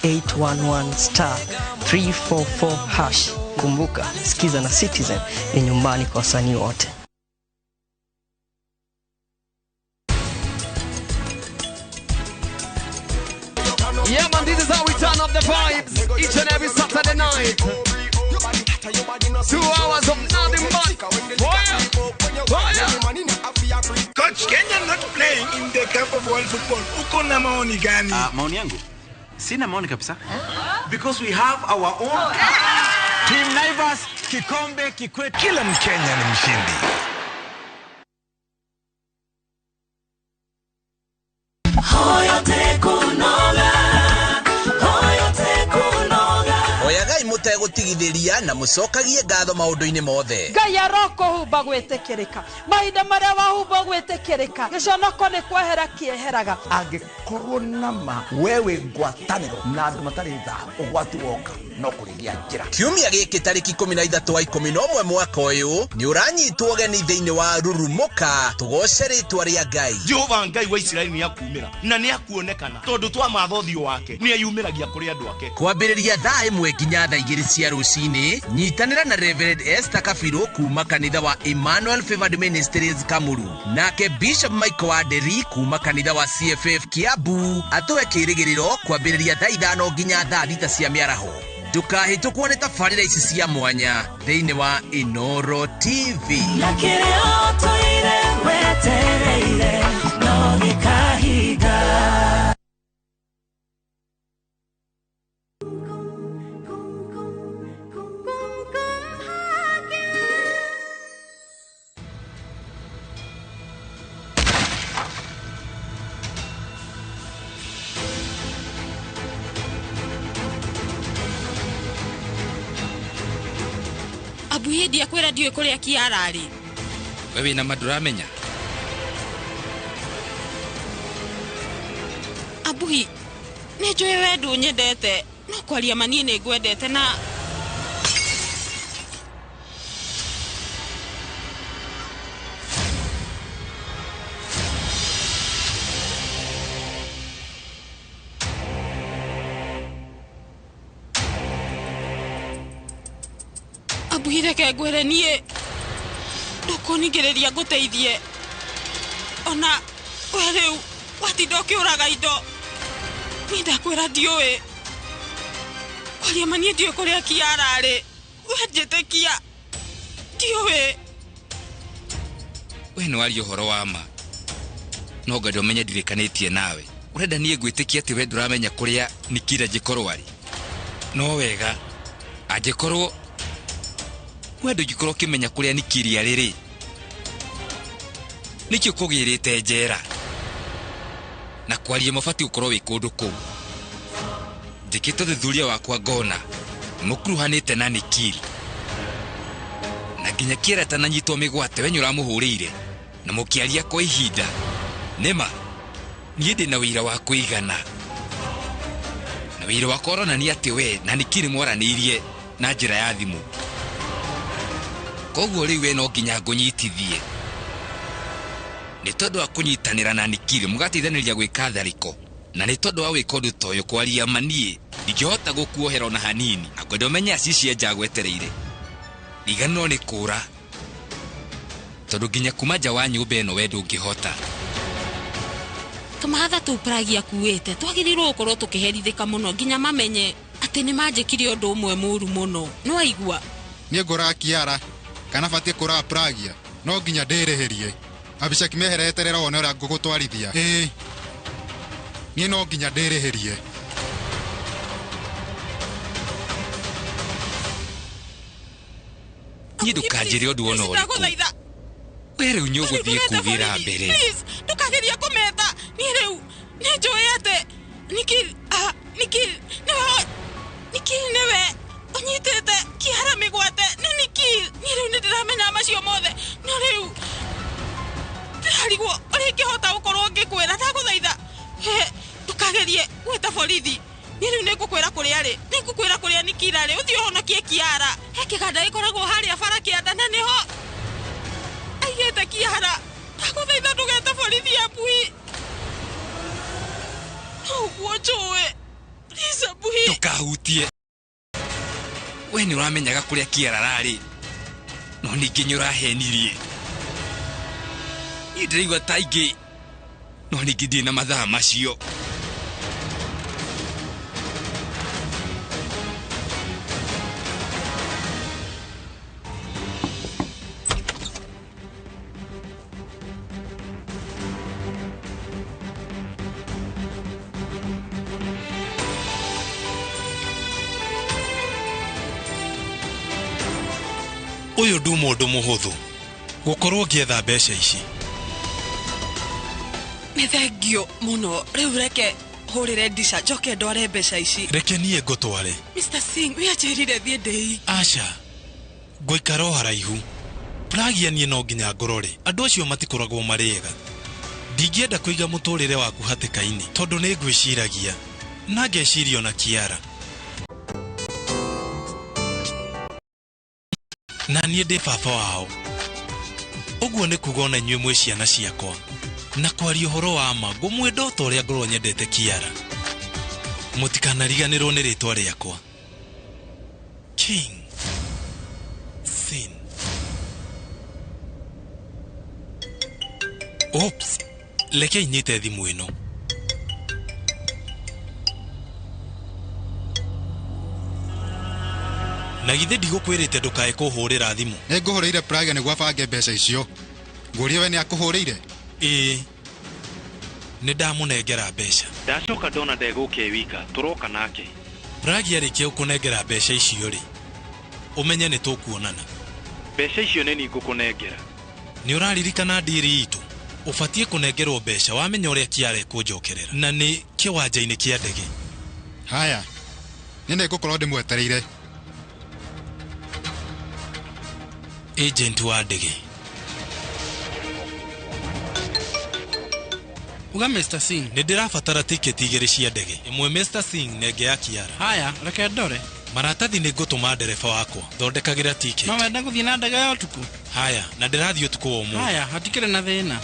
*811*344#. Kumbuka, sikiza na Citizen ni nyumbani kwa wasanii wote. Yeah man, this is how we turn up the vibes each and every Saturday night. 2 hours of nothing but fire. Coach, Kenya not playing in the Cup of World Football. Uko na maoni gani? Maoni yangu sina maoni kabisa. Because we have our own Team Naivas, kikombe kikwetu. Kila Mkenya ni mshindi. Oyagai mutegũtigithĩria na mũcokagie ngatho maũndũ-inĩ mothe. Ngai arokũhumba gwĩtĩkĩrĩka. Mahinda marĩa wahumba gwĩtĩkĩrĩka, gĩconoko nĩ kwehera kĩeheraga. Angĩkorwo nama wewe ngwatanĩro na andũ matarĩ tha ũgwati woka no kũrĩgia njĩra. Kiumia gĩkĩ tarĩki 13 wa 11 mwaka ũyũ nĩ ũranyitwo ũgeni thĩinĩ wa Rurumuka, tũgoce rĩtwa rĩa Ngai. Jehova Ngai wa Isiraeli nĩ akumĩra na nĩ akuonekana tondũ twamatha ũthiũ wake nĩ ayumĩragia kũrĩ andũ ake. Kwambĩrĩria thaa 1 nginya thaa 2 cia rũcinĩ, nyitanĩra na Reverend Esther Kabirũ kuma kanitha wa Emmanuel Favored Ministries Kamuru, nake Bishop Michael Waderi kuma kanitha wa CFF Kiambu atũhe kĩrĩgĩrĩro kwambĩrĩria thaa 5 nginya thaa 6 cia mĩaraho. Ndũkahĩtũkwo nĩ tabarĩra ici cia mwanya thĩinĩ wa Inoro TV. Na kĩrĩa ũtũire wetereire no gĩkahinga. Abuhi ndia kwĩra ndiũĩ kũrĩa Kiararĩ. Wewe na maduramenya. Abuhi, nĩ njũĩ we ndũnyendete, no kwaria manie nĩ ngwendete na Abuhi reke ngwĩre niĩ ndũkũningĩrĩria ngũteithie. Ona we rĩu watinda ũkĩũraga indo. Niĩ ndakwĩra ndiũĩ. Kwaria manie ndiũĩ kũrĩa Kiararĩ. We njĩtĩkia. Ndiũĩ. We nĩ waria ũhoro wa ma. No ngari ũmenye ndirĩkanĩtie nawe. Ũrenda niĩ ngwĩtĩkia atĩ we ndũramenya kũrĩa Nikira njĩkorwo arĩ. No wega. Angĩkorwo we ndũngĩkorwo ũkĩmenya kũrĩa Nikiri arĩ. Nĩkĩo kũgĩrĩte njera. Na kwaria mabati ũkorwo wĩ kũndũ kũu. Njĩkĩte thuthuria wakwa ngona mũkuruhanĩte na Nikiri. Na nginya Kiera tananyitwo mĩgwate we nĩũramũhũrĩire na mũkĩaria kwa ihinda. Nĩma niĩ ndĩ na wĩira wa kũigana. Na wĩira wakwa ũronania atĩ we na Nikiri mwaranĩirie na njĩra ya thimũ. Koguo rĩu we no nginya ngũnyitithie. Nĩ tondũ wa kũnyitanĩra na Nikiri mũgateithanĩria gwĩka tharĩko. Na nĩ tondũ wa gwĩka ũndũ ta ũyũ kwaria manie ndingĩhota gũkuohera ona hanini. Na kwenda ũmenye aci cia njagwetereire. igano nĩ kũra tondũ nginya kuma nja wa nyũmba ĩno we ndũngĩhota. Tũmahatha tũu Prague akuĩte twagĩrĩirwo gũkorwo tũkĩherithĩka mũno nginya mamenye atĩ nĩ manjĩkire ũndũ ũmwe mũũru mũno. Nĩ waigua? Niĩ ngũraga Kiara kana batiĩ kũraga Prague no nginya ndĩrĩhĩrie. Abishek mehereterera wone ũrĩa ngũgũtwarithia. Niĩ no nginya ndĩrĩhĩrie. Niĩ ndũkanjĩre ũndũ ona ũrĩkũ. We rĩu nĩ ũgũthiĩ kugĩra mbere. Ndũkageria kũmeta. Niĩ rĩu nĩ njũĩ atĩ Nikil nĩwe ũnyitĩte Kiara mĩgwate. Nĩ Nikil. Niĩ rĩu nĩ ndĩramenya macio mothe. No rĩu ndĩrarigwo ũrĩa ingĩhota gũkorwo ngĩkwĩra. Ndagũthaitha ndũkagerie gwĩta borithi. Niĩ rĩu nĩngũkwĩra kũrĩa arĩ. Nĩngũkwĩra kũrĩa Nikil arĩ. Ũthiĩ ũhonokie Kiara. He kĩganda gĩkoragwo harĩa bara kĩanda na nĩho aigĩte Kiara. Ndagũthaitha ndũgete borithi Abui. Ũguo njũĩ. Please Abui. Ndũkahutie. We nĩ ũramenyaga kũrĩa Kiara ararĩ. No ningĩ nĩ ũrahenirie. Niĩ ndĩraigua ta ingĩ. No ningĩ ndirĩ na mathaa macio. Uyu ndu mundu muhuthu gukorwo ngietha mbeca ici. Nĩ thengio mũno. Rĩu reke hũrĩre Disha njoke ndware mbeca ici. Reke niĩ ngũtware. Mr. Singh we anjĩrire thiĩ ndĩ. Aca ngũikara o haraihu. Prague niĩ no nginya ngorore. Andũ acio matikoragwo marĩega. Ndingĩenda kũiga mũtũrĩre waku hatĩka-inĩ tondũ nĩ ngwĩciragia na ngeciria ona Kiara. Na niĩ ndĩ baba wao. Ũguo nĩ kuga ona inyuĩ mwĩ ciana ciakwa. Na kwaria ũhoro wa ma ngũmwenda o ta ũrĩa ngorwo nyendete Kiara. Mũtikanariganĩrwo nĩ rĩtwa rĩakwa. King Sin. Oops. Leke inyite thimũ ĩno. Na githĩ ndigũkwĩrĩte ndũkae kũhũrĩra thimũ. Nĩ ngũhũrĩire Prague nĩguo abange mbeca icio. Ngũria we nĩ akũhũrĩire? Nĩ ndamũnengera mbeca. Ndacoka ndona ndegũke wika tũroka nake. Prague arĩkia gũkũnengera mbeca icio rĩ, ũmenye nĩ tũkuonana. Mbeca icio nĩ niĩ ngũkũnengera. Nĩ ũraririkana ndiri itũ. Ũbatiĩ kũnengerwo mbeca wamenya ũrĩa Kiara ekũnjokerera. Na nĩ kĩwanja-inĩ kĩa ndege. Haya. Nĩ ngũkorwo ndĩmwetereire. Agent wa ndege. Uga Mr. Singh. Nĩ ndĩrabatara tiketi igĩrĩ cia ndege. Ĩmwe Mr. Singh nenge ya Kiara. Haya, reke ndore. Maratathi nĩ ngũtũma ndereba wakwa. Thondekagĩra tiketi. No wenda gũthiĩ na ndege ya ũtukũ. Haya, na ndĩrathiĩ ũtukũ wa ũmũthĩ. Haya, hatikĩrĩ na thĩna.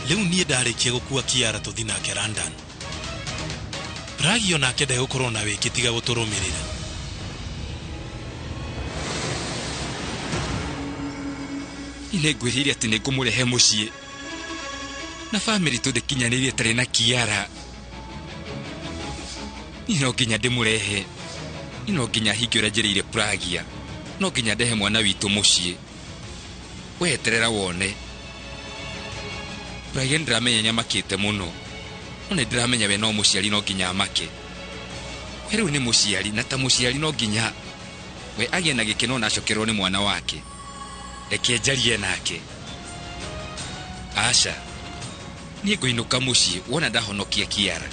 Rĩu niĩ ndarĩkia gũkua Kiara tũthi nake London. Prague onake ndegũkorwo na wĩki tiga gũtũrũmĩrĩra. Nĩ ngwĩrĩire atĩ nĩ ngũmũrehe mũciĩ. Na bamĩrĩ tũndĩkinyanĩirie tarĩ na Kiara. Niĩ no nginya ndĩmũrehe. Niĩ no nginya hinge ũrĩa njĩrĩire Prague. No nginya ndehe mwana witũ mũciĩ. Weterera wone. Prague ndĩramenya nyamakĩte mũno. No nĩ ndĩramenya we no mũciari no nginya amake. We rĩu nĩ mũciari na ta mũciari no nginya we agĩe na gĩkeno na acokerwo nĩ mwana wake. Reke njarie nake. Aca. Niĩ ngũinũka mũciĩ wona ndahonokia Kiara.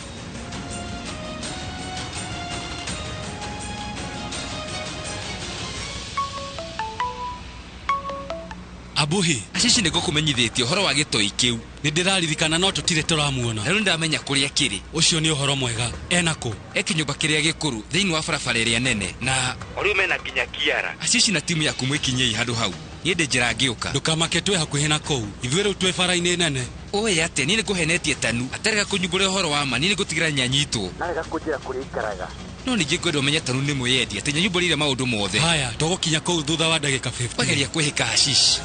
Abuhi, Ashishi nĩ ngũkũmenyithĩtie ũhoro wa gĩtoi kĩu. Nĩ ndĩraririkana no tũtirĩ tũramuona. Na rĩu ndamenya kũrĩa kĩrĩ. Ũcio nĩ ũhoro mwega. Ena kũ? Kĩnyũmba kĩrĩa gĩkũrũ thĩinĩ wa barabara ĩrĩa nene. Na Rĩu mena nginya Kiara. Ashishi na timu yaku mwĩkinyei handũ hau. Niĩ ndĩ njĩra ngĩũka. Ndũkamake twĩ hakuhĩ na kũu. Ithuĩ rĩu twĩ bara-inĩ nene. Oĩ atĩ niĩ nĩ ngũhenetie Tanu. Atarega kũnyumbũra ũhoro wa ma, niĩ nĩ ngũtigĩra nyanyitwo. Narega kũnjĩra kũrĩa ikaraga. no ningĩ ngwenda ũmenye tanu nĩ mwĩyendia atĩ nyanyũmbũrire maũndũ mothe. Haya, tũgũkinya kũu thutha wa ndagĩka 15. Wageria kwĩhĩka hashish.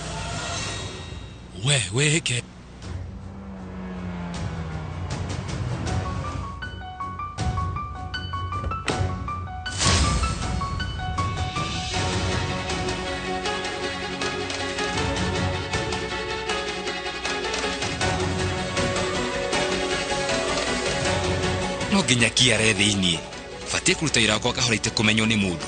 We wĩhĩke. No nginya Kiara thĩinĩ. Batiĩ kũruta wĩra wakwa kahora itekũmenywo nĩ mũndũ.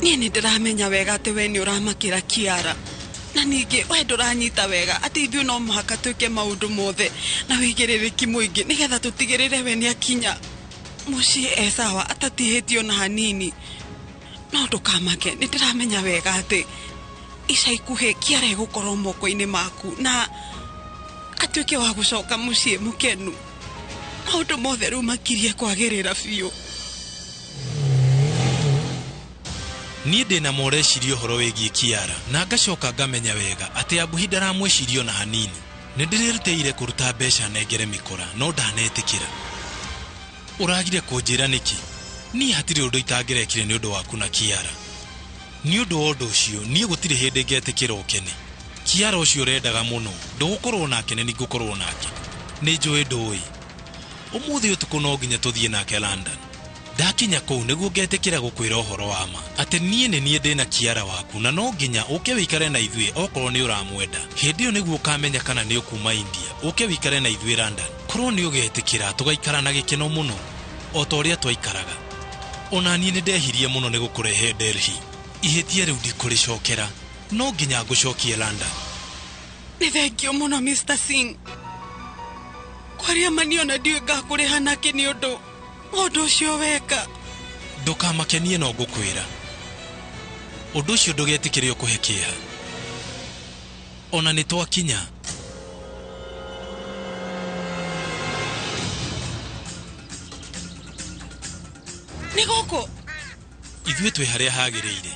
Niĩ nĩ ndĩramenya wega atĩ we nĩ ũramakĩra Kiara. Na ningĩ we ndũranyita wega atĩ ithuĩ no mũhaka twĩke maũndũ mothe na wĩigĩrĩrĩki mũingĩ nĩgetha tũtigĩrĩre we nĩ akinya mũciĩ sawa atatihĩtio na hanini. No ndũkamake, nĩ ndĩramenya wega atĩ ica ikuhĩ Kiara egũkorwo moko-inĩ maku na atuĩke wa gũcoka mũciĩ mũkenu. Maũndũ mothe rĩu makirie kwagĩrĩra biũ. Niĩ ndĩna moreciria ũhoro wĩgiĩ Kiara na ngacoka ngamenya wega atĩ Abuhi ndaramwĩciria na hanini. Nĩ ndĩrĩrutĩire kũruta mbeca nengere mĩkora no ndanetĩkĩra. Ũragire kũnjĩra nĩkĩ? Niĩ hatirĩ ũndũ itangĩrekire nĩ ũndũ waku na Kiara. Nĩ ũndũ wa ũndũ ũcio niĩ gũtirĩ hĩndĩ ngetĩkĩra ũkene. Kiara ũcio ũrendaga mũno ndũgũkorwo nake nĩ ngũkorwo nake. Nĩ njũĩ ndũĩ. Ũmũthĩ ũtukũ no nginya tũthiĩ nake London. Ndakinya kũu nĩguo ngetĩkĩra gũkwĩra ũhoro wa ma atĩ niĩ nĩ niĩ ndĩna Kiara waku na no nginya ũke wĩikare na ithuĩ okorwo nĩ ũramwenda. Hĩndĩ ĩyo nĩguo ũkamenya kana nĩ ũkuma India ũke wĩikare na ithuĩ London. Korwo nĩ ũgetĩkĩra tũgaikara na gĩkeno mũno o ta ũrĩa twaikaraga. Ona niĩ nĩ ndehirie mũno nĩ gũkũrehe Delhi. Ihĩtia rĩu ndikũrĩcokera no nginya ngũcokie London. Nĩ thengio mũno Mr. Singh. Kwaria maniona ndiũĩ ngakũrĩha nake nĩ ũndũ ũndũ ũcio weka. Ndũkamakenie no ngũkwĩra. Ũndũ ũcio ndũgetĩkĩre ũkũhe kĩeha. Ona nĩ twakinya. Nĩ gũkũ? Ithuĩ twĩ harĩa hagĩrĩire.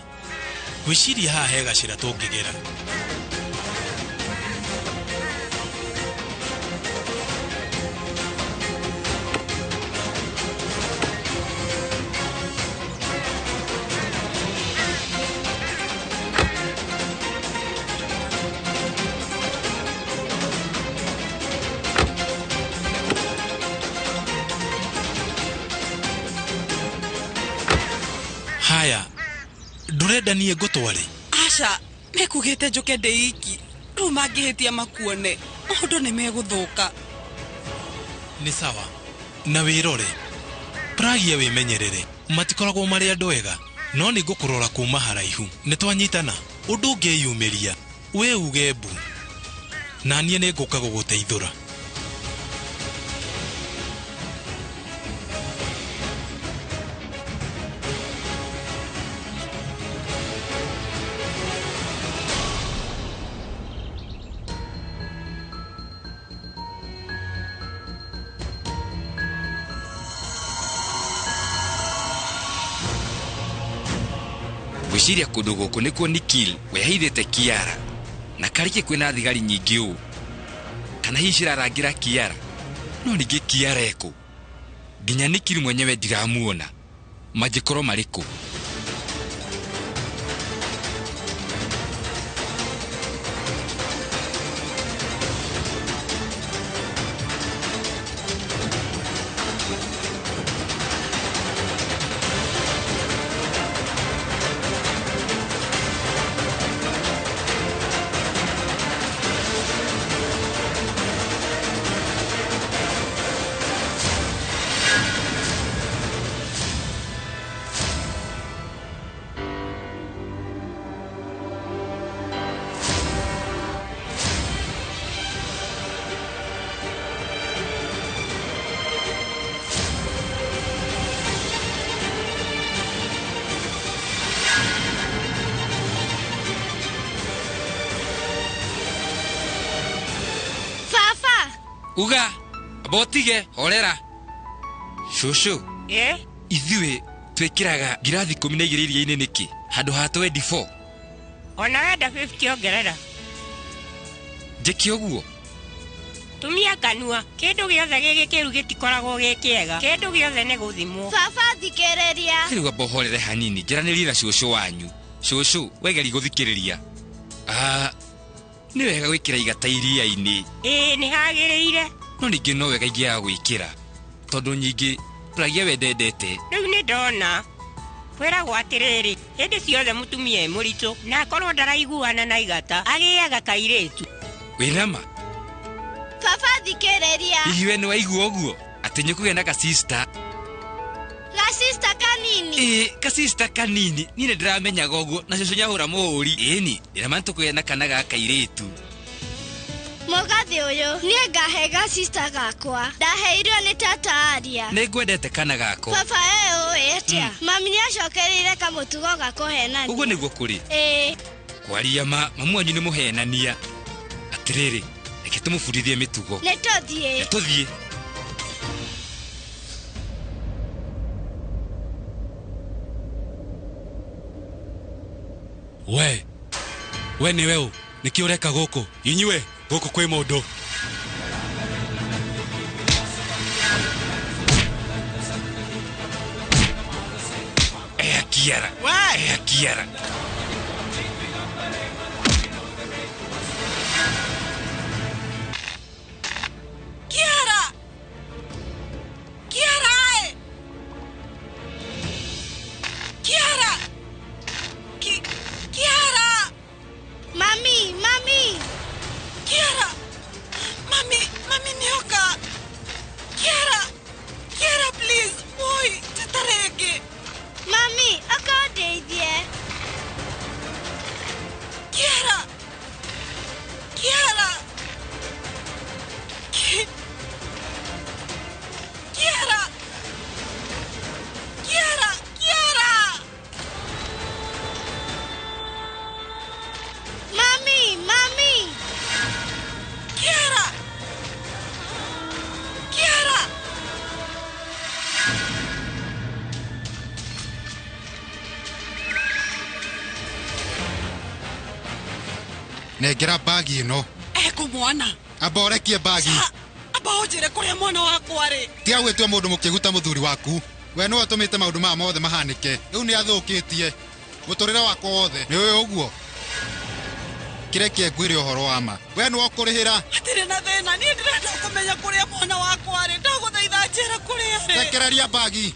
Gwĩciria haha he gacĩra tũngĩgera. Haya, ndũrenda niĩ ngũtware? Aca, mekugĩte njũke ndĩ iki. Rĩu mangĩhĩtia makuone, maũndũ nĩ megũthũka. Nĩ sawa, na wĩrore. Pragia wĩmenyerere, matikoragwo marĩ andũ ega, no nĩ ngũkũrora kuma haraihu. Nĩ twanyitana, ũndũ ũngĩyumĩria, we uge mbu. Na niĩ nĩ ngũka gũgũteithũra. Gwĩciria kũndũ gũkũ nĩkuo Nikhil wehithĩte Kiara na karĩke kwĩna thigari nyingĩ ũũ. Kana hihi cirarangĩra Kiara no ningĩ Kiara ekũ? Nginya Nikhil mwenyewe ndiramuona. Mangĩkorwo marĩ kũ? Uga, botige, horera. Shushu. Ithuĩ twĩkĩraga ngirathi 12 iria-inĩ nĩkĩ? Handũ ha 24. Ona wenda 50 ongerera. Njĩke ũguo. Tumia kanua. Kĩndũ gĩothe gĩgĩkĩru gĩtikoragwo gĩkĩega. Kĩndũ gĩothe nĩ gũthimwo. Baba thikĩrĩria. Rĩu amba ũhorere hanini, njaranĩrie na cũcũ wanyu. Cũcũ, wegeri gũthikĩrĩria. Nĩ wega gwĩkĩra igata iria-inĩ. Nĩ hagĩrĩire. No ningĩ no wega ingĩaga gwĩkĩra. Tondũ nyingĩ Pragia we ndendete. Rĩu nĩ ndona. Kwĩragwo atĩrĩrĩ, hĩndĩ ciothe mũtumia mũritũ na akorwo ndaraiguana na igata agĩaga kairĩtu. Wĩnama. Baba thikĩrĩria. Ihiwe nĩ waigua ũguo atĩ nĩkũgĩa na ka-sister. Ga-sister kanini. Ka-sister kanini. Niĩ nĩndĩramenyaga ũguo na cũcũ nyahũra mũhũri. Ĩni, ndĩramani tũkũgĩa na kana ga kairĩtu. Mũgathĩ ũyũ, niĩ ngahe ga-sister gakwa. Ndaheirio nĩ tata Aria. Nĩngwendete kana gako. Baba ũĩ atĩa? Mami nĩacokereire kamũtugo gakũhenania. Ũguo nĩguo kũrĩ? Kwaria mamu wanyu nĩ mũhenania. Atĩrĩrĩ, reke tũmũbundithie mĩtugo. Nĩtũthiĩ. Tũthiĩ. We nĩwe ũ? Nĩkĩ ũreka gũkũ? Inyuĩ, gũkũ kwĩ mũndũ. Kiara. Kiara. Kiara! Kiara! Kiara! Kiara! Mami! Kiara! Mami nioka! Kiara, please! Boy, titareke! Mami, akondeithie! Kiara! Kiara! Mami! Kiara! Nengera bagi ĩno. Mwana. Amba ũrekie bagi. Amba ũnjĩre kũrĩa mwana wakwa rĩ. Tiga gwĩtua mũndũ mũkĩguta mũthuri waku. We nĩwe ũtũmĩte maũndũ maya mothe mahanĩke. Rĩu nĩ athũkĩtie mũtũrĩre wakwa wothe. Nĩwe ũguo. Kĩreke ngwĩre ũhoro wa ma. We nĩwe ũkũrĩhĩra. Hatirĩ na thĩna, niĩ ndĩrenda kũmenya kũrĩa mwana wakwa rĩ. Ndagũthaitha njĩra kũrĩa rĩ. Rekereria bagi.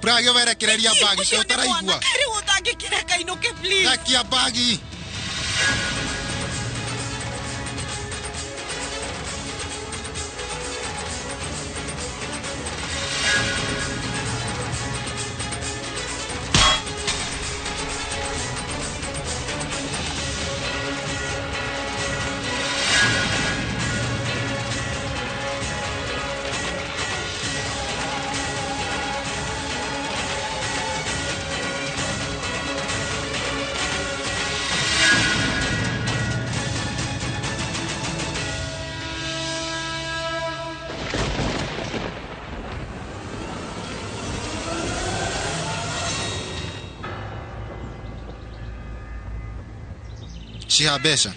Pragia werekereria bagi cio taraigua. Kari utangĩkĩreka inũke please. Rekia bagi. Ciha mbeca.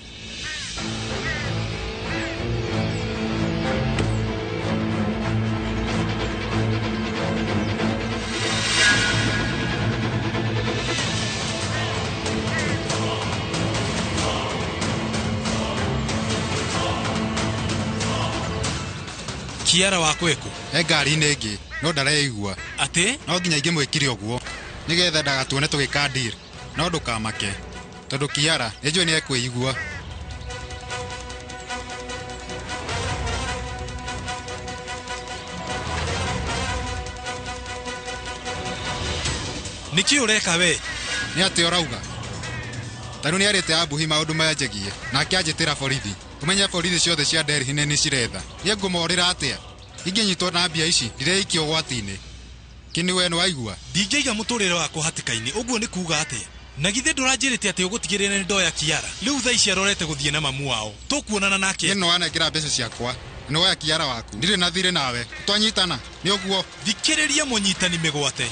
Kiara wakwa ĩkũ? Ngari-inĩ ĩngĩ no ndareigua. Atĩ? No nginya ingĩmwĩkire ũguo nĩgetha ndagatuone tũgĩka deal. No ndũkamake tondũ Kiara nĩnjũĩ nĩekwĩigua. Niki ureka we? Ni ati urauga. Tanu ni arete abuhi maundu mayanjagie. Na akianjitira borithi. Kumenya borithi ciothe cia Delhi ni cirenda. Ni ngumorira atia. Inginyitwo na mbia ici ndireikio gwati-ini. Kini we no aigua. Ndingeiga muturire wako hatikaini. Uguo ni kuuga atia? Na githe ndurajirite ati ugutigirira ni ndoya Kiara. Riu tha ici arorete guthie na mamu wao. Tukuonana nake. Ino anekira mbeca ciakwa. Ni woya Kiara waku. Ndire na thire nawe. Twanyitana. Ni uguo. Thikiriria munyitani migwate.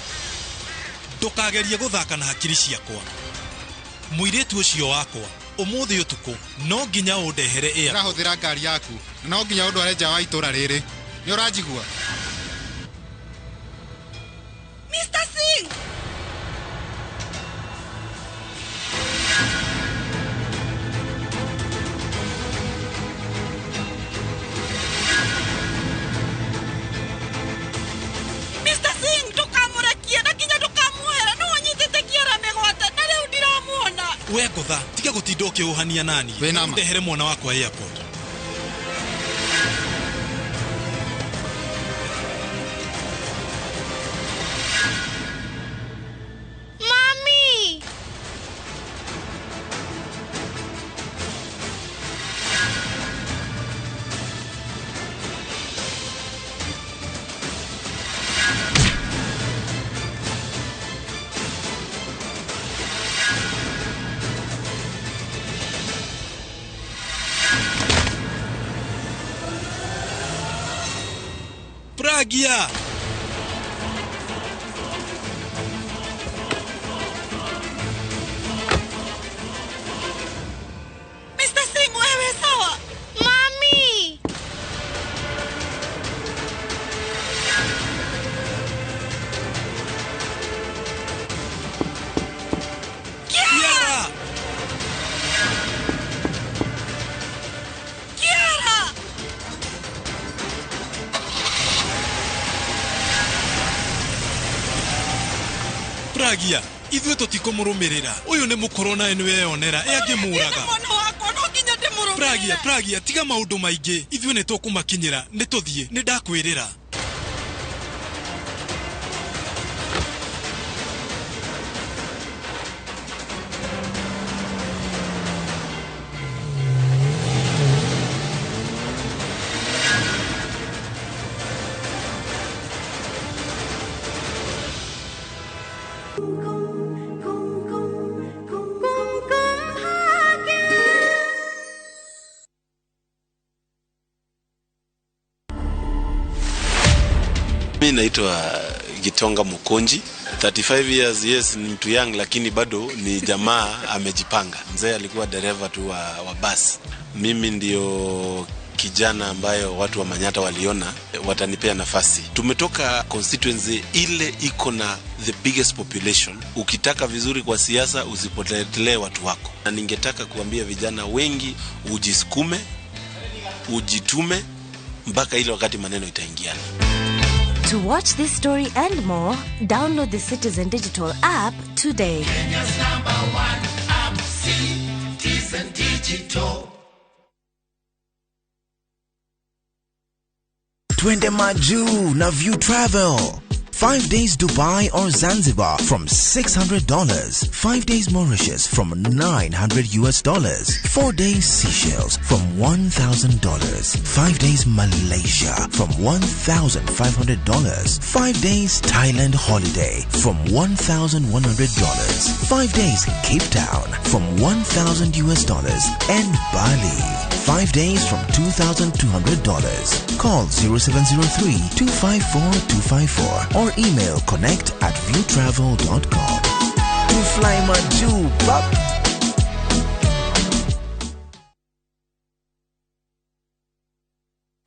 Ndukagerie guthaka na hakiri ciakwa. Muiretu ucio wakwa. Umuthi utuku no nginya undehere ea. Urahuthira ngari yaku. No nginya undware nja wa itura riri. Ni urajigua. Mr. Singh! Mr. Singh, tukamurakia na kinya tukamuhera no wanyitete Kiara migwate na riu ndiramuona. We ngotha tiga gutinda ukiuhania nani. Ndehere mwana wakwa airport. Mami! Pragya! Mr. Singh, wewe sawa? Mami! Kiara! Kiara! Pragya, ithuĩ tũtikũmũrũmĩrĩra. Ũyũ nĩ mũkorona ĩnwe yonera angĩmũraga. Pragya, tiga maũndũ maingĩ. Ithuĩ nĩ tũkũmakinyĩra, nĩ tũthiĩ, nĩ ndakwĩrĩra. Mimi naitwa Gitonga Mukonji. 35 years, yes, ni mtu young lakini bado ni jamaa amejipanga. Mzee alikuwa dereva tu wa bus. Mimi ndio kijana ambayo watu wa Manyata waliona watanipea nafasi. Tumetoka constituency ile iko na the biggest population. Ukitaka vizuri kwa siasa usipotelee watu wako. Na ningetaka kuambia vijana wengi ujisukume, ujitume mpaka ile wakati maneno itaingiana. To watch this story and more, download the Citizen Digital app today. Kenya's #1 app, Citizen Digital. Twende Maju na View Travel. 5 days Dubai or Zanzibar from $600. 5 days Mauritius from $900. 4 days Seychelles from $1,000. 5 days Malaysia from $1,500. 5 days Thailand holiday from $1,100. 5 days Cape Town from $1,000. And Bali 5 days from $2,200. Call 0703-254-254 or email connect@viewtravel.com. To fly Maju, pop.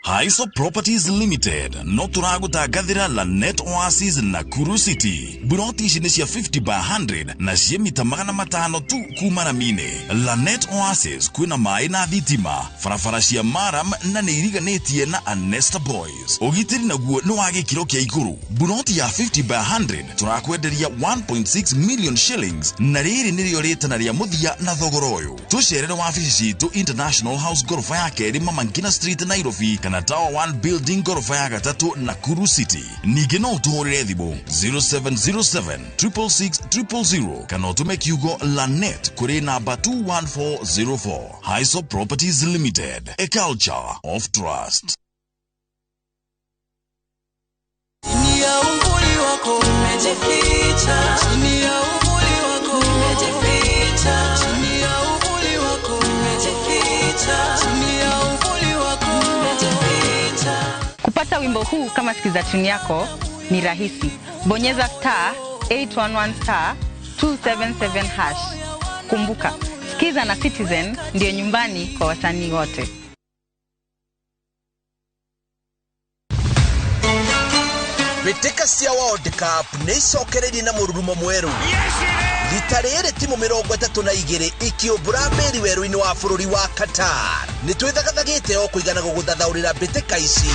Haiso Properties Limited no turagutangathira Lanet Oasis Nakuru City. Buroti ici nĩ cia 50 by 100 na cia mita 500 tu kuma na mine. Lanet Oasis kwĩna maĩ na thitima, barabara cia maram na nĩ iriganĩtie na Anesta Boys. Ũgitĩri naguo nĩ wa gĩkĩro kĩa igũrũ. Buroti ya 50 by 100 turakwenderia 1.6 million shillings na rĩrĩ nĩrĩo rĩtana rĩa mũthia na thogora ũyũ. Tũcerere wabici citũ International House gorofa ya kerĩ Mama Ngina Street Nairobi kana kana Tower 1 Building gorofa ya gatatu Nakuru City. Ningĩ no ũtũhũrĩre thimũ 0707 666 000 kana ũtũme kiugo Lanet kũrĩ namba 21404. Hyso Properties Limited, a culture of trust. Chini ya uvuli wako umejificha, chini ya uvuli wako umejificha, chini ya uvuli wako umejificha, chini ya uvuli wako umejificha. Kupata wimbo huu kama sikiza tune yako ni rahisi. Bonyeza *811 *277 hash. Kumbuka, Sikiza na Citizen ndio nyumbani kwa wasanii wote. Beteka cia World Cup neicokererie na mururumo mweru. Litarere timu 32 ikiumbura mberi weru-ini wa bururi wa Qatar. Nitwithagathagite o kuigana guguthathaurira beteka ici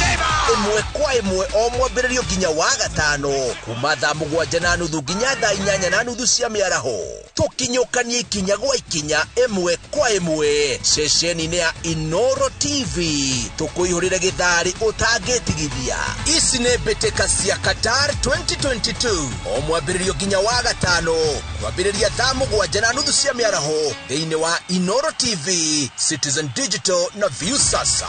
imwe kwa imwe o mwambĩrĩrio nginya wa gatano kuma thaa 7:30 nginya thaa 8:30 cia mĩaraho. Tukinyũkanie ikinya gwa ikinya imwe kwa imwe ceceni-inĩ ya Inoro TV. Tukuihũrĩre gĩtharĩ ũtangĩtigithia. Ici nĩ beteka cia Qatar 2022 o mwambĩrĩrio nginya wa gatano kwambĩrĩria thaa 7:30 cia mĩaraho thĩinĩ wa Inoro TV, Citizen Digital na View Sasa.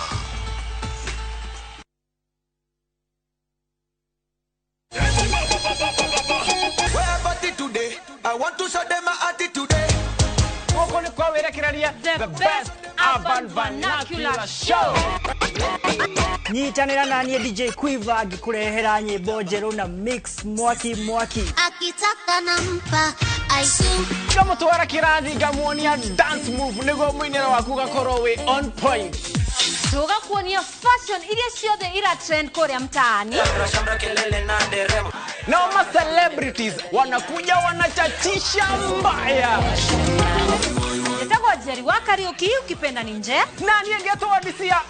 I want to show them my attitude. The best urban vernacular show. Nyitanira na nie DJ Quiver agikurehera nyimbo njeru na mix mwaki akitaka nampa aisu kama twara kirathi gamuonia dance move nego mwinero waku gakorwo we on point. Tuga kuonia fashion iria ciothe ira trend korea mtaani. Na ma celebrities wanakuja wanachachisha mbaya. Nitagwa Jerry wa karaoke ukipenda ninje. Nani angetoa disia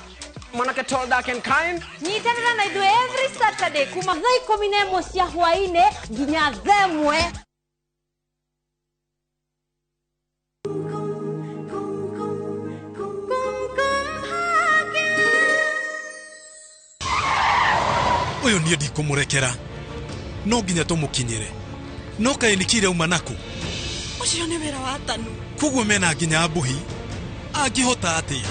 Manake tall, dark and kind. Nyitanira na idwe every Saturday kuma thaa 11 cia hwaine nginya thaa 1. Uyu nie ndikumurekera. No nginya tumukinyire. No kae nikire uma naku. Ucio ni wira wa tanu. Kuguo mena nginya mbuhi. Angihota atia.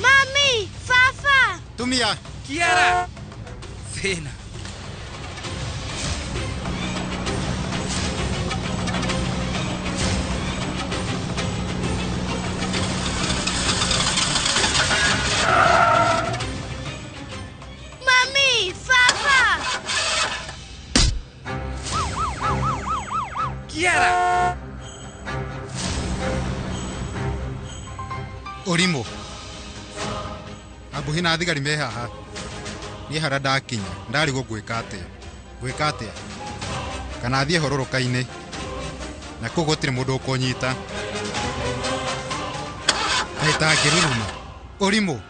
Mami, Fafa. Tumia. Kiara. Sena. Mami, Fafa. Kiara. Orimo. Abuhi na thigari me haha. Ni hara ndakinya ndari gugwika atia kana athie hororoka-ini na kugutire mundu ukunyita aita ngiruruma Orimo.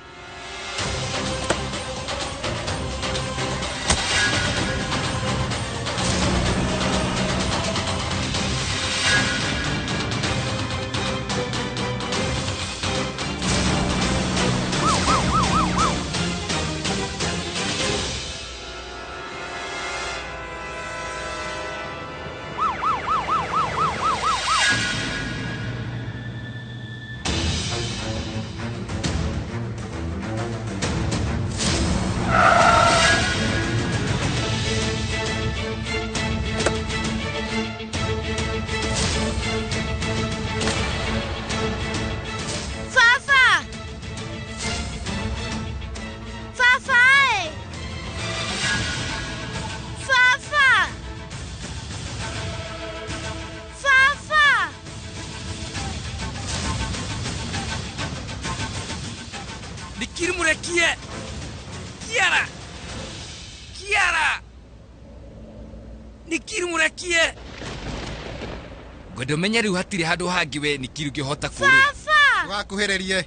Nikirumurekie. Kiara. Kiara. Nikirumurekie. Godo menya riu hatire handu hangi we nikiru ngihota kuri. Fafa. Wakuhererie.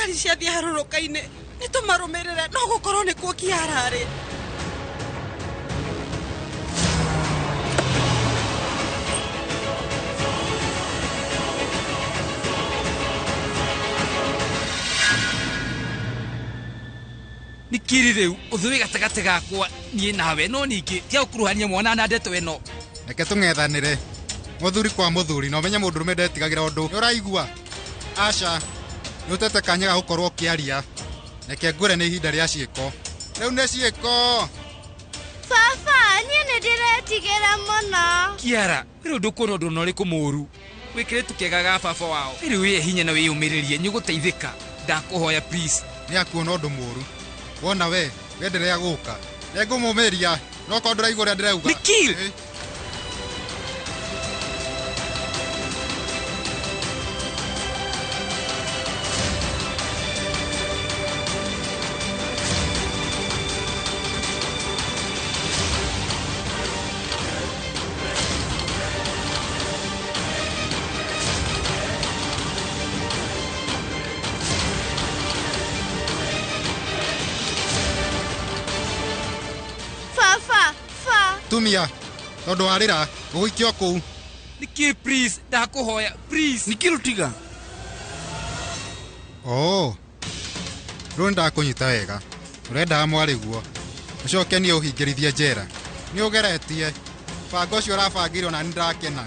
ngari ciathiĩ harũrũka-inĩ nĩ tũmarũmĩrĩre no gũkorwo nĩ kuo Kiara-rĩ. Nikiri rĩu ũthũĩ gatagatĩ gakwa niĩ nawe no ningĩ tia ũkuruhania mwana na ndeto ĩno. Reke tũng'ethanĩre mũthuri kwa mũthuri na ũmenye mũndũrũme ndetigagĩra ũndũ. Nĩ ũraigua? Aca nĩ ũtete kanya ga gũkorwo ũkĩaria. Reke ngwĩre nĩ ihinda rĩa ciĩko. Rĩu nĩ ciĩko. Baba, niĩ nĩ ndĩretigĩra mũno. Kiara, rĩu ndũkuona ũndũ na ũrĩkũ mũũru. Wĩkĩrĩtu kĩega ga baba wao. Rĩu wĩye hinya na wĩyũmĩrĩrie nĩũgũteithĩka. Ndakũhoya please. Nĩ akuona ũndũ mũũru. Wona we endelea gũka. Nĩngũmũmĩria no korwo ndĩraigua ũrĩa ndĩrauga. Nikil! Tumia tondũ warĩra ũgũikio kũu. Nikil please ndakũhoya please. Nikil tiga. Rĩu ndakũnyita wega. Ũrenda mwarĩguo. Ũcoke niĩ ũhingĩrithie njera. Nĩ ũgeretie. Bango ũcio ũrabangĩire ona nĩ ndakena.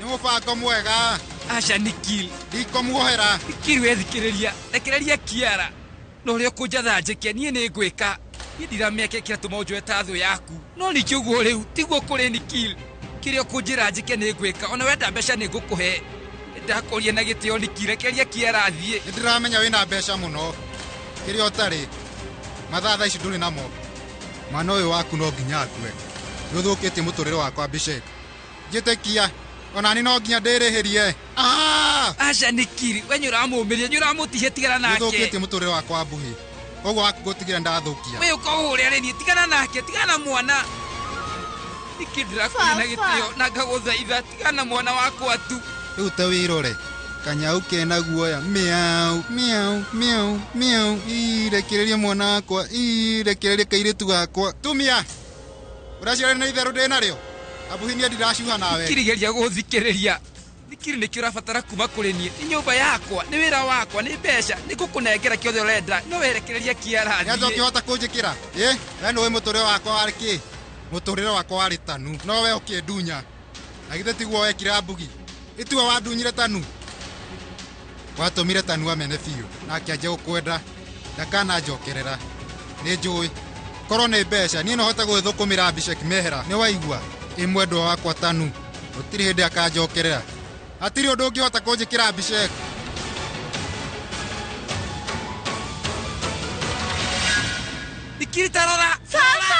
Nĩ mũbango mwega. Aca Nikil. Ndikũmuohera. Nikil wethikĩrĩria. Rekereria Kiara. No ũrĩa ũkũnjatha njĩke niĩ nĩ ngwĩka. Niĩ ndiramĩake kĩratũma ũnjoe ta thũ yaku. No ningĩ ũguo rĩu tiguo kũrĩ Nikil. Kĩrĩa ũkũnjĩra njĩke nĩ ngwĩka. Ona wenda mbeca nĩ ngũkũhe. Ndakũria na gĩtĩo Nikil. Rekereria Kiara athiĩ. Nĩ ndĩramenya wĩna mbeca mũno. Kĩrĩa ũtarĩ. Mathaa ici ndũrĩ namo. Mwana ũyũ waku no nginya akue. Nĩ ũthũkĩtie mũtũrĩre wakwa Abhishek. Njĩtĩkia. Ona ni no nginya ndĩrĩhĩrie. Aca Nikil. We nĩũramũmĩria nĩũramũtihia tigana nake. Nĩ ũthũkĩtie mũtũrĩre wakwa Mbuhi. Koguo wakũgũtigĩra ndathũkia. We ũkaũhũrĩa rĩniĩ tigana nake tigana mwana. Nikil ndĩrakuria na gĩtĩo na ngagũthaitha tigana mwana wakwa tu. Rĩu ta wĩrore. Kanyau kena guoya miau miau miau miau. Rekereria mwana wakwa. Rekereria kairĩtu gakwa. Tumia. Ũraciarĩra na itherũ ndĩ narĩo. Abuhi niĩ ndiraciuha nawe. Nikirigeria gũthikĩrĩria. Nikiri nĩkĩo ũrabatara kuma kũrĩ niĩ. Nĩ nyũmba yakwa, nĩ wĩra wakwa, nĩ mbeca, nĩ ngũkũnengera kĩothe ũrenda. No werekereria Kiara athiĩ. Nĩatĩ ũkĩhota kũnjĩkĩra? We nĩũĩ mũtũrĩre wakwa warĩ kĩ? Mũtũrĩre wakwa warĩ tanu. No we ũkĩndunya. Na githĩ tiguo wekire Mbugi? Ĩtua wandunyire tanu. Watũmire tanu amene biũ. Na akĩanjia gũkwenda. Ndakananjokerera. Nĩ njũĩ. Korwo nĩ mbeca, niĩ no hote gwĩthũkũmĩra Abhishek Mehra. Nĩ waigua? Mwendwa wakwa tanu. Gũtirĩ hĩndĩ akanjokerera. Hatirĩ ũndũ ũngĩhota kũnjĩkĩra Abhishek. Nikil tarora. Baba!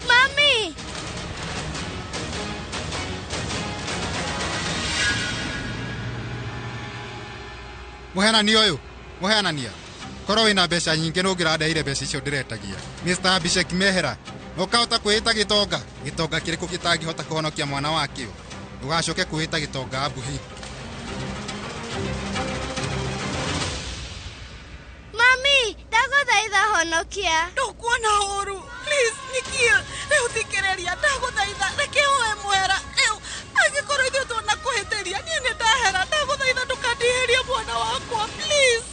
Mami! Mũhenani ũyũ, mũhenania. Korwo wĩna mbeca nyingĩ no ngĩrandeire mbeca icio ndĩretagia. Mr. Abhishek Mehra, ũkahota kwĩĩta gĩtonga. Gĩtonga kĩrĩkũ gĩtangĩhota kũhonokia mwana wakĩo. Ndũgacoke kwĩĩta gĩtonga Mbuhi. Mami, ndagũthaitha honokia. Ndũkuona ũru. Please, Nikil. Rĩu thikĩrĩria ndagũthaitha reke ũwe mwera. Rĩu angĩkorwo ithuĩ tũnakũhĩtĩria niĩ nĩ ndahera. Ndagũthaitha ndũkandihĩrie mwana wakwa. Please.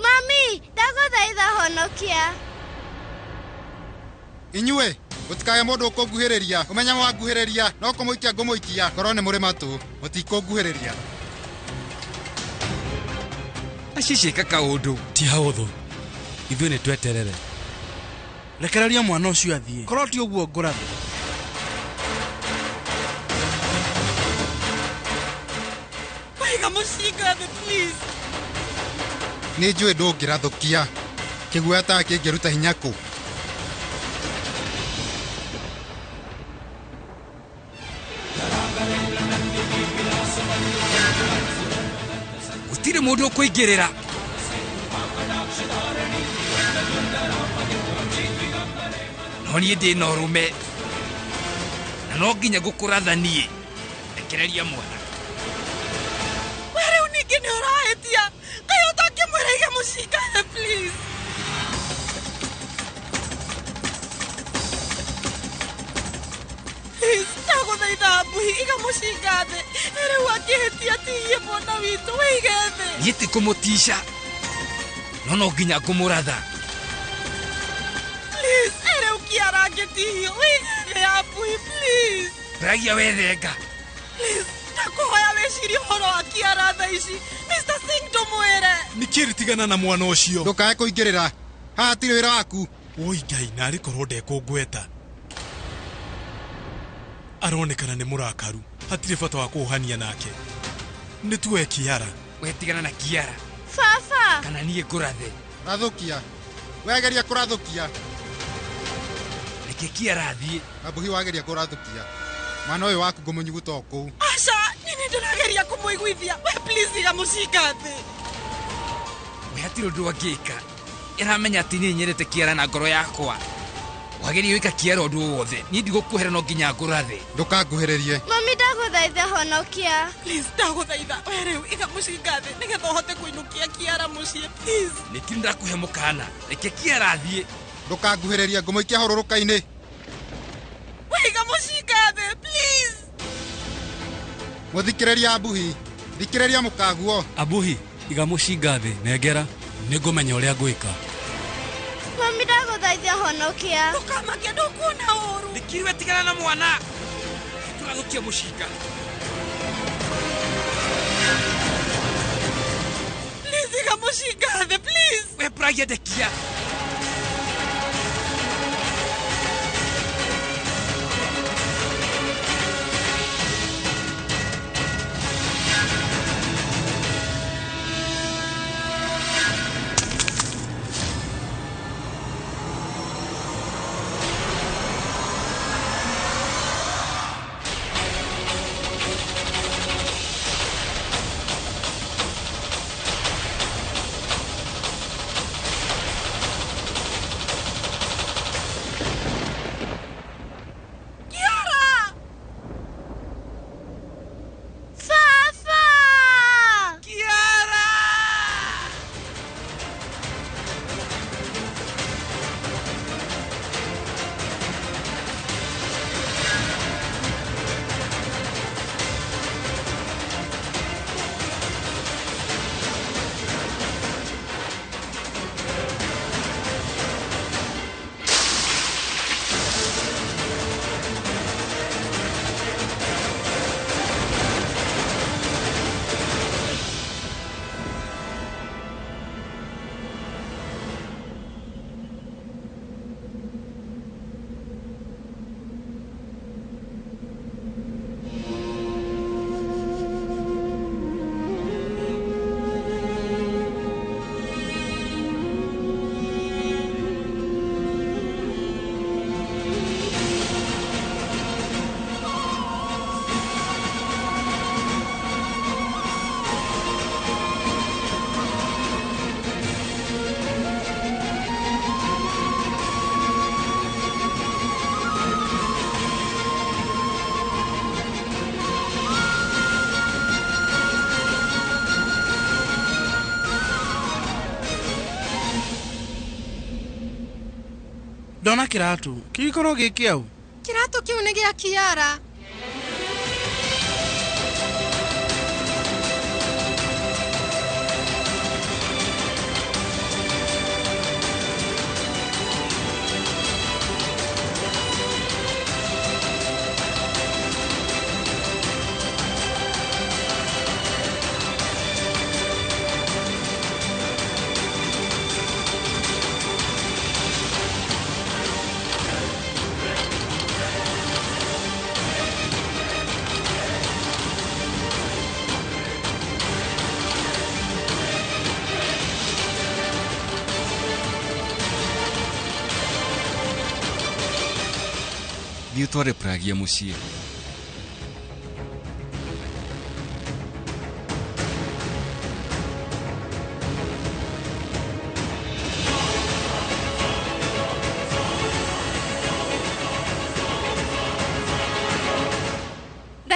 Mami, ndagũthaitha honokia. Inyuĩ, gũtikaye mũndũ ũkũnguhĩrĩria. Ũmenya mwanguhĩrĩria, no kũmũikia ngũmũikia. Korwo nĩ mũrĩ matũ, mũtikũnguhĩrĩria. Acicĩka kaũndũ. Ti haũthũ. Ithuĩ nĩ tweterere. Rekereria mwana ũcio athiĩ. Korwo ti ũguo ngũratha. Waiga mũcinga thĩ please. Nĩ njũĩ ndũngĩrathũkia. Kĩguoya ta kĩngĩruta hinya kũ? Gũtirĩ mũndũ ũkũingĩrĩra. no niĩ ndĩ na ũrũme na no nginya ngũkũrathanie rekereria mwana we rĩu ningĩ nĩ ũrahĩtia kaĩ ũtangĩmwĩra ige mũcingane please ndagũthaitha Mbuhi iga mũcingane rĩu akĩhĩtia tihie mwana witũ wĩige thĩ niĩ ti kũmũtica no nginya ngũmũratha please rĩu Kiara angĩtihio wĩige thĩ ya Mbuhi please Bragia wethenga please ndakũhoya wĩcirie ũhoro wa Kiara thaa ici Mr. Singh tũmwĩre nĩkĩ tigana na mwana ũcio ndũkae kũingĩrĩra haha tirĩ wĩra waku oi Ngai narĩ korwo ndekũngweta aronekana nĩ mũrakaru hatirĩ bata wa kũhania nake nĩ tuwe Kiara wetigana na Kiara baba kana niĩ ngũrathe rathũkia wegeria kũrathũkia reke Kiara athiĩ Mbuhi wageria kũrathũkia mwana ũyũ waku ngũmũnyuguta o kũu aca nĩ ndĩrageria kũmũiguithia we please iga mũcinga thĩ we hatirĩ ũndũ angĩka ĩramenya atĩ niĩ nyendete Kiara na ngoro yakwa wagĩrĩire gwĩka Kiara ũndũ wothe niĩ ndigũkuohera no nginya ngũrathe ndũkanguhĩrĩrie mami ndagũthaitha honokia please ndagũthaitha we rĩu iga mũcinga thĩ nĩgetha ũhote kũinũkia Kiara mũciĩ please nĩkiri ndakũhe mũkana reke Kiara athiĩ ndũkanguhĩrĩria ngũmũikia hũrũrũka-inĩ we iga mũcinga thĩ please mũthikĩrĩria Mbuhi thikĩrĩria mũkaguo Mbuhi iga mũcinga thĩ nengera nĩngũmenya ũrĩa ngwĩka mami ndagũthaitha honokia ndũkamake ndũkuona ũru nĩkiri wetigana na mwana tũrathũkia mũcinga please iga mũcinga thĩ please we Bragia ndekia ndona kĩratũ kĩkorwo gĩkĩau kĩratũ kĩu nĩ gĩa Kiara thiĩ ũtware Bragia mũciĩ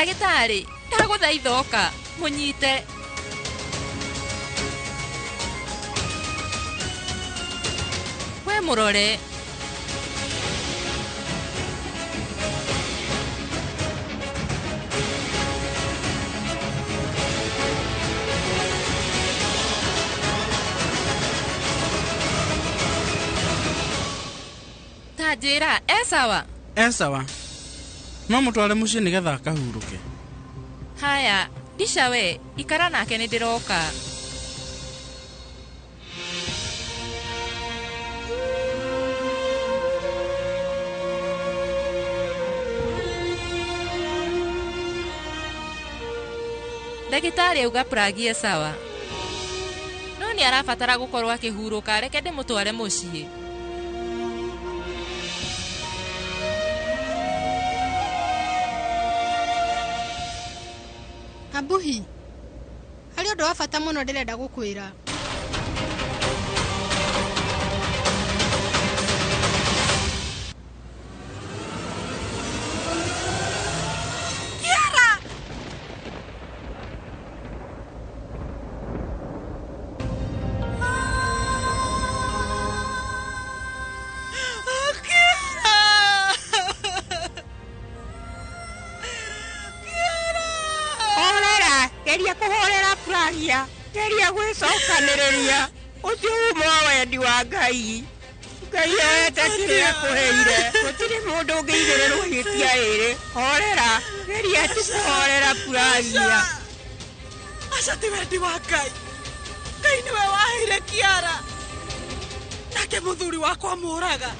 Ndagĩtarĩ, ndagũthaitha oka, mũnyite. We mũrore. Tajĩra, sawa? Sawa. No mũtware mũciĩ nĩgetha akahurũke. Haya, Disha we, ikara nake nĩndĩroka. Ndagĩtarĩ auga Pragia sawa. No nĩ arabatara gũkorwo akĩhurũka, reke ndĩmũtware mũciĩ. Abuhi, harĩ ũndũ wa bata mũno ndĩrenda gũkwĩra. Kiara! Geria kuhorera Pragia, geria gwicokanĩrĩria. Ũcio uma wendi wa Ngai. Ngai oete kĩrĩa akũheire. Gũtirĩ mũndũ ũngĩigĩrĩrwo ihĩtia rĩrĩ. Horera, geria tu kuhorera Pragia. Aca ti wendi wa Ngai. Ngai nĩwe waheire Kiara. Nake mũthuri wakwa mũraga.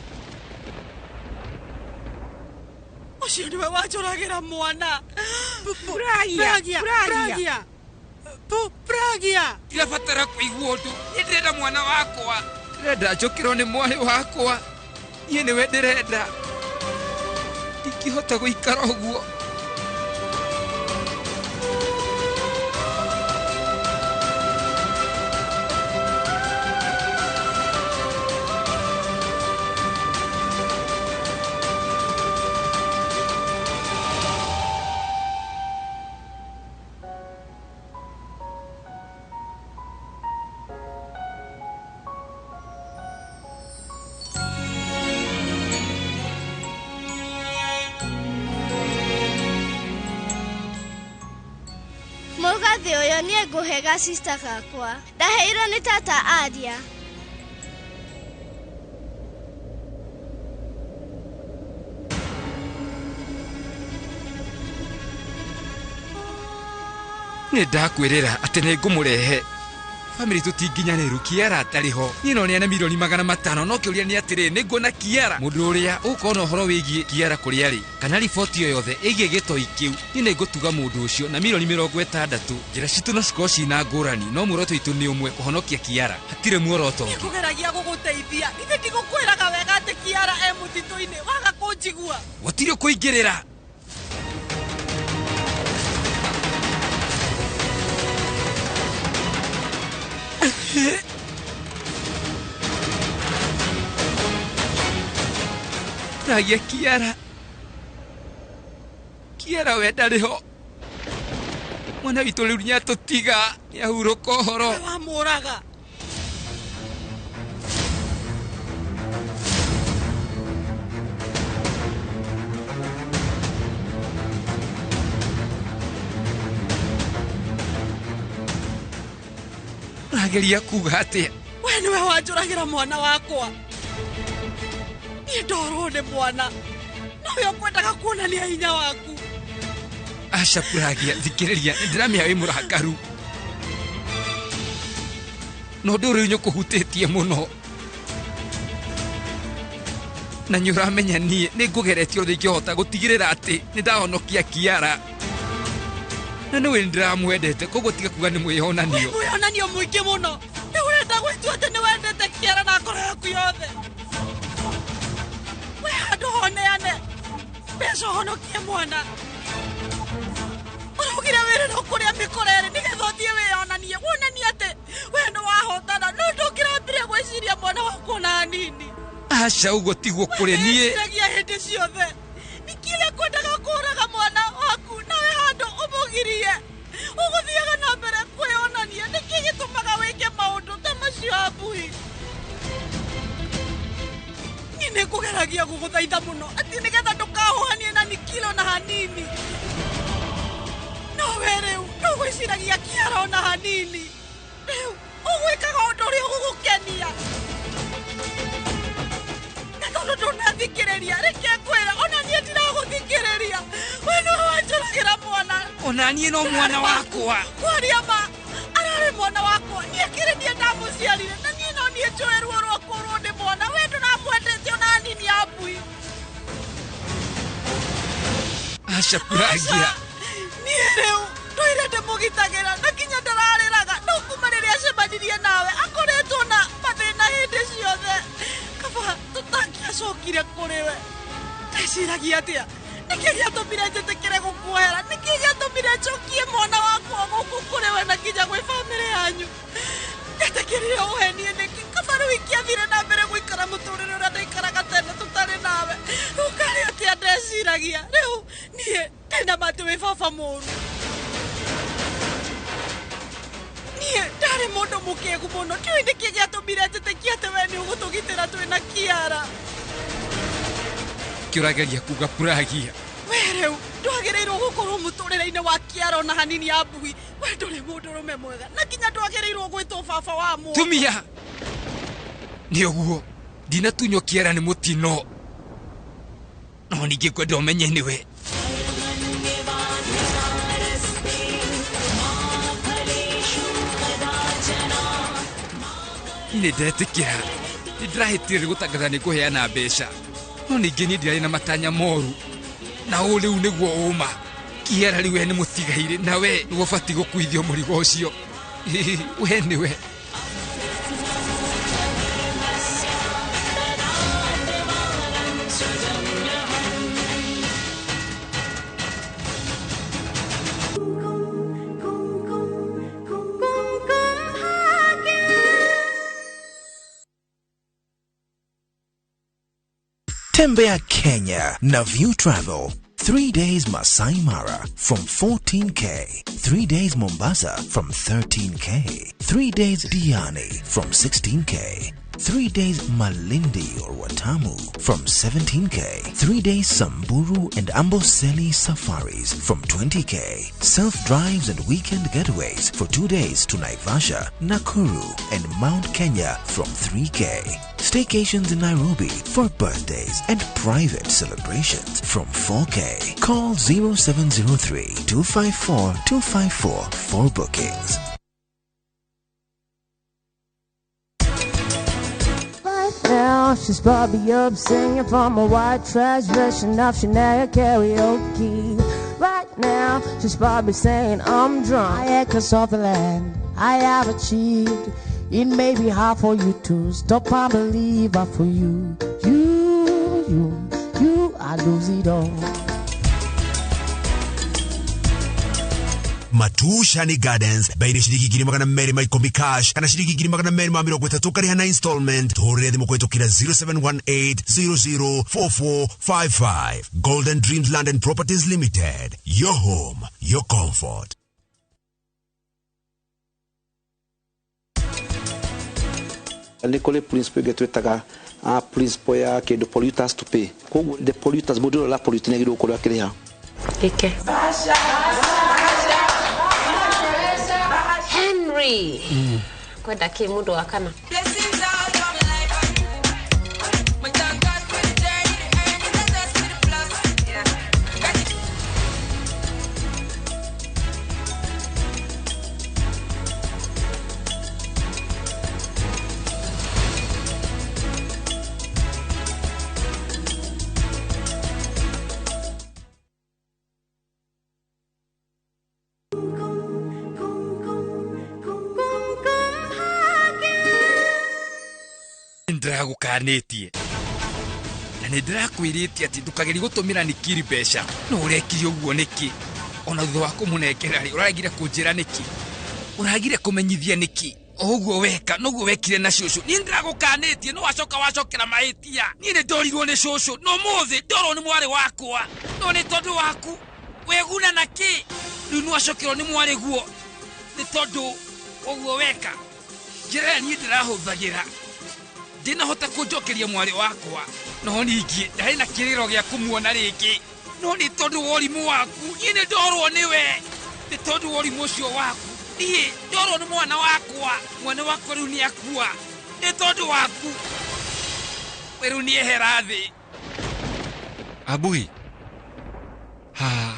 Ũcio nĩwe wanjũragĩra mwana. Pragia. Pragia. Ndirabatara kũigua ũndũ. Nĩndĩrenda mwana wakwa. Ndĩrenda njũkĩrwo nĩ mwarĩ wakwa. Niĩ nĩwe ndĩrenda. Ndingĩhota gũikara ũguo. Mũgathĩ ũyũ niĩ ngũhega sister gakwa. Ndaheirwo nĩ tata Aria. Nĩ ndakwĩrĩra atĩ nĩ ngũmũrehe. Family tũtinginyanĩru Kiara atarĩ ho. Niĩ no nĩane milioni 500 no kĩũria nĩ atĩrĩ nĩngũona Kiara. Mũndũ ũrĩa ũkorwo na ũhoro wĩgiĩ Kiara kũrĩa arĩ kana riboti o yothe ĩgiĩ gĩtoi kĩu. Niĩ nĩ ngũtuga mũndũ ũcio na milioni 60. Njĩra citũ no cikorwo ciĩna ngũrani no muoroto witũ nĩ ũmwe, kũhonokia Kiara. Hatirĩ muoroto ũngĩ. Ngũgeragia gũgũteithia. Ithe ndigũkwĩraga wega atĩ Kiara e mũtitũ-inĩ. Waga kũnjigua. Gũtirĩ kũingĩrĩra. Pragia Kiara. Kiara we ndarĩ ho. Mwana witũ rĩu nĩatũtiga. Nĩahurũka ũhoro. Wamũraga. Ũrageria kuga atĩa? We nĩwe wanjũragĩra mwana wakwa. Niĩ ndorwo nĩ mwana. Nowe ũkwendaga kuonania hinya waku. Aca Pragia, thikĩrĩria, nĩndĩramenya wĩ mũrakaru. No ũndũ ũrĩa ũnyũkũhutĩtie mũno. Na nĩũramenya niĩ nĩngũgeretie ũrĩa ingĩhota gũtigĩrĩra atĩ nĩndahonokia Kiara. Na nĩwe nĩndĩramwendete, koguo tiga kuga nĩ mwĩyonanio. Mwĩyonanio mũingĩ mũno. Nĩũrenda gwĩtua atĩ nĩwendete Kiara na ngoro yaku yothe. We handũ honeane. Mbeca ũhonokie mwana. Ũraugire wĩrĩra kũrĩa mĩkorere nĩgetha ũthiĩ wĩyonanie. Wonanie atĩ we nĩwahotana no ndũngĩrambire gwĩciria mwana waku na hanini. Aca ũguo tiguo kũrĩ niĩ. Wĩciragia hĩndĩ ciothe. Nĩkĩrĩa kwendaga kũraga mwana waku nawe handũ kugeragia guguthaitha muno ati nigetha ndukahuhanie na Nikilo na Hanini. No wereu no gwiciragia Kiara na Hanini. Riu ugwikaga undu uria gugukenia. Tondu ndunathikiriria reke kwira ona nie ndiraguthikiria. We no wanjuragira mwana. Ona nie no mwana wakwa. Kwaria ma arare mwana wakwa nie kire nie ndamuciarire na nie no nie njoe ruo rwakwa rundi mwana we nduramwendete ona Hanini abui. Asha Puragia. Nie reu ndoire ndimugitagira na kinya ndarariraga no kuma riria acemanirie nawe akoretwo na mathina hindi ciothe. Kaba tutakiacokire kuriwe ndeciragia atia niki giatumire njitikire gukuohera niki giatumire njokie mwana wakwa guku kuriwe na kinya gwi family yanyu ndetikirire uhenie niki kaba riu ikiathire na mbere guikara muturire uria ndaikaraga tene tutari nawe ukari atia ndeciragia riu nie ndina matu wi baba muru nie ndari mundu mukegu muno tiwi niki giatumire njitikie ati we ni ugutugitira twina Kiara. Kiurageria kuga Puragia. Wereu ndwagirirwo gukorwo muturire-ini wa Kiara na Hanini abui. We nduri mundu rume mwega na kinya ndwagirirwo gwitwo baba wa mu. Tumia. Ni uguo. Ndinatunywo Kiara ni mutino. No ningi kwenda umenye niwe. Ni ndetikira. Ndirahitire gutangatha ni kuheana mbeca. No ningi ni ndirari na matanya moru. Na uriu niguo uma. Kiara riu ni mutigaire na we ni ubati gukuithio murigo ucio. We niwe. Tembea Kenya na View Travel. 3 days Masai Mara from 14K. 3 days Mombasa from 13K. 3 days Diani from 16K. 3 days Malindi or Watamu from 17K. 3 days Samburu and Amboseli safaris from 20K. Self-drives and weekend getaways for 2 days to Naivasha, Nakuru and Mount Kenya from 3K. Staycations in Nairobi for birthdays and private celebrations from 4K. Call 0703 254 254 for bookings. Now she's probably up singing from a white trash version of Shania karaoke. Right now she's probably saying I'm drunk. I echoes of the land I have achieved. It may be hard for you to stop and believe, but for you, I lose it all. Matushani Gardens baina shiriki giri magana meri maikomi cash kana shiriki giri magana meri mamiro kweta tukari na installment tore demo kweto kila 0718004455. Golden Dreams Land and Properties Limited, your home, your comfort. L'école principe que tu taga a principe ya que de pollutants to pay. Ko de pollutants modelo la pollution ngi do ko la créa. Ike. Henry. Kwenda ki mudo akana. Ndiragukanetie na ndirakwiritie ati ndukageri gutumira Nikiri mbeca no urekire uguo niki ona thutha wa kumunekera ri uragire kunjira niki uragire kumenyithia niki uguo weka noguo wekire na shushu ni ndiragukanetie no wacokera maitia ni ne ndorirwo ni shushu no muthi ndoro ni mwari wakwa no ni tondu waku weguna naki riu no wacokerwo ni mwari guo ni tondu uguo weka njira ni ndirahuthagira ndinahota kunjokeria mwari wakwa no ningi ndari na kiriro gia kumuona ringi no ni tondu wa urimu waku nie ni ndorwo niwe ni tondu wa urimu ucio waku nie ndorwo ni mwana wakwa riu ni akua ni tondu waku riu ni ehera thi Abui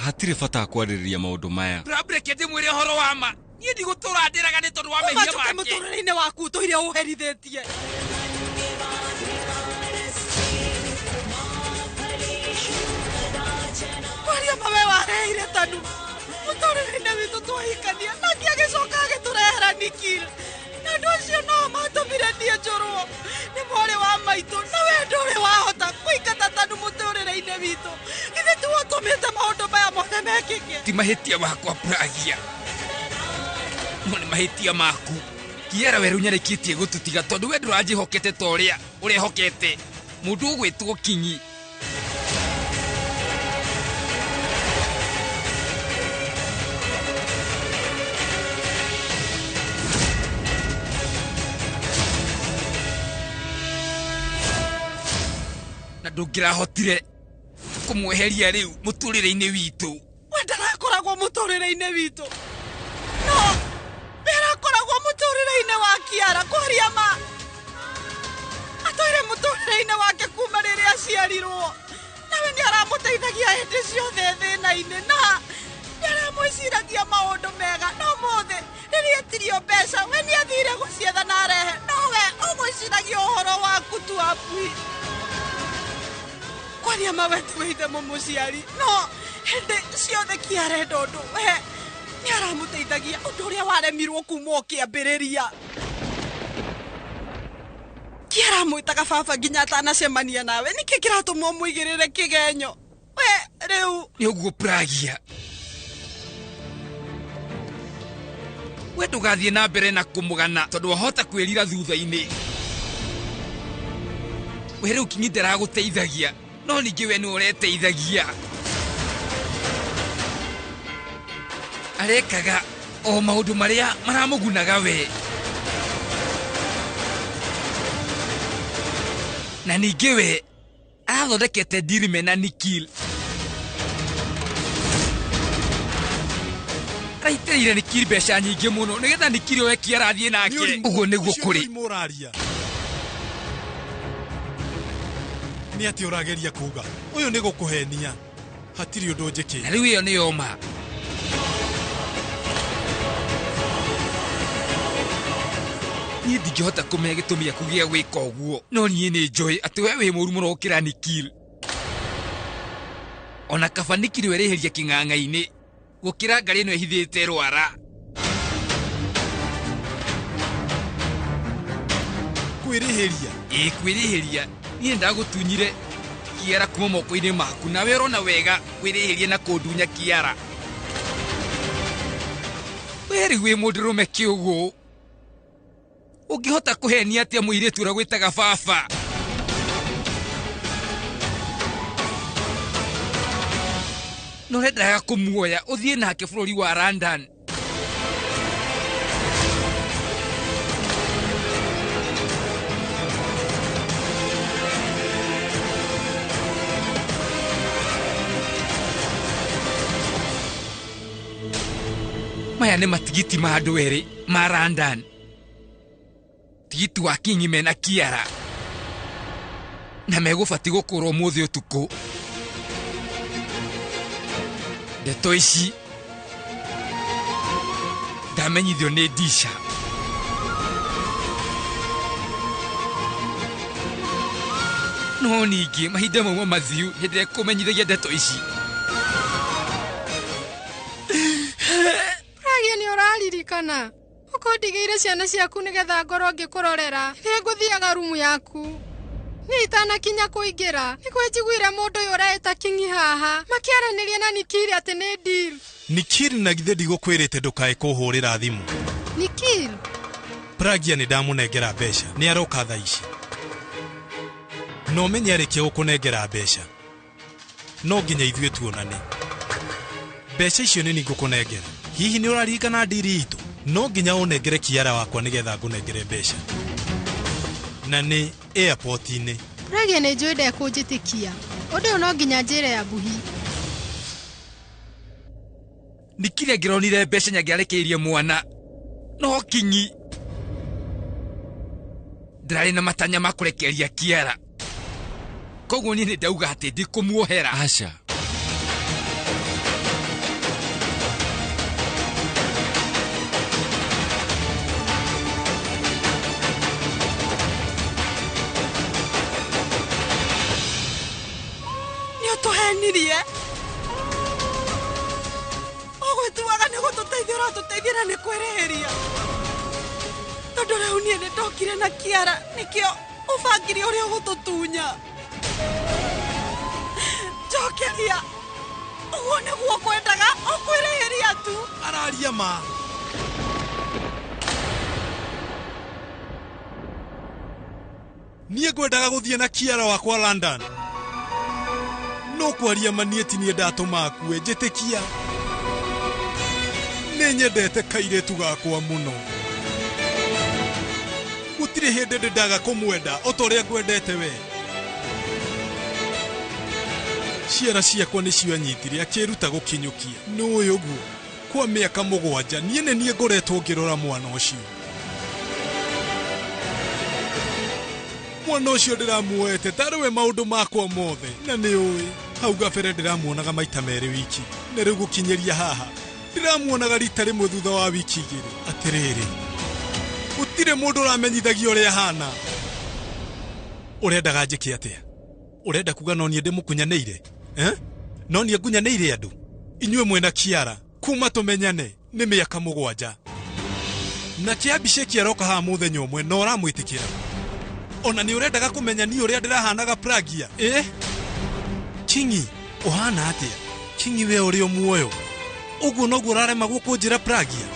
hatire bata kwaririria maundu maya Brake ndimwire horo wa ma nie ndigutura ndiraga ni tondu wa mehia make muturire-ini waku tuhire uherithitie kwaria mawe wareire tanu muturire-ini witu twahikania nake agicoka agiturehera Nikil na ndu acio no matumire nie njurwo ni mwari wa maitu na we nduri wahota kuingata tanu muturire-ini witu ithe tuwatumite maundu maya mothe mekike ti mahitia makwa Pragia no ni mahitia maku Kiara we runyarikitie gututiga tondu we nduranjihokete ta uria urehokete mundu ugwitwo Kinyi na ndungirahotire kumweheria riu muturire-ini witu we ndarakoragwo muturire-ini witu no ndarakoragwo muturire-ini wa Kiara kwaria ma atoire muturire-ini wake kuma riria aciarirwo nawe ni aramuteithagia hindi ciothe thina-ini na ndaramwiciragia maundu mega no mothe riria etirio mbeca we ni athire gucietha na arehe nowe ugwiciragia uhoro waku tu Abui kwaria mawe tiwithe mumuciari no hindi ciothe Kiara enda undu we ni aramuteithagia undu uria waremirwo kuma ukiambiriria Kiara mwitaga baba nginya atanacemania nawe niki kiratuma muigirire kigenyo we riu ni uguo Pragia we ndugathie na mbere na kumugana tondu wahota kwirira thutha-ini we riu Kinyi ndaraguteithagia no ningi we ni ureteithagia arekaga o maundu maria maramugunaga we na ningi we arathondekete ndirime na Nikil araitĩrĩire Nikil mbeca nyingĩ mũno nĩgetha Nikil oe Kiara athiĩ nake ũguo nĩguo kũrĩ nĩ atĩ ũrageria kuga ũyũ nĩ gũkũhenia hatirĩ ũndũ njĩkĩ na rĩu ĩyo nĩ yoma niĩ ndingĩhota kũmenya gĩtũmi gĩaku gĩa gwĩka ũguo no niĩ nĩ njũĩ atĩ we wĩ mũru mũno gũkĩra Nikil ona kaba Nikil werĩhĩria kĩng'ang'a-inĩ gũkĩra ngari ĩno ĩhithĩte rwara kwĩrĩhĩria kwĩrĩhĩria niĩ ndagũtunyire Kiara kuma moko-inĩ maku nawe ũrona wega kwĩrĩhĩria na kũndunya Kiara we rĩu wĩ mũndũrũme kĩũgũ ũngĩhota kũhenia atĩa mũirĩtu ũrĩa gwĩtaga baba no rendaga kũmuoya ũthiĩ nake bũrũri wa London maya nĩ matigiti ma andũ erĩ ma London tigiti wa Kinyi mena Kiara na megũbati gũkũrwo ũmũthĩ ũtukũ ndeto ici ndamenyithio nĩ Disha no ningĩ mahinda mauma mathiu hĩndĩ ĩrĩa kũmenyithagia ndeto ici Pragia nĩ ũraririkana ũkondigĩire ciana ciaku nĩgetha ngorwo ngĩkũrorera rĩrĩa ngũthiaga rumu yaku niĩ itanakinya kũingĩra nĩguo njiguire mũndũ ũyũ ũreta Kinyi haha makĩaranĩria na Nikil atĩ nĩ deal Nikil na githĩ ndigũkwĩrĩte ndũkae kũhũrĩra thimũ Nikil Pragia nĩ ndamũnengera mbeca nĩ aroka thaa ici no menye arĩkia gũkũnengera mbeca no nginya ithuĩ tuonane mbeca icio nĩ ningũkũnengera hihi nĩ ũraririkana ndiri itũ no nginya ũnengere Kiara wakwa nĩgetha ngũnengere mbeca na nĩ airport-inĩ. Pragia nĩ njũĩ ndekũnjĩtĩkia. Ũndũ ũyũ no nginya njĩre ya buhi. Nikire ngĩronire mbeca nyangĩarekeirie mwana. No kinyi. Ndarĩ na matanya ma kũrekeria Kiara. Koguo niĩ ndauga atĩ ndikũmuohera. Aca. Nĩũtũhenirie. Ũgwĩtuaga nĩ gũtũteithia ũratũteithia na nĩ kwĩrĩhĩria. Tondũ rĩu niĩ nĩndokire na Kiara nĩkĩo ũbangire ũrĩa ũgũtũtunya. Njokeria. Ũguo nĩguo kwendaga ũkwĩrĩhĩria tu. Araria ma. Niĩ ngwendaga gũthiĩ na Kiara wakwa London. No kwaria manieti niĩ ndatũma akue njĩtĩkia. Nĩ nyendete kairĩtu gakwa mũno. Gũtirĩ hĩndĩ ndĩndaga kũmwenda o ta ũrĩa ngwendete we. Ciara ciakwa nĩcio anyitire akĩruta gũkinyũkia. Nĩũĩ ũguo kwa mĩaka 7 niĩ nĩ niĩ ngoretwo ngĩrora mwana ũcio. Mwana ũcio ndĩramuoete tarĩ we maũndũ makwa mothe. Na nĩũĩ hau gabere ndĩramuonaga maita merĩ wiki. Na rĩu gũkinyĩria haha ndĩramuonaga rita rĩmwe thutha wa wiki 2. Atĩrĩrĩ, gũtirĩ mũndũ ũramenyithagia ũrĩa hana. Ũrendaga njĩke atĩa? Ũrenda kuga no niĩ ndĩmũkunyanĩire? No niĩ ngunyanĩire andũ? Inyuĩ mwena Kiara kuma tũmenyane nĩ mĩaka 7. Na Kĩambiceki aroka haha mũthenya ũmwe no ũramwĩtĩkĩra. Ona nĩ ũrendaga kũmenya niĩ ũrĩa ndĩrahanaga Pragia? Kingi, ũhana atĩa? Kingi we ũrĩ o muoyo. Ũguo noguo ũrarema gũkũnjĩra Pragia?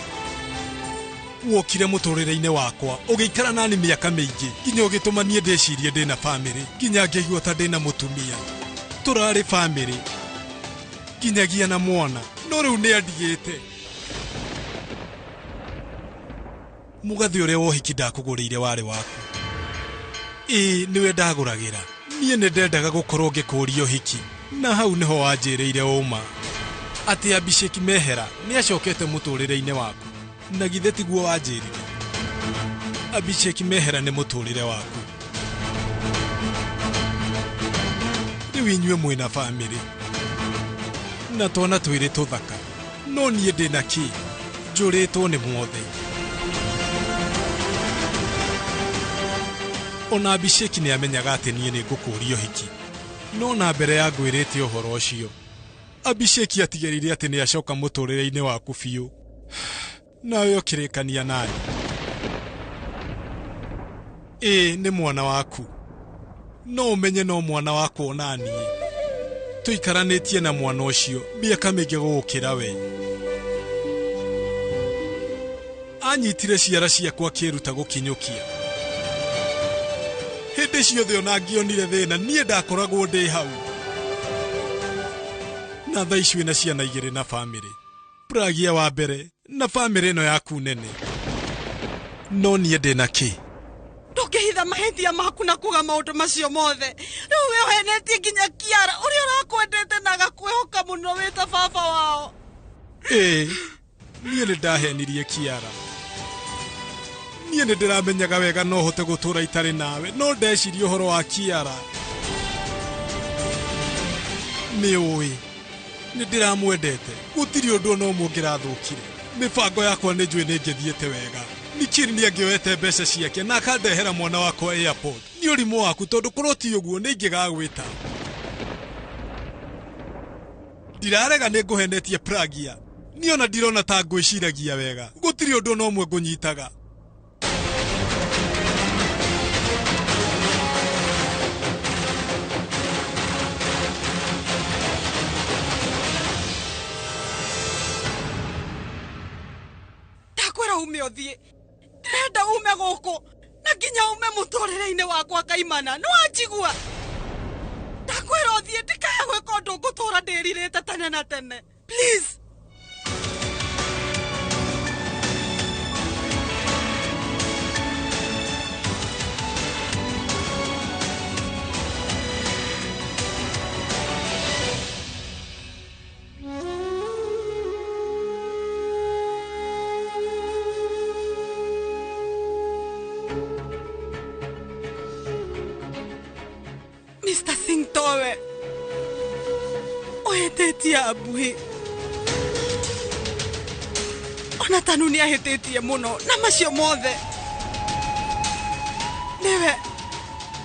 Wokire mũtũrĩre-inĩ wakwa ũgĩikara nani mĩaka mĩingĩ nginya ũgĩtũma niĩ ndĩcirie ndĩna family nginya ngĩigua ta ndĩna mũtumia. Tũrarĩ family nginyagia na mwana, no rĩu nĩ andigĩte. Mũgathĩ ũrĩa wohiki ndakũgũrĩire warĩ waku. Nĩwe ndagũragĩra. Niĩ nĩ ndendaga gũkorwo ngĩkũria ũhiki, na hau nĩho wanjĩrĩire ũma atĩ Abisheki Mehera nĩ acokete mũtũrĩre-inĩ waku. Na githĩ tiguo wanjĩrire? Abisheki Mehera nĩ mũtũrĩre waku. Rĩu inyuĩ mwĩna family na twana twĩrĩ tũthaka, no niĩ ndĩna kĩ? Njũrĩtwo nĩ muothe. Ona Abisheki nĩ amenyaga atĩ niĩ nĩ ngũkũria ũhiki, no na mbere ya ngwĩrĩte ũhoro ũcio Abisheki atigĩrĩire atĩ nĩ acoka mũtũrĩre-inĩ waku biũ. Nawe ũkĩrĩkania naye. Nĩ mwana waku. No ũmenye no mwana wakwa ona niĩ. Tũikaranĩtie na mwana ũcio mĩaka mĩingĩ gũgũkĩra we. Anyitire ciara ciakwa akĩruta gũkinyũkia. Hĩndĩ ciothe ona ngĩonire thĩna niĩ ndakoragwo ndĩ hau. Na thaa ici wĩna ciana 2 na family. Pragia wa mbere na family ĩno yaku nene. No niĩ ndĩna kĩ? Ndũngĩhitha mahĩtia maku na kuga maũndũ macio mothe. Rĩu we ũhenetie nginya Kiara ũrĩa ũrakwendete na agakwĩhoka mũno wĩta baba wao. Niĩ nĩ ndahenirie Kiara. Niĩ nĩ ndĩramenyaga wega no hote gũtũra itarĩ nawe, no ndeciria ũhoro wa Kiara. Nĩũĩ nĩ ndĩramwendete, gũtirĩ ũndũ ona ũmwe ũngĩrathũkire. Mĩbango yakwa nĩ njũĩ nĩ ngĩthiĩte wega. Nikiri nĩ angĩoete mbeca ciake na akandehera mwana wakwa airport. Nĩ ũrimũ waku tondũ korwo ti ũguo nĩ ingĩgagwĩta. Ndirarega nĩ ngũhenetie Pragia. Niĩ ona ndirona ta ngwĩciragia wega. Gũtirĩ ũndũ ona ũmwe ngũnyitaga. Ndakwĩra ume ũthiĩ. Ndĩrenda ume gũkũ na nginya ume mũtũrĩre-inĩ wakwa kaimana. Nĩ wanjigua? Ndakwĩra ũthiĩ ndikae gwĩka ũndũ ngũtũra ndĩrirĩte tene na tene. Please. Mr. Singh towe ohetetie Abuhi ona tanu ni ahetetie muno na macio mothe newe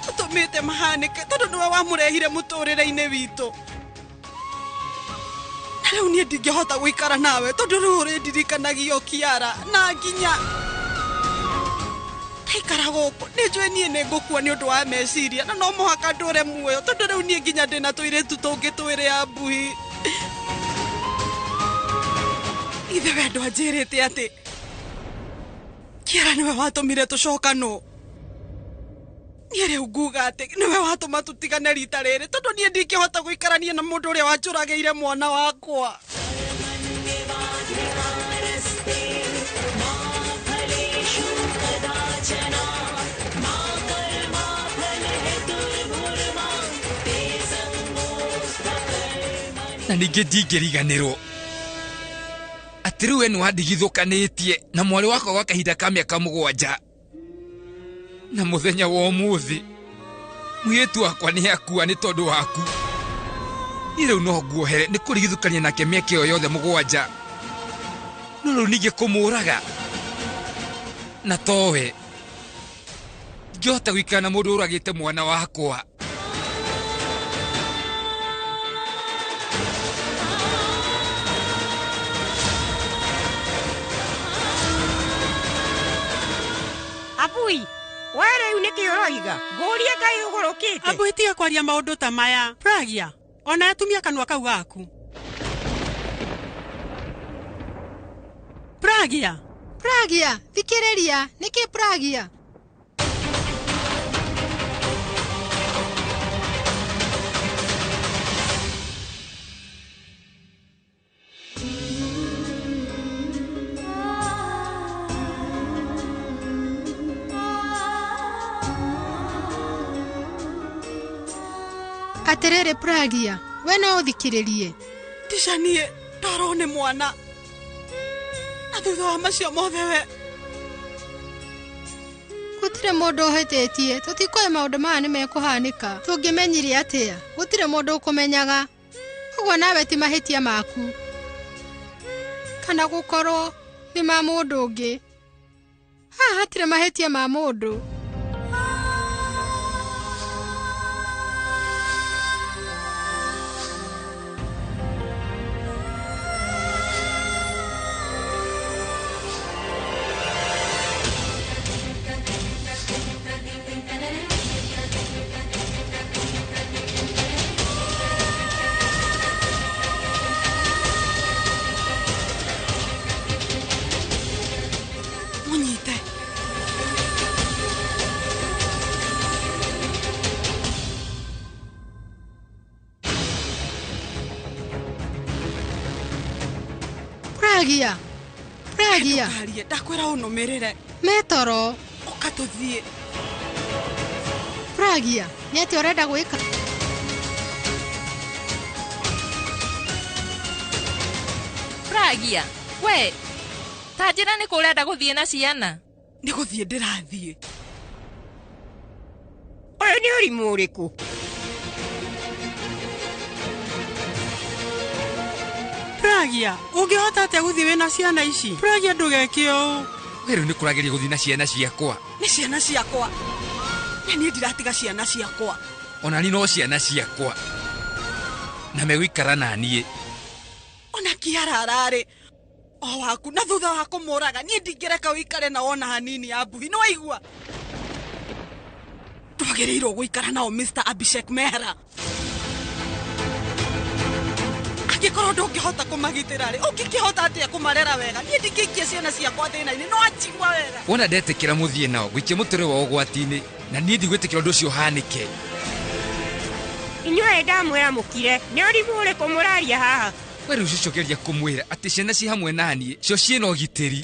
utumite mahanike tondu niwe wamurehire muturire-ini witu na riu nie ndingihota guikara nawe tondu riu urindirikanagia Kiara na nginya ikara guku ni njui nie ni ngukua ni undu wa meciria na no muhaka ndure muoyo tondu riu nie nginya ndina tuiritu tungi twiri Abuhi ithe we ndwanjirite ati Kiara niwe watumire tucokano nie riu nguga ati niwe watuma tutigane rita riri tondu nie ndingihota guikarania na mundu uria wanjurageire mwana wakwa na ningĩ ndingĩriganĩrwo atĩ rĩu we nĩ wandigithũkanĩtie na mwarĩ wakwa gwa kahinda ka mĩaka 7 na mũthenya wa ũmũthĩ mũirĩtu wakwa nĩ akua nĩ tondũ waku niĩ rĩu no nguohere nĩ kũrigithũkania nake mĩaka ĩyo yothe 7 no rĩu ningĩ kũmũũraga na towe ngĩhota gũikara na mũndũ ũragĩte mwana wakwa Abuhi, were uniki uroiga. Nguria Ngai ugurukite. Abuhi tiga kwaria maundu ta maya. Pragia, ona atumia kanua kau gaku. Pragia. Pragia, thikiriria, niki Pragia? Aterere Pragia, we no uthikiririe. Tishanie, ndarone mwana. Na thutha wa macio mothe we. Gutire mundu uhetetie, tutikoe maundu maya ni mekuhanika. Tungimenyire atia? Gutire mundu ukumenyaga. Uguo nawe ti mahitia maku. Kana gukorwo ni ma mundu ungi. Ha hatire mahitia ma mundu. Pragia. Pragia. Ndakwira unumirire. Metoro. Ukatuthie. Pragia, ni ati urenda gwika? Pragia, we. Tajira ni kurenda guthie na ciana. Ni guthie ndirathie. Oyo ni urimu uriku. Pragia, ungihota atia guthie wina ciana ici? Pragia ndugekio. We rĩu nĩ kũrageria gũthiĩ na ciana ciakwa. Nĩ ciana ciakwa. Na niĩ ndiratiga ciana ciakwa. Ona ni no ciana ciakwa. Na megũikara na niĩ. Ona Kiara ararĩ o waku na thutha wa kũmũraga niĩ ndingĩreka ũikare na ona hanini Abuhi nĩ waigua. Twagĩrĩirwo gũikara nao Mr. Abhishek Mehra. Angĩkorwo ndũngĩhota kũmagitĩra-rĩ, ũngĩkĩhota atĩa kũmarera wega? Niĩ ndingĩikia ciana ciakwa thĩna-inĩ, no anjigua wega. Wona ndetĩkĩra mũthiĩ nao gũikia mũtũrĩre wa ũgwati-inĩ na niĩ ndigwĩtĩkĩra ũndũ ũcio ũhanĩke. Inyuĩ ndamwĩra mũkire, nĩ ũrimũ ũrĩkũ mũraria haha? We rĩu cũcokeria kũmwĩra atĩ ciana ci hamwe na niĩ cio ciĩna ũgitĩri.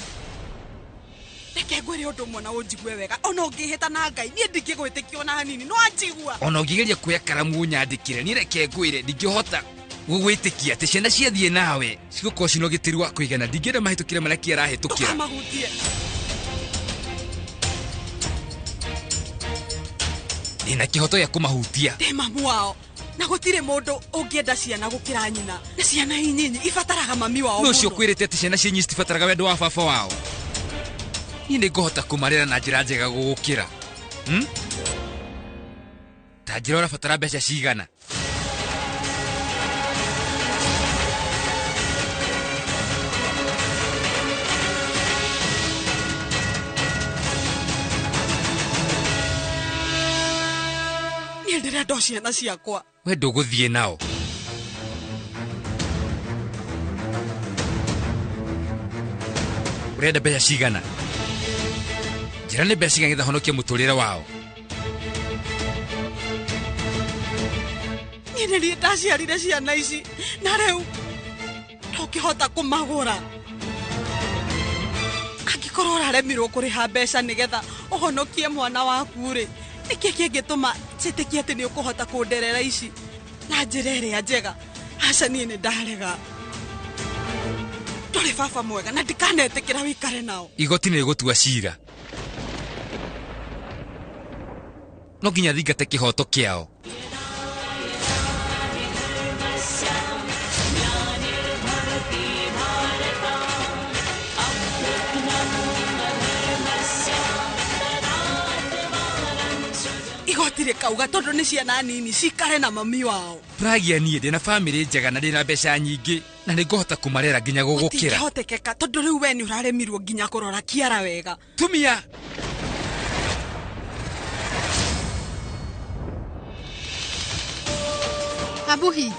Reke ngwĩre ũndũ ũmwe na ũnjigue wega, ona ũngĩhĩta na Ngai niĩ ndingĩgwĩtĩkia ona hanini, no anjigua. Ona ũngĩgeria kuoya karamu nyandĩkĩre niĩ reke ngwĩre ndingĩhota gũgwĩtĩkia atĩ ciana ciathiĩ nawe cigũkorwo ciĩna ũgitĩri wa kũigana. Ndingĩenda mahĩtũkĩre marĩa Kiara ahĩtũkĩra. Ndũkamahutie. ndina kihoto ya kumahutia Ndĩ mamu wao na gũtirĩ mũndũ ũngĩenda ciana gũkĩra nyina na ciana inyinyi ibataraga mami wao no cio kwĩrĩte atĩ ciana cianyu citibataraga wendo wa baba wao niĩ nĩngũhota kũmarera na njĩra njega gũgũkĩra ta njĩra ũrabatara mbeca cigana niĩ ndĩrenda ciana ciakwa we ndũgũthiĩ nao ũrenda mbeca cigana njĩra nĩ mbeca cigana honokia mũtũrĩre wao niĩ nĩ niĩ ndaciarire ciana ici na rĩu ndũngĩhota kũmagũra angĩkorwo ũraremirwo kũrĩha mbeca nĩgetha ũhonokie mwana waku-rĩ nĩkĩ kĩngĩtũma njĩtĩkie atĩ nĩ ũkũhota kũnderera ici na njĩra ĩrĩa njega aca niĩ nĩ ndarega ndũrĩ baba mwega na ndikanetĩkĩra wĩikare nao igoti nĩ rĩgũtua cira no nginya thingate kĩhoto kĩao igoti rĩkauga tondũ nĩ ciana nini cikare na mami wao Pragia niĩ ndĩna bamĩrĩ njega na ndĩna mbeca nyingĩ na nĩngũhota kũmarera nginya gũgũkĩra gũtingĩhotekeka tondũ rĩu we nĩ ũraremirwo nginya kũrora Kiara wega tumia Abuhi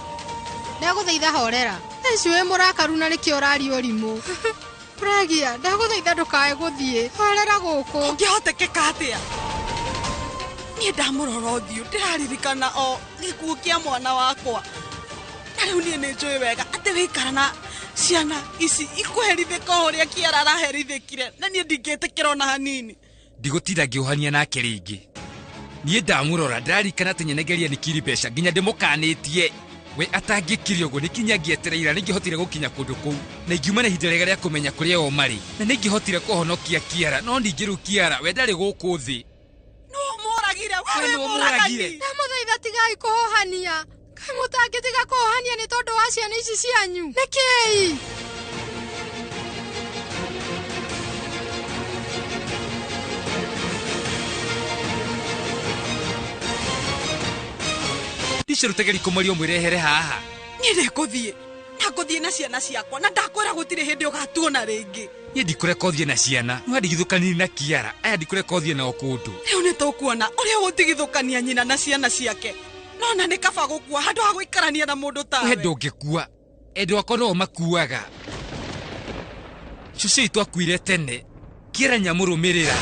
ndagũthaitha horera ici wĩ mũrakaru na nĩkĩo ũraria ũrimũ Pragia ndagũthaitha ndũkae gũthiĩ horera gũkũ ũngĩhotekeka atĩa niĩ ndamũrora ũthiũ ndĩraririkana o gĩkuũ kĩa mwana wakwa na rĩu niĩ nĩ njũĩ wega atĩ wĩikara na ciana ici ikũherithĩka ũrĩa Kiara araherithĩkire na niĩ ndingĩtĩkĩra ona hanini ndigũtinda ngĩũhania nake rĩngĩ niĩ ndamũrora ndĩraririkana atĩ nyenegeria nĩ kiri mbeca nginya ndĩmũkanĩtie we atangĩkire ũguo nĩkinya ngĩetereira nĩngĩhotire gũkinya kũndũ kũu na ingiuma na ihinda rĩega rĩa kũmenya kũrĩa o marĩ na nĩngĩhotire kũhonokia Kiara no ningĩ rĩu Kiara we ndarĩ gũkũ thĩ ndamũthaitha tigai kũhohania kaĩ mũtangĩtiga kũhohania nĩ tondũ wa ciana ici cianyu nĩkĩĩ ndicerũtegeri kũmaria ũmwĩrehere haha niĩ ndĩkũthiĩ na ngũthiĩ na ciana ciakwa na ndakwĩra gũtirĩ hĩndĩ ũgatuona rĩngĩ niĩ ndikũreka ũthiĩ na ciana no ndigithũkanie na Kiara aya ndikũreka ũthiĩ nao kũndũ rĩu nĩ tũkuona ũrĩa gũtigithũkania nyina na ciana ciake no na nĩ kaba gũkua handũ ha gũikarania na mũndũ tawe we ndũngĩkua endwa akwa no makuaga cucu itũ akuire tene Kiara nyamũrũmĩrĩra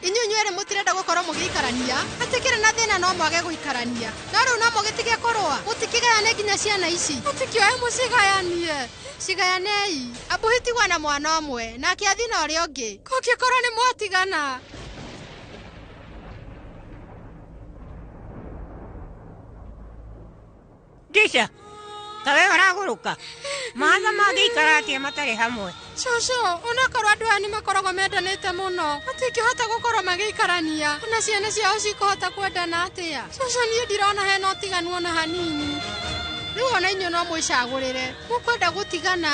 inyuĩ mũtirenda gũkorwo mũgĩikarania atĩkĩrĩ na thĩna no mwage gũikarania no rĩu no mũgĩtige kũrũa mũtikigayane nginya ciana ici mũtikioe mũcigayanie cigayanei Abuhi tigwa na mwana ũmwe nake athi na ũrĩa ũngĩ kũngĩkorwo nĩ mwatigana Disha tawe waragũrũka maatha mangĩikara atĩa matarĩ hamwe Cũcũ onakorwo andũ aya nĩ makoragwo mendanĩte mũno matingĩhota gũkorwo magĩikarania ona ciana ciao cikũhota kwendana atĩa Cũcũ niĩ ndirona hena ũtiganu ona hanini rĩu ona inyuĩ no mwĩcagũrĩre mũkwenda gũtigana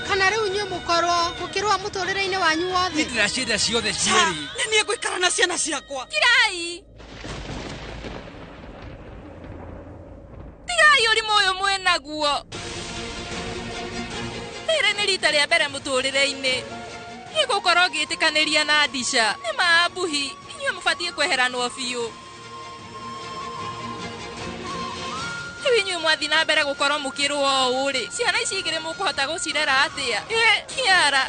kana rĩu inyuĩ mũkorwo mũkĩrũa mũtũrĩre-inĩ wanyu wothe ndĩracienda ciothe cierĩ nĩ niĩ ngũikara na ciana ciakwa Kirai tigai ũrimũ ũyũ mwĩnaguo rĩrĩ nĩ rita rĩa mbere mũtũrĩre-inĩ gĩgũkorwo gĩtĩkanĩria na Disha nĩ ma Abuhi inyuĩ mũbatiĩ kweheranwo biũ rĩu inyuĩ mwathi na mbere gũkorwo mũkĩrũa ũũ-rĩ ciana ici igĩrĩ mũkũhota gũcirera atĩa Kiara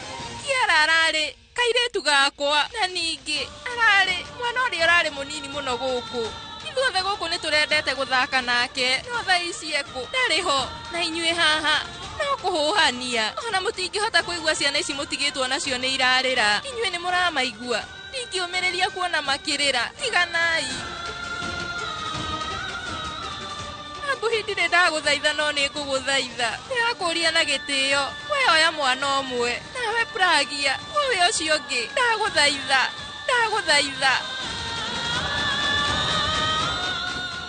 ararĩ kairĩtu gakwa na ningĩ ararĩ mwana ũrĩa ũrarĩ mũnini mũno gũkũ ithuothe gũkũ nĩ tũrendete gũthaka nake no thaa ici ekũ ndarĩ ho na inyuĩ haha no kũhũhania ona mũtingĩhota kũigua ciana ici mũtigĩtwo nacio nĩ irarĩra inyuĩ nĩ mũramaigua ndingĩũmĩrĩria kuona makĩrĩra tiganai Buhindire ndaguthaitha no ni nguguthaitha. Ndirakuria na gitio. We oya mwana omwe. Nawe Pragia, we ucio ngi. Ndaguthaitha. Ndaguthaitha.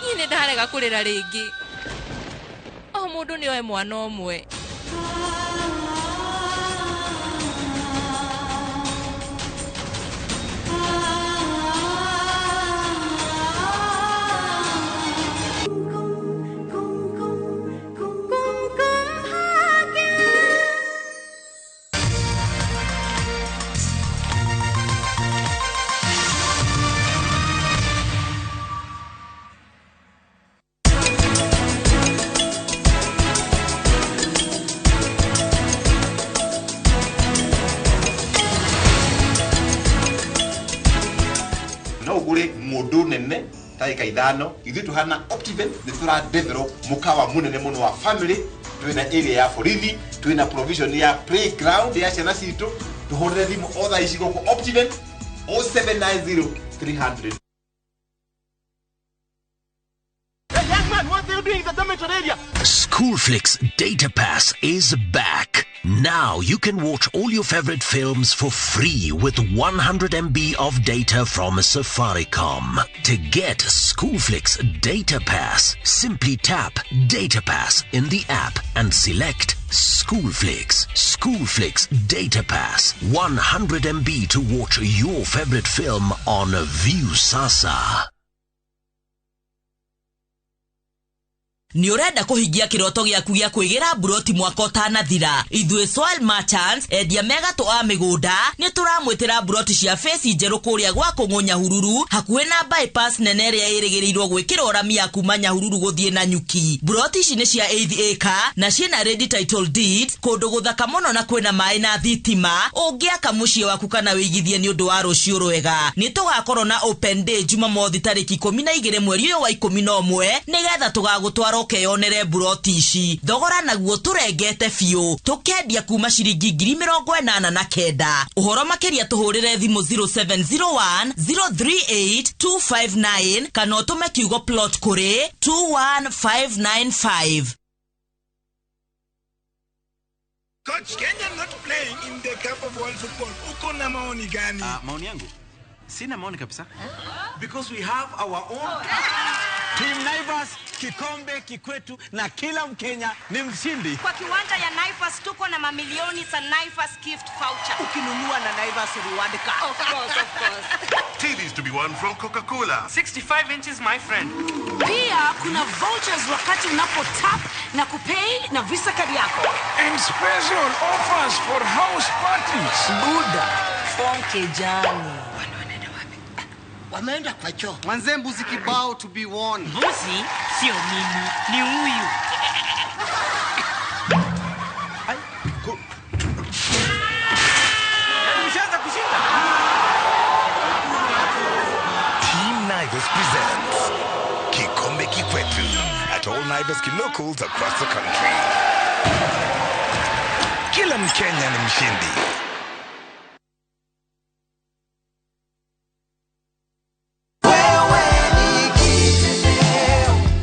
Nyine ndarega kurira ringi. O mundu ni oe mwana omwe. Mundu nene taika ithano ithu tuhana Optiven ni tura develop mukawa munene muno wa family twina area ya forini twina provision ya playground ya ciana citu tuhorere thimu otha icigo ku Optiven 0790 300. Hey, young man, what are you doing in the dormitory area? Schoolflix Data Pass is back. Now you can watch all your favorite films for free with 100 MB of data from Safaricom. To get Schoolflix Data Pass, simply tap Data Pass in the app and select Schoolflix. Schoolflix Data Pass. 100 MB to watch your favorite film on View Sasa. Ni urenda kuhingia kiroto giaku gia kwigira buroti mwaka utanathira. Ithwe Soil Merchants endia mega to amigunda ni turamwitira buroti cia face njeru kuria gwa kungunya hururu hakuhe na bypass nene ria irigirirwo gwikira urami ya kuma Nyahururu guthie na Nyuki. Buroti ici ni cia 8 acre na ciena ready title deed kundu guthaka muno na kwina mai na thitima. Ungiaka mucie waku kana wigithie ni undu wa rucio rwega. Ni tugakorwo na open day Jumamothi tariki 12 mweri uyu wa 11 nigetha tugagutwara ukeyonere buroti ici. Thogora naguo turengete fiu tukendia kuma ciringi 89,000. Uhoro makiria tuhurire thimu 0701 038 259 kana utume kiugo plot kuri 21595. Coach, Kenya not playing in the Cup of World Football. Uko na maoni gani? Maoni yangu sina maoni kabisa. Because we have our own Team Naivas, kikombe kikwetu na kila Mkenya ni mshindi. Kwa kiwanja ya Naivas tuko na mamilioni za Naivas gift voucher. Ukinunua na Naivas reward card. Of course. TVs to be won from Coca-Cola. 65 inches, my friend. Pia kuna vouchers wakati unapo tap na kupay na Visa card yako. And special offers for house parties. Buda, fonke jani. Wameenda kwa choo. Manze mbuzi kibao to be won. Mbuzi sio mimi, ni huyu. Team Naivas presents Kikombe Kikwetu at all Naivas locals across the country. Kila Mkenya ni mshindi.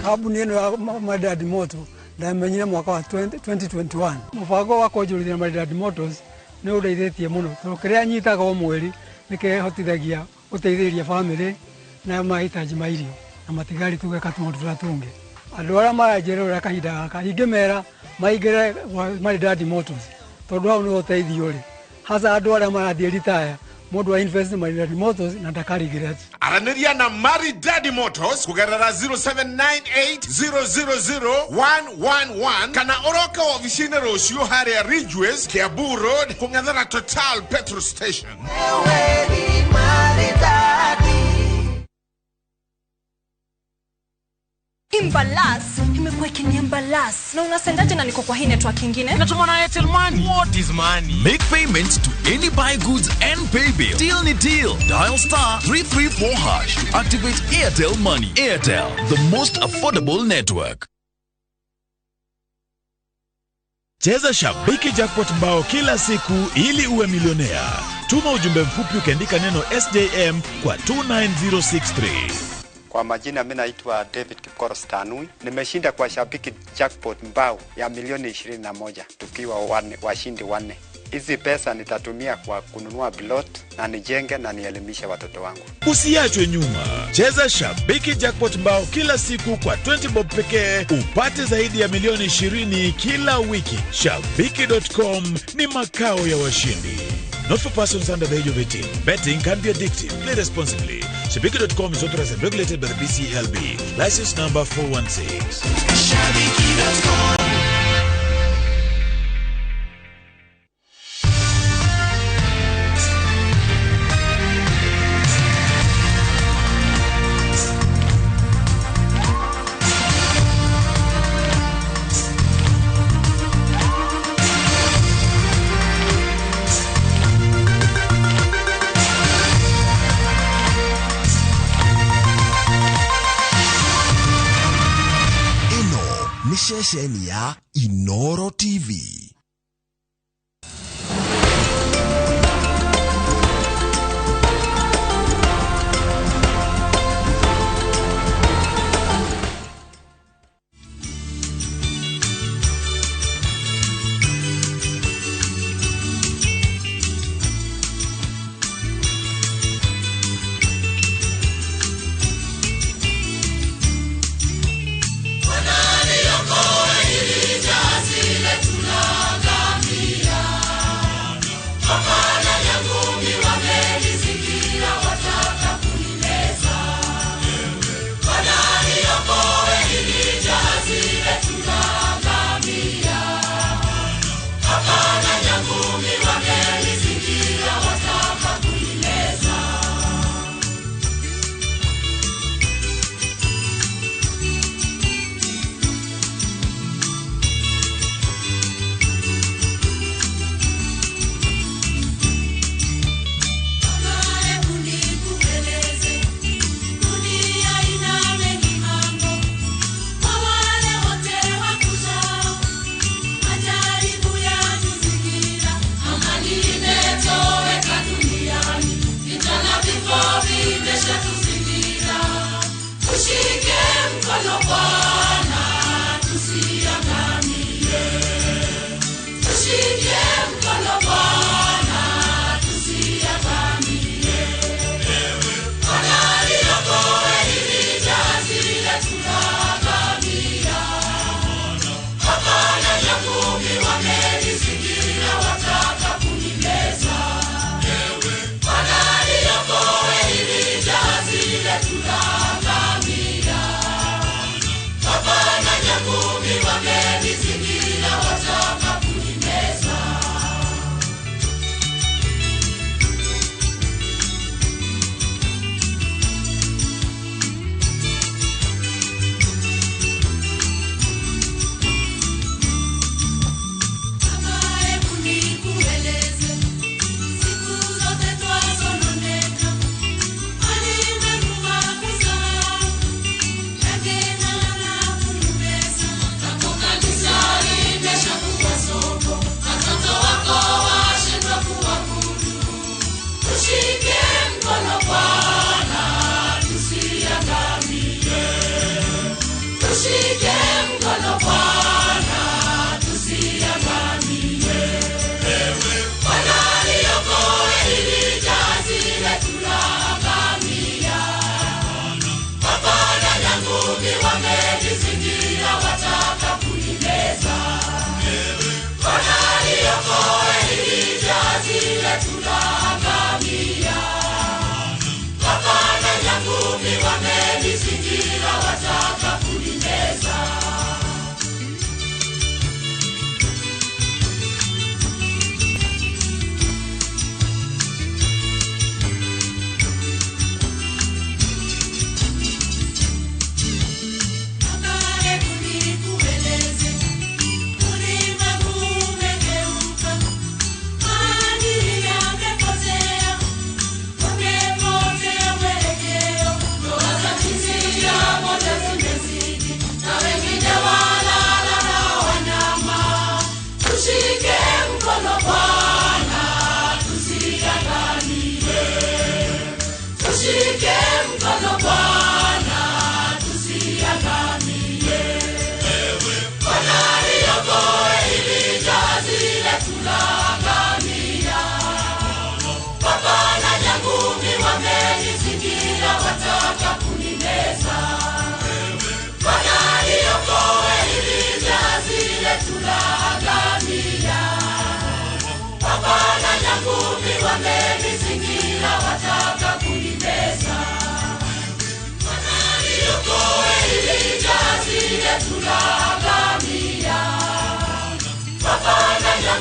Kabuni yenu ya Maridadi Moto ndamenyire mwaka wa 2021 mubango wa kwonjorithia Maridadi Motors ni undeithĩtie muno to kiria nyitaga o mweri nikehotithagia guteithĩrĩria family na mahitaji ma irio na matigari tugeka tundu turatunge andu aria maranjerera kahinda gaka ingimera maingire Maridadi Motors tondu hau ni uteithio ri hasa andu aria marathie retire mundu wa invest Maridadi Motors na ndakarigire Araniria na Maridadi Motors kugerera 0798000111 kana oroka ofisini rocio haria Ridgeways Kiambu Road kung'ethera Total Petrol Station. Imbalas imekuwa ikiniambalas na unasendaje na niko kwa hii network nyingine? Natumwa na Airtel Money. What is money? Make payments to any buy goods and pay bill. Deal ni deal. Dial *334# to activate Airtel Money. Airtel, the most affordable network. Cheza Shabiki Jackpot bao kila siku ili uwe milionea. Tuma ujumbe mfupi ukiandika neno SJM kwa 29063. Kwa majina mimi naitwa David Kipkoro Stanui. Nimeshinda kwa Shabiki jackpot mbao ya milioni 21 tukiwa washindi 4. Hizi pesa nitatumia kwa kununua plot na nijenge na nielimishe watoto wangu. Usiachwe nyuma. Cheza Shabiki Jackpot mbao kila siku kwa 20 bob pekee upate zaidi ya milioni 20 kila wiki. Shabiki.com ni makao ya washindi. Not for persons under the age of 18. Betting can be addictive. Play responsibly. Shabiki.com is authorized and regulated by the BCLB. License number 416. Shabiki.com. Shesheni ya Inoro TV. Wanani yoko ili jazi letuna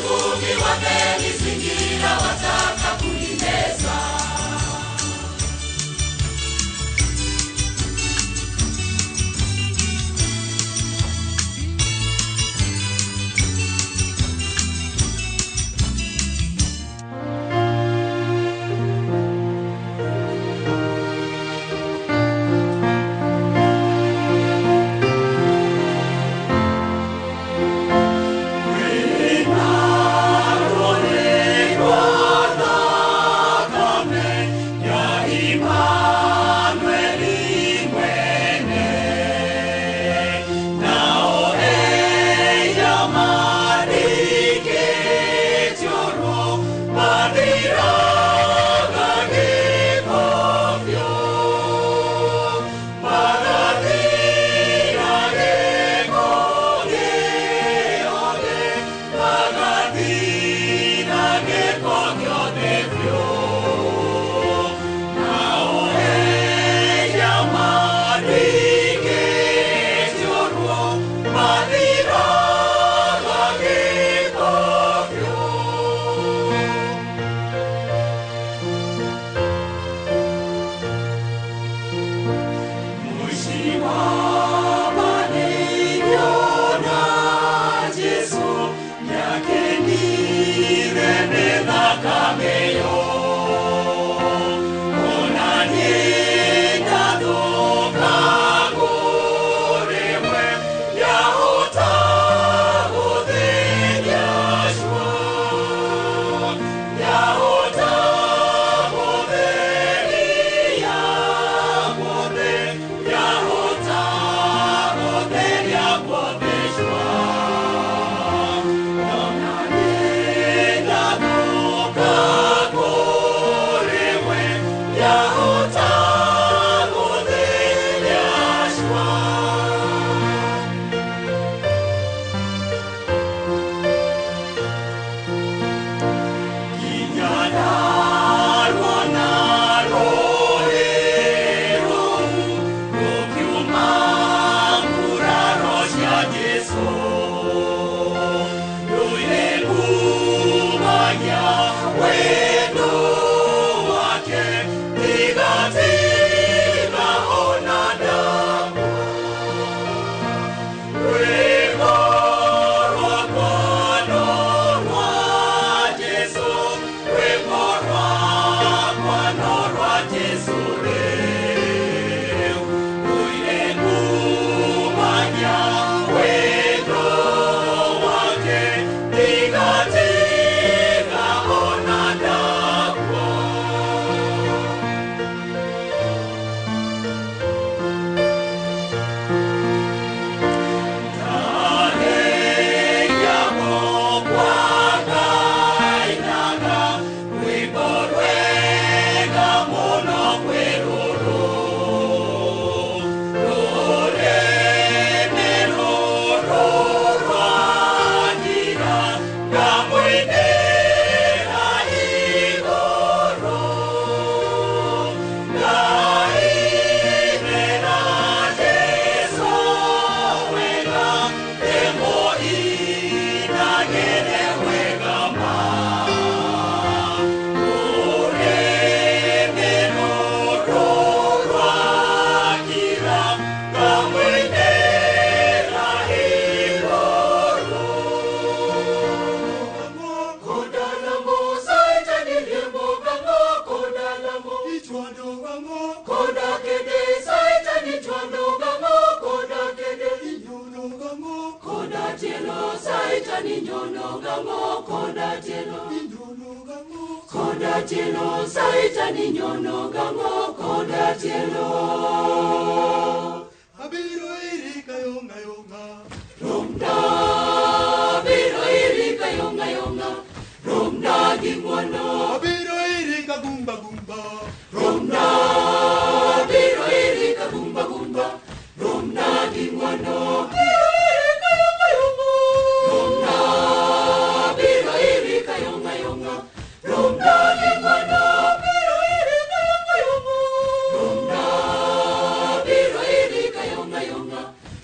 Wangumi wamenizingira wataka kunimeza.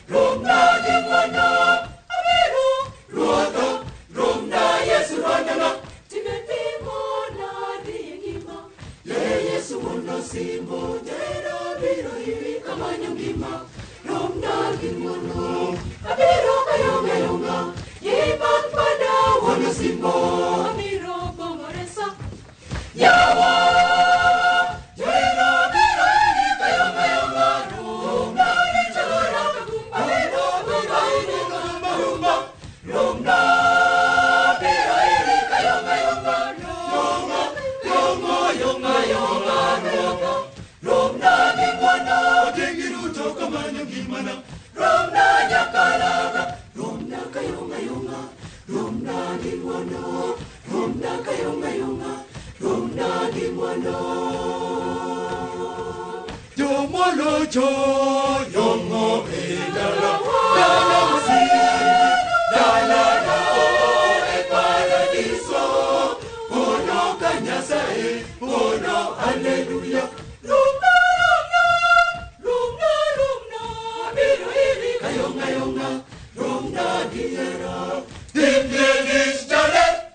Rumba, Molocho, Yongo, Dala, Dala, Dala, e paradiso, Uno Kanyasae, Uno, Hallelujah. Lumna, Biro Iri, Kayonga, Yonga, Lumna, Diera, Dimlenis, Jale.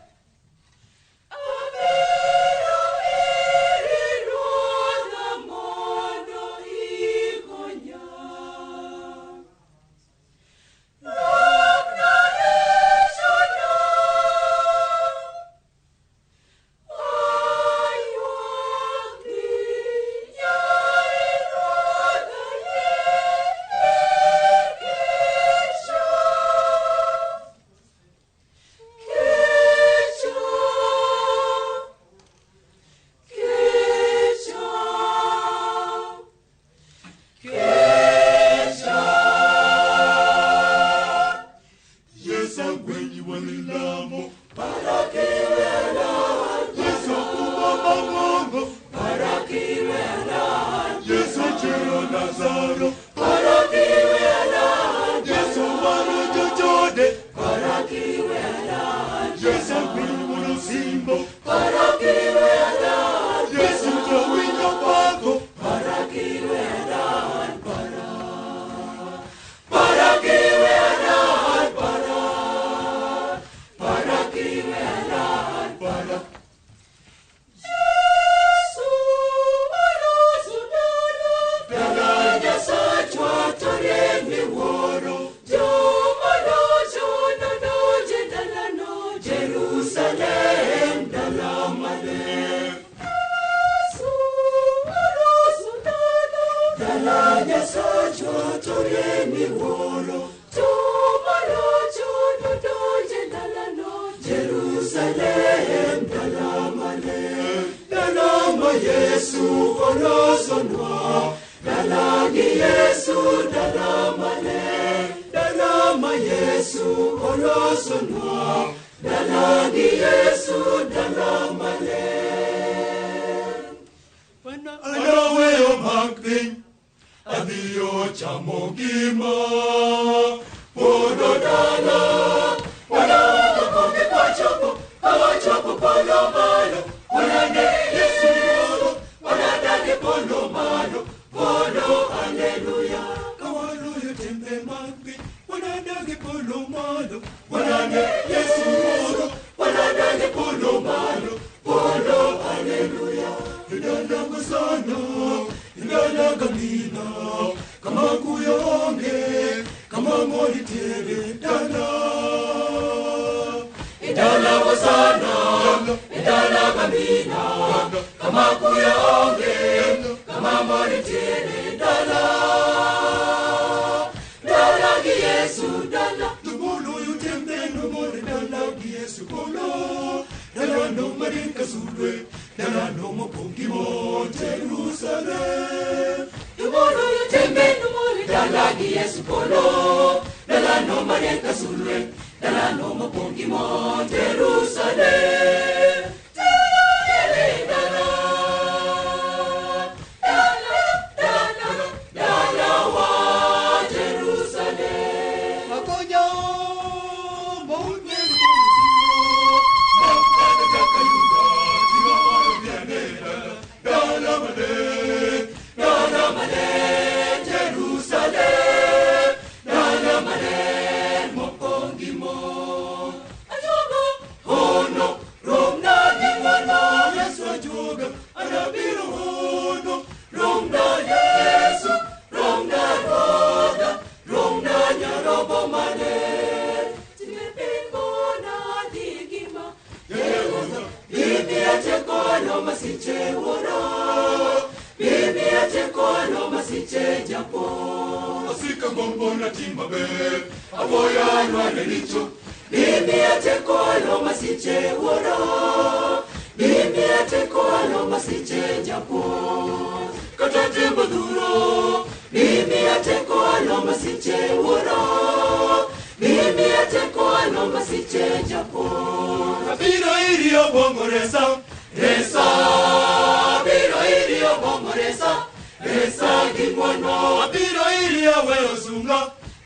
gimwano abiro iri awe osunga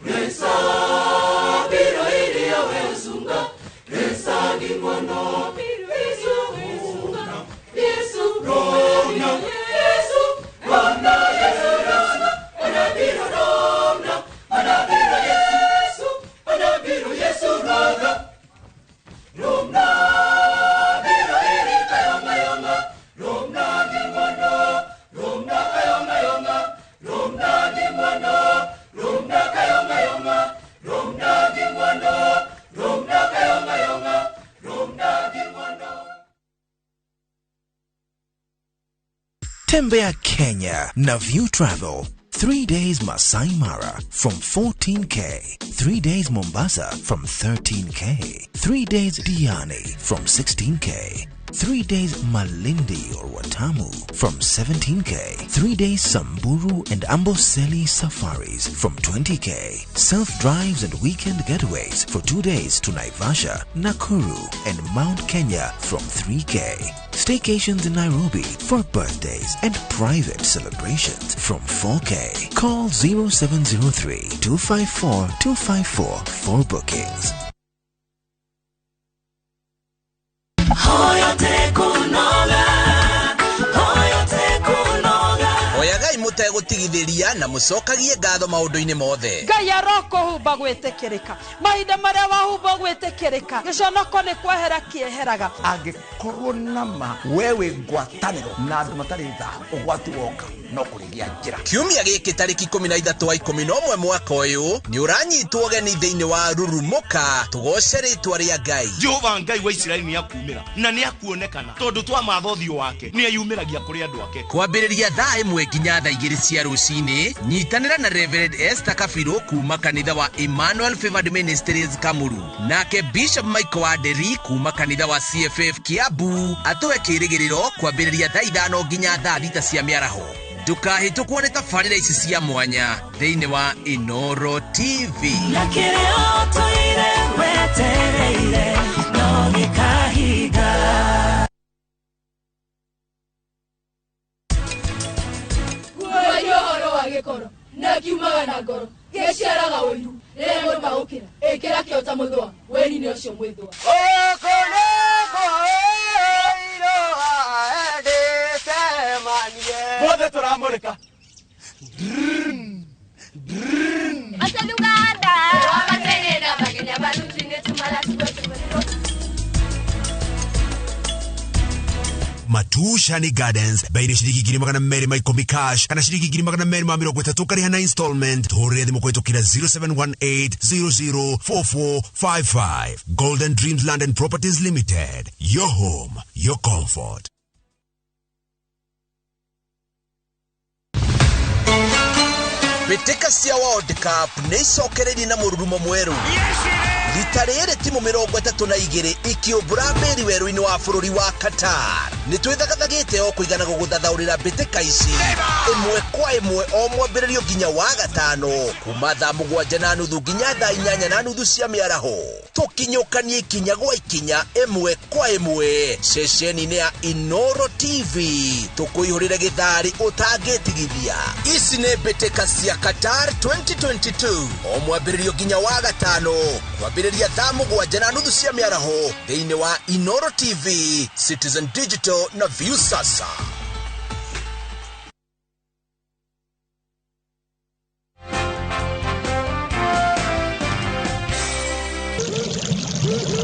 resa abiro iri awe osunga resa gimwano abiro iri awe osunga Yesu rona Yesu rona Yesu rona anabiro rona anabiro Yesu anabiro Yesu rona rona abiro iri kayonga yonga rona gimwano rona kayonga yonga rona gimwano rona kayonga yonga rona gimwano rona kayonga yonga rona gimwano. Tembea Kenya na View Travel. 3 days Masai Mara from 14K. 3 days Mombasa from 13K. 3 days Diani from 16K. 3 days Malindi or Watamu from 17K. 3 days Samburu and Amboseli safaris from 20K. Self-drives and weekend getaways for 2 days to Naivasha, Nakuru and Mount Kenya from 3K. Staycations in Nairobi for birthdays and private celebrations from 4K. Call 0703 254 254 for bookings. Oyagai mutegutigitheria na mucokagie ngatho maundu-ini mothe. Ngai aroko humba gwetekereka. Mahinda maria wahumba gwetekereka. Giconoko ni kwehera kieheraga. Angikorwo nama wewe ngwataniro na andu matari tha ugwati woka no kurigia njira. Kiumia giki tariki 13 wa 11 mwaka uyu ni uranyitwo geni thiini wa rurumuka tugoce ritwa ria Ngai. Jehova Ngai wa Israeli ni akumira na ni akuonekana tondu twa mathothio wake ni ayumiragia kuri andu ake. Kwambiriria thaa 1 nginya thaa 2 cia rucini nyitanira na Reverend Esther Kafiro kuma kanitha wa Emmanuel Favored Ministries Kamuru, nake Bishop Michael Waderi kuma kanitha wa CFF Kiambu atoe kirigiriro kwambiriria thaa 5 nginya thaa 6 cia miaraho. Ndukahitukwo ni tabarĩra ici cia mwanya thĩinĩ wa Inoro TV. Na kĩrĩa ũtũire wetereire no gĩkahinga. Guoya ũhoro wa gĩkoro na kiumaga na ngoro gĩciaraga ũiru rĩrĩa mũndũ magũkĩra ĩkĩra kĩo ta mũthũa wĩri-inĩ ũcio mwĩthũa. Mothe turamurika. Asaluganda wamatengena bagenya balutine tumala Matushani Gardens baire shiriki giri magana meri mai komi cash kana shiriki giri magana meri ma 30 kari hana installment thore thimo kwetu kila 0718004455. Golden Dreams Land and Properties Limited, your home, your comfort. Mbĩtĩka cia World Cup nĩ icokereirie na mũrurumo mwerũ. Rita rĩrĩ timu 32 ikĩũmbũra mbĩri werũ-inĩ wa bũrũri wa Qatar. Nĩ twĩthagathagĩte o kũigana gũgũthathaũrĩra mbĩtĩka ici ĩmwe kwa ĩmwe o mwambĩrĩrio nginya wa gatano kuma thaa 7:30 nginya thaa 8:30 cia mĩaraho. Tũkinyũkanie ikinya gwa ikinya ĩmwe kwa ĩmwe ceceni-inĩ ya Inoro TV tũkũihũrĩre gĩtharĩ ũtangĩtigithia. Ici nĩ mbĩtĩka cia Qatar 2022 o mwambĩrĩrio nginya wa gatano kwambĩrĩria thaa 7:30 cia mĩaraho thĩinĩ wa Inoro TV, Citizen Digital na View Sasa. Wewe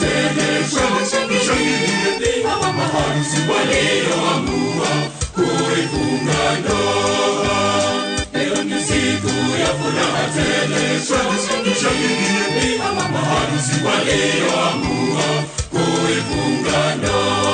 tele, shangilie mama harusi walioamua kuifunga ndoa. Leo ni siku ya furaha tele, shangilie mama harusi walioamua kuifunga ndoa.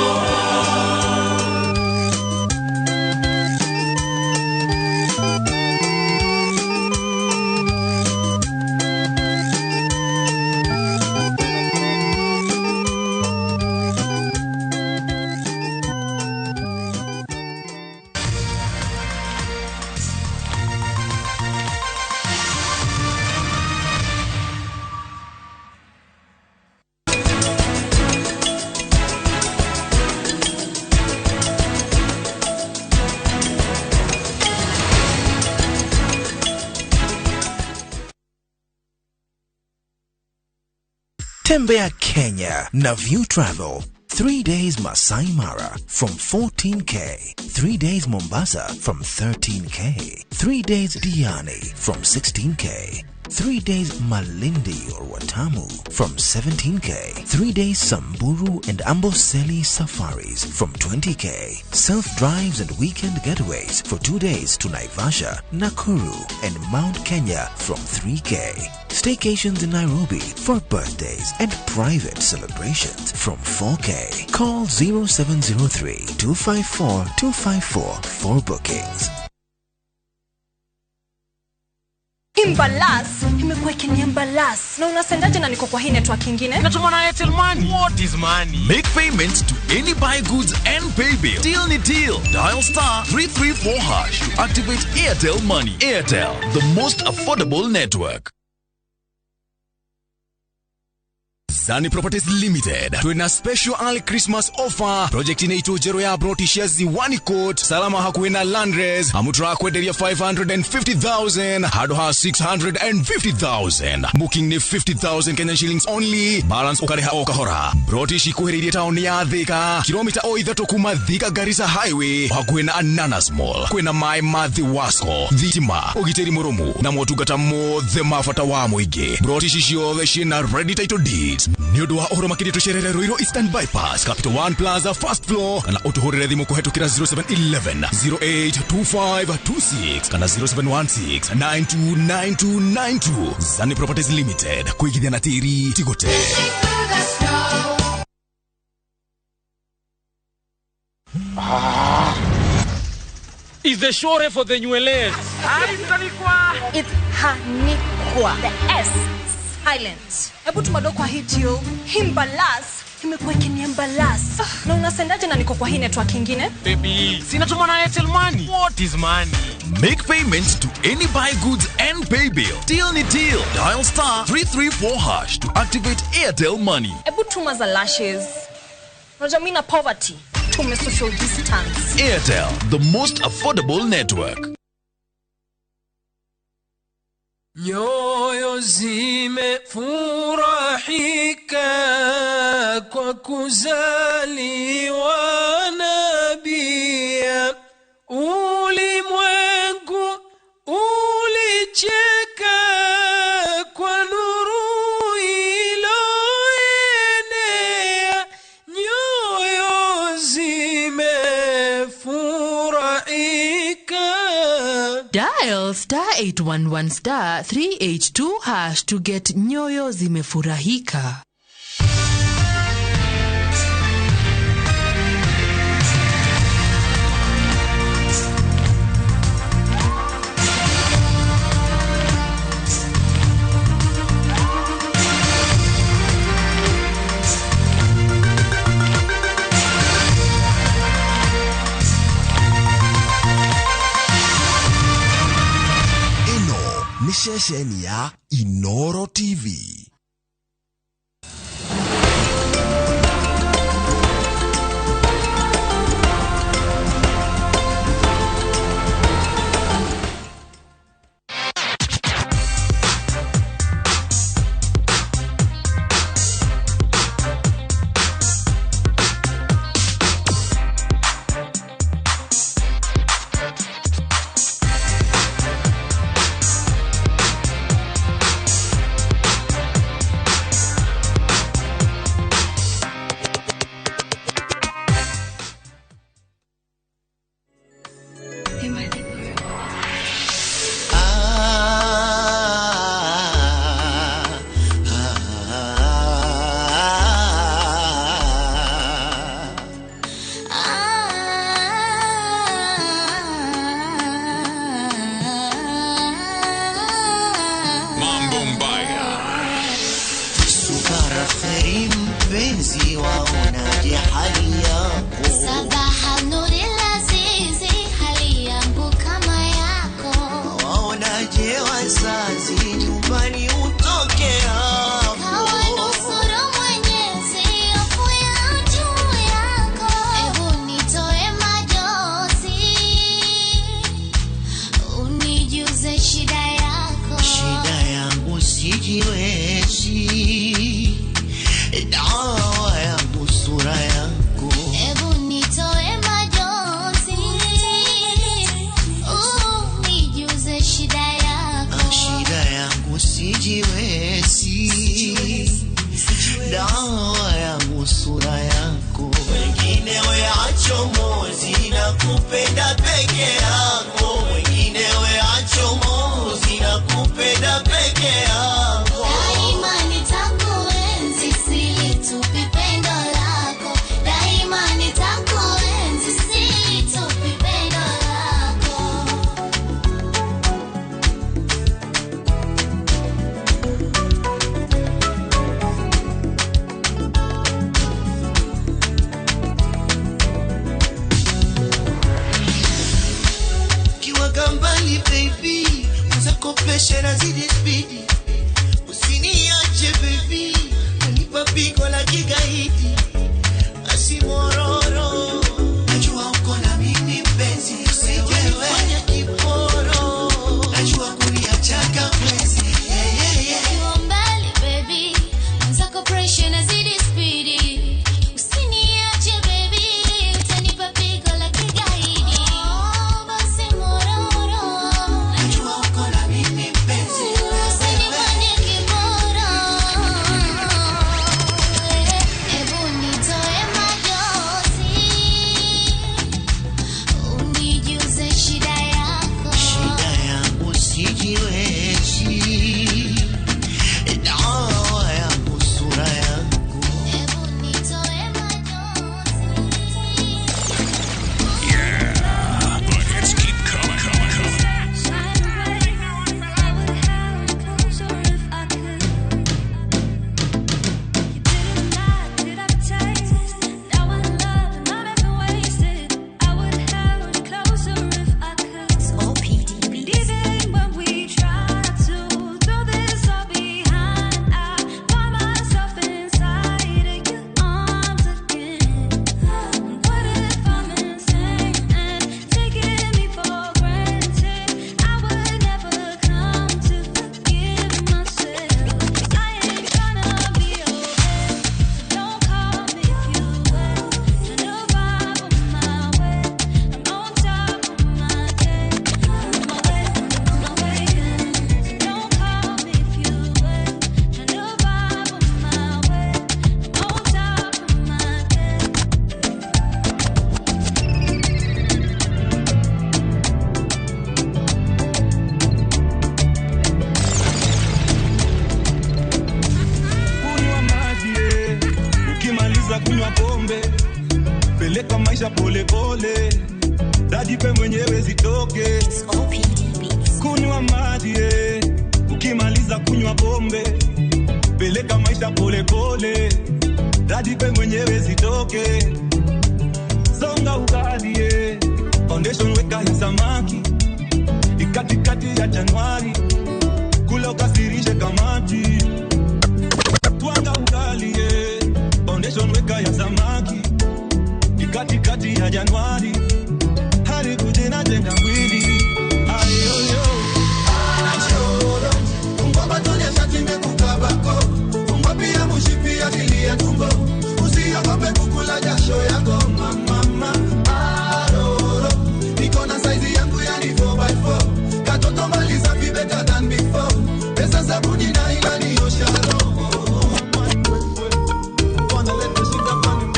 Tembea Kenya na View Travel. 3 days Masai Mara from 14K. 3 days Mombasa from 13K. 3 days Diani from 16K. 3 days Malindi or Watamu from 17K. 3 days Samburu and Amboseli safaris from 20K. Self-drives and weekend getaways for 2 days to Naivasha, Nakuru and Mount Kenya from 3K. Staycations in Nairobi for birthdays and private celebrations from 4K. Call 0703-254-254 for bookings. Imbalas, imekuwa ikiniambalas. Na unasendaje na niko kwa hii network ingine? Natumwa na Airtel Money. What is money? Make payments to any buy goods and pay bill. Deal ni deal. Dial star 334 hash to activate Airtel Money. Airtel, the most affordable network. Zani Properties Limited tuna special early Christmas offer. Project inaitwa Jero ya Brotisha Ziwani Court. Salama hakuena Landres. Amutra kwenderia 550,000. Hado ha 650,000. Booking ni 50,000 Kenyan shillings only. Balance okareha okahora. Brotish kuheridia town ya Thika. Kilomita oithato kuma Thika Garissa Highway. Hakuena Ananas Mall. Kwena Mai Mathi Wasco. Thitima. Ogiteri Murumu. Na motugata mo the mafata wa muige. Brotish ishio shina ready title deeds. Niodo wa oro makiri tusherere Roiro Eastern Bypass Capital One Plaza First Floor kana utuhorere dhimo kuhetukira 0711 082526 kana 0716 929292. Zani Properties Limited kuigithia na tiri tigote. Is the shore for the nywele? It's hanikwa. The S silent. Ebu tumado kwa hitio. Himbalas. Imekuwa ikiniambalas. Na unasendaje na niko kwa hii network ingine? Baby, sinatumwa na Airtel Money. What is money? Make payments to any buy goods and pay bill. Deal ni deal. Dial star 334 hash to activate Airtel Money. Ebu tuma za lashes. Unajua mimi na poverty. Tume social distance. Airtel, the most affordable network. Nyoyo zimefurahika kwa kuzaliwa nabia. Ulimwengu ulicheka kwa nuru iloenea. Nyoyo zimefurahika. Dial star 811 star 382 hash to get nyoyo zimefurahika. Ni shesheni ya Inoro TV. nakupenda peke yako, wengine weacho mozi, nakupenda peke yako. Daima nitakuenzi, silitupi pendo lako. Daima nitakuenzi, silitupi pendo lako. Kiwa gambali baby, uzakopesha na zidi spidi. Usiniache baby, unipa pigo la kigaidi. Asimororo, najua uko na mimi mpenzi. Usijifanya kiporo, najua kuniachaka mwezi. Ukiwa mbali baby, mwenzako pressure inazidi spidi. Usiniache baby, utanipa pigo la kigaidi. Oh, basi mororo, najua uko na mimi mpenzi. usinifanye kiboro. Hebu nitoe majozi, unijuze shida yako. Shida yangu sijiwezi, dawa yangu sura yangu. Yeah, but hits keep coming. Kunywa maji, ukimaliza kunywa pombe, peleka maisha pole pole, dajipe mwenyewe zitoke. Kunywa maji, ukimaliza kunywa pombe, peleka maisha pole pole, dajipe mwenyewe zitoke. Songa ugali, foundation weka ya samaki, ikatikati ya Januari, kula ukasirishe kamati. Twanga ugali, foundation weka ya samaki, ikatikati ya Januari, hadi kujina jenga mwili. Ayoyo Nachoro, ungwa tonya shati mekukabako, ungwa pia mushipi akili ya tumbo. Usiogope kukula jasho yako mama. Aroro, niko na size yangu yani 4x4. Katoto maliza be better than before. Pesa sabuni na ila ni osha roho. Wanna let the shit up on him,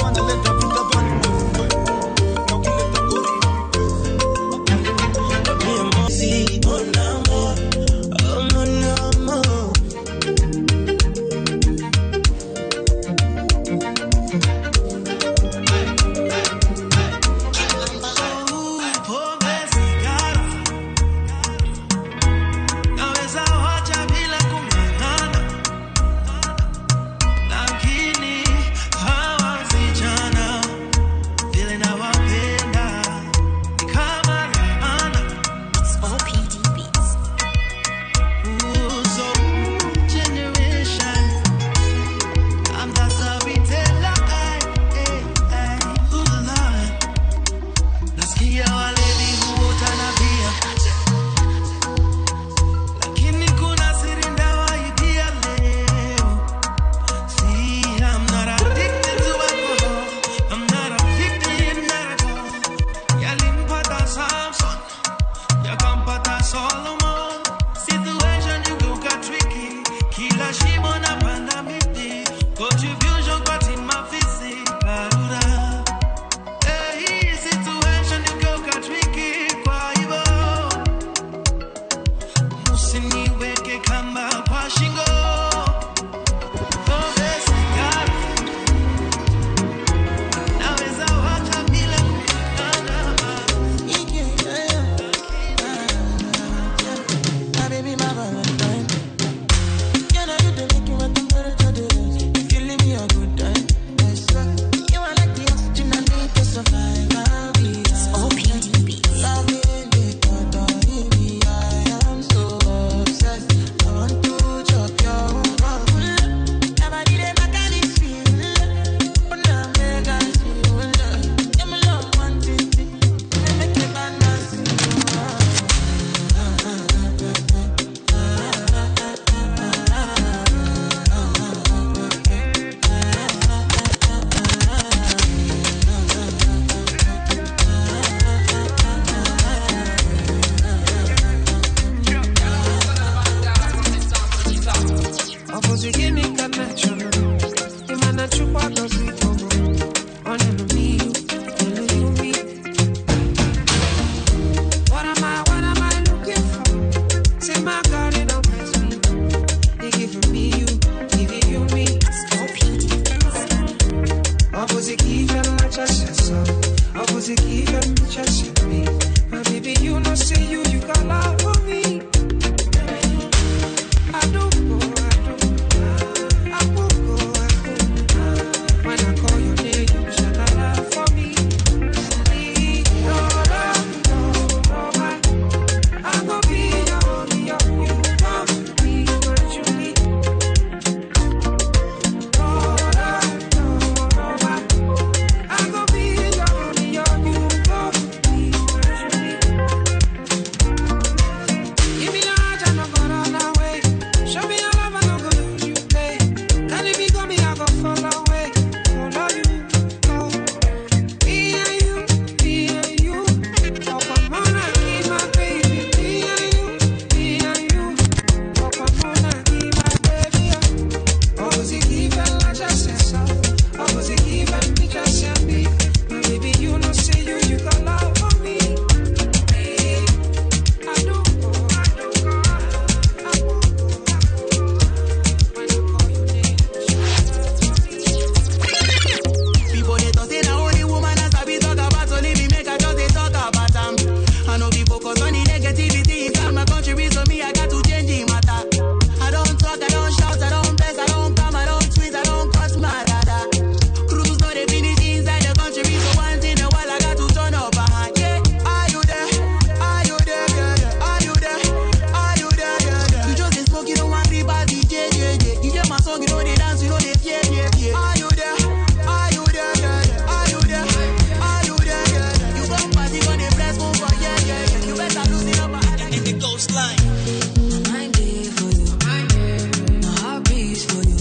wanna let the put up on him. just yourself. I was a given, just me. But baby, you know, say you got love for me. I don't go. When I call your name, you should have love for me. I'm gonna be your you love me, what you need. I'm gonna be your you love me, what you need. Give me the heart, I'm not gonna run away. Show me your love, I'm not gonna lose you, play. Can it be me, I go fall away. Follow you, oh. Me and you. Oh, come on, I keep my baby. Me and you. Oh, come on, I keep my baby. Oh, was it given, I just said so. Oh, was it given, me just said me. My baby, you know, say you got love for me. I do go. People they talk say na only woman as I be talk about, only me make I just they talk about them. I know be focus on the negativity inside my country, so me I got to change the matter. I don't talk, I don't shout, I don't bless, I don't come, I don't tweet, I don't cut my dada. Cruise no they finish inside the country, so once in a while I got to turn up behind. Yeah, are you there? Are you there? Yeah. Are you there? Are you there? Yeah. You just dey smoke, you don't want people DJ. You hear my song, you know they dance, you know they fear. Are you there? Are you there? Yeah. Are you there? Are you there? Yeah. You come party, go dey press move for yeah. You better lose it up in the ghost line. My mind is for you. My heart beats for you.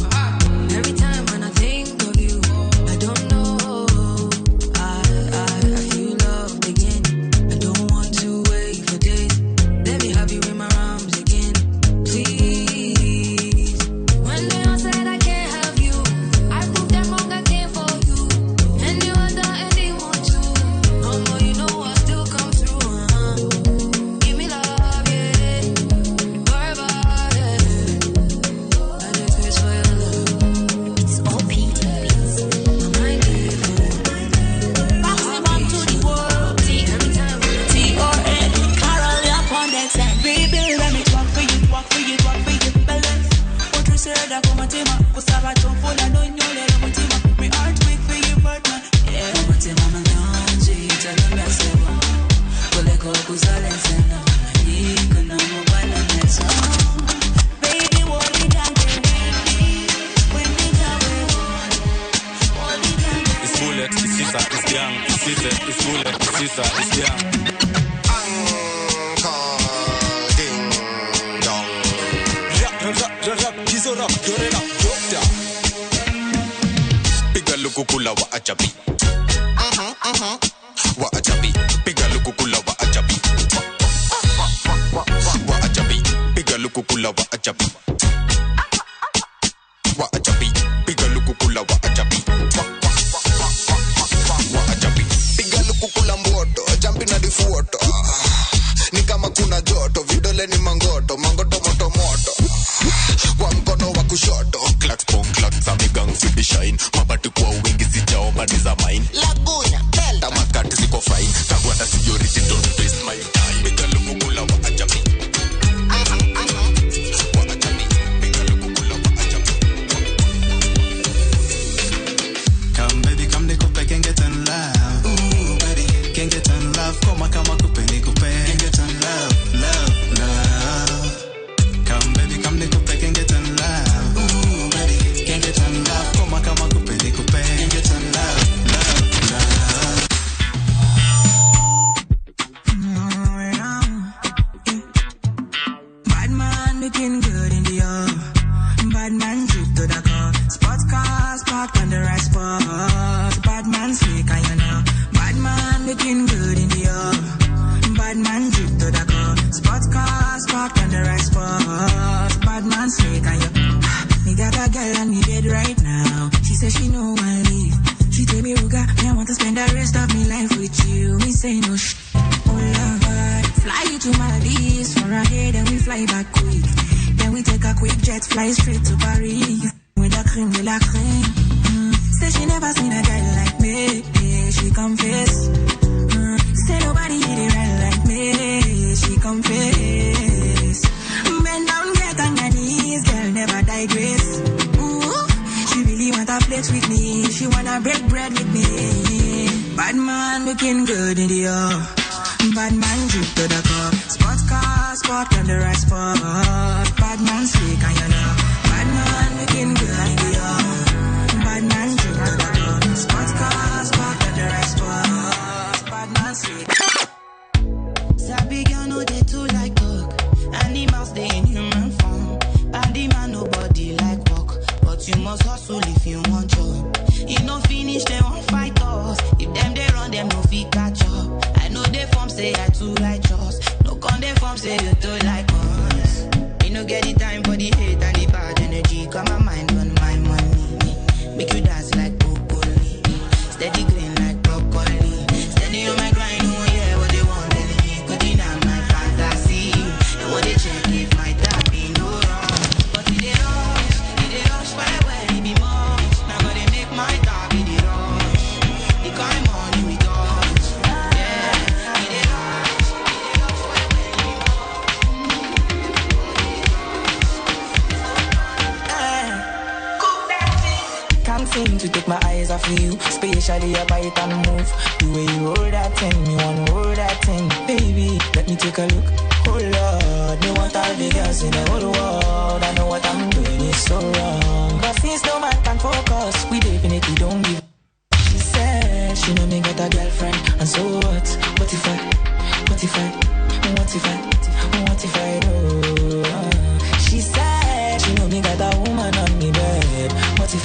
Every time when I think of you, I don't know. I feel love again. I don't want to wait for days. Let me have you in my arms again, please. When they all said I can't have you, I proved them wrong, I came for you. Any other, anyone too. No more, you know I still come through. Give me love, yeah. Forever, yeah. I just wish for your love. It's all P.D. beats. My mind is for you. Maximum to the world. Every time we T-O-N, Carol, you're on that side. Baby, let me talk for you, balance. What you said, I come a team up. Kusaba chompo na no nyole na mutima. Me heart weak for you, partner. Yeah, mutima manyanji, tala meseba. Koleko kuzale sena. Iko na mobile nesa. Baby, hold it down, when they down, hold it down. It's bullet, it's Caesar, it's young. It's Caesar, it's bullet, it's Caesar, it's young. Piga lukukula wa ajabi. Wa ajabi. Piga lukukula wa ajabi. Wa ajabi. Piga lukukula wa ajabi. Wa ajabi. Piga lukukula wa ajabi. Wa ajabi. Piga lukukula mboto, jumping na difuoto. Ni kama kuna joto, vidole ni mangoto moto. Kwa mkono wa kushoto, clacks pong clacks amigang fidi shine. Mabati kwa wingi sijaomba ni za mine. Laguna, Delta, tamakati ziko fine. Kagwanda security, don't waste my time. Piga lukukula wa ajabi. Wa ajabi. Piga lukukula wa ajabi. Come baby, come nikupe, can get in love. Ooh baby, can get in love. Koma kama kupe nikupe, can get in love. Come baby, come nikupe, can get in love. Ooh baby, can get in love. Koma kama kupe nikupe, can get in love. Bad man looking good in the air. Bad man drip to the car. Sports cars parked on the right spot. Bad man slick and you know. Bad man looking good in the air. Bad man drip to the car. Sports cars parked on the right spot. Bad man slick and you. Me got a girl on me bed right now. She says she know I leave. She tell me, Ruga, I want to spend the rest of my life with you. Me say no sh. Oh love, fly you to Maldives for a day, then we fly back quick. Then we take a quick jet, fly straight to Paris with the creme de la creme. Say she never seen a guy like me. confess. Say nobody did it right like me, she confess. Bend down, get on your knees, girl, never digress. Ooh, she really want to flex with me, she wanna break bread with me. Bad man looking good in the air. Bad man drip to the cup. Sports car, spot on the right spot. Bad man slick and you know. Bad man looking good in the air. Bad man drip to the cup. Sports car, spot on the right spot. Bad man slick. Sabi girl know they too like talk. Animals they in human form. Body man nobody like walk. But you must hustle if you want job. If no finish they won't fight us. If them they run them no fit catch up. I know they form say I too righteous. No con they form say you too like us. Me no get the time for the hate and the bad energy. Got my mind on my money. Make you dance like broccoli. Steady green like broccoli. Steady on my grind, oh yeah, what they want telling me. Good enough my fantasy. And what they check if my tap be no wrong. But it they rush where it be more. Now gotta make my tap be the rush. The kind money we touch. Yeah, it they rush where it be more. Can't seem to take my eyes off of you, especially your bite and move. The way you roll that thing, me wanna roll that thing. Baby, let me take a look. Oh Lord, me want all the girls in the whole world. I know what I'm doing is so wrong, but since no man can focus, we definitely don't give. She said she know me got a girlfriend, and so what? What if I do? She said she know me got a woman on me bed. What if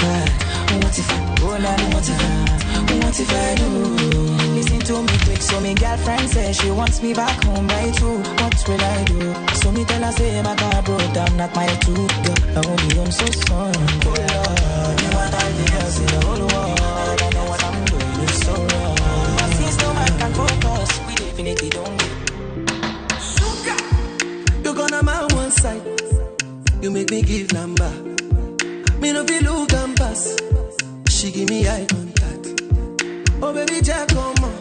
I do? Listen to me quick, so me girlfriend says she wants me back home by 2. What will I do? So me tell her say my car broke down, not my too. Girl, I won't be home so soon. Oh Lord, me want all the girls in the whole world. I know what I'm doing is so wrong, but since no man can focus, we definitely don't do. You gonna my one side. You make me give number. Me no feel look and pass. She give me eye contact. Oh baby Jack, come on.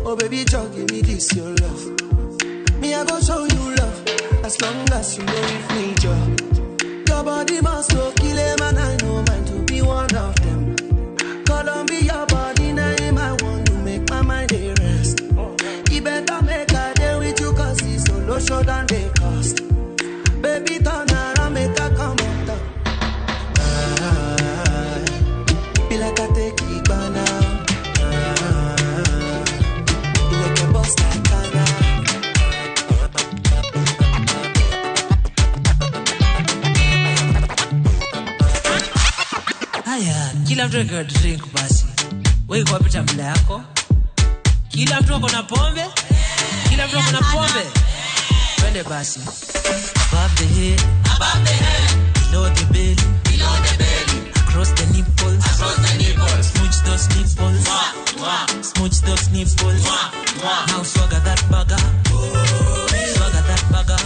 Oh baby Jack, give me this your love. Me I go show you love. As long as you know with me, Joe. Your body must go kill him, and I know mine to be one of them. Columbia body name, I want to make my mind a rest. You better make a day with you, cause it's solo show than they cost. Baby turn around, make a come out. Feel like I take it by now. Feel like a boss like Ghana. Haya, kila mtu akiwa drink basi. Wewe kwa pita mbele yako. Kila mtu ako na pombe. Kila mtu ako na pombe. Twende basi. Above the head, below the belly, across the nipples, smooch those nipples, smooch those nipples. Now swagger that bagger, swagger that bagger.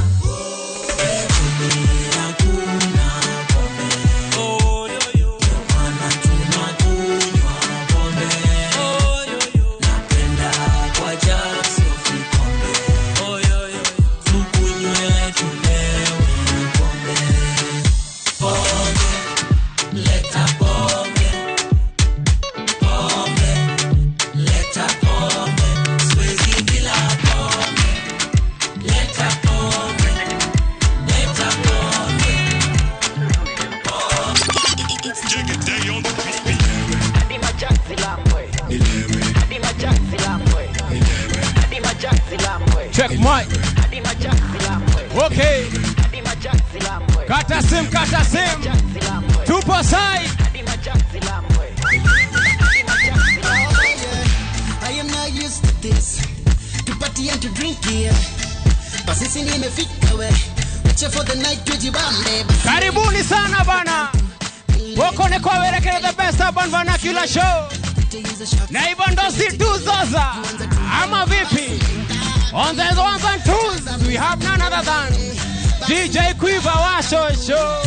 Check mic. Okay. Kata sim. Tupo side. I am not used to this. To party and to drink here. But since you me fit away. Watch for the night to jibambe. Karibuni sana bana. Wako ne kwa werekele the best urban vernacular show. Na hivyo ndo si tu sasa. Ama vipi? On the ones and twos, we have none other than DJ Quiver Washo Show.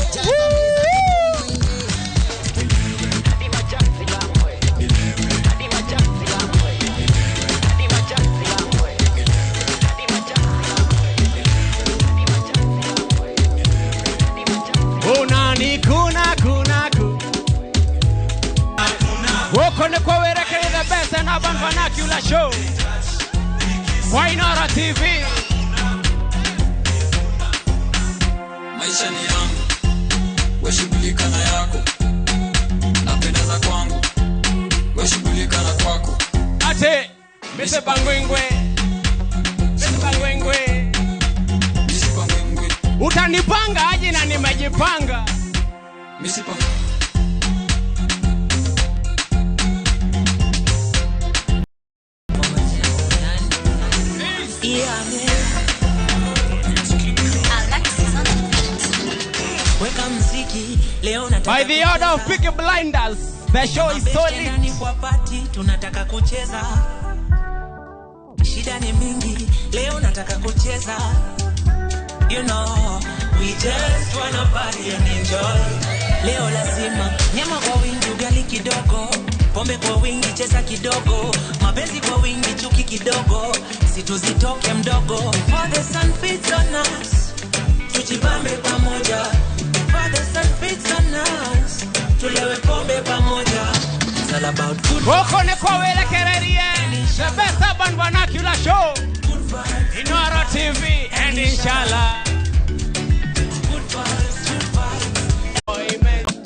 Show. Wainara TV. Maisha ni yangu, we shughulika na yako. Napendeza kwangu, we shughulika na kwako. Ate, Mr. Bangwengwe. Mr. Bangwengwe. Utanipanga aje na nimejipanga. Misipanga. By the order of Peaky Blinders, the show is solid. Tunataka kucheza. Shida ni mingi, leo nataka kucheza. You know, we just wanna party and enjoy. Leo lazima nyama kwa wingi, ugali kidogo, pombe kwa wingi, cheza kidogo, mapenzi kwa wingi, chuki kidogo, situzitoke mdogo. For the sun fits on us, tujibambe pamoja. For the sun fits on us, tulewe pombe pamoja. It's all about good vibes. The best urban vernacular show. Inara TV and inshallah.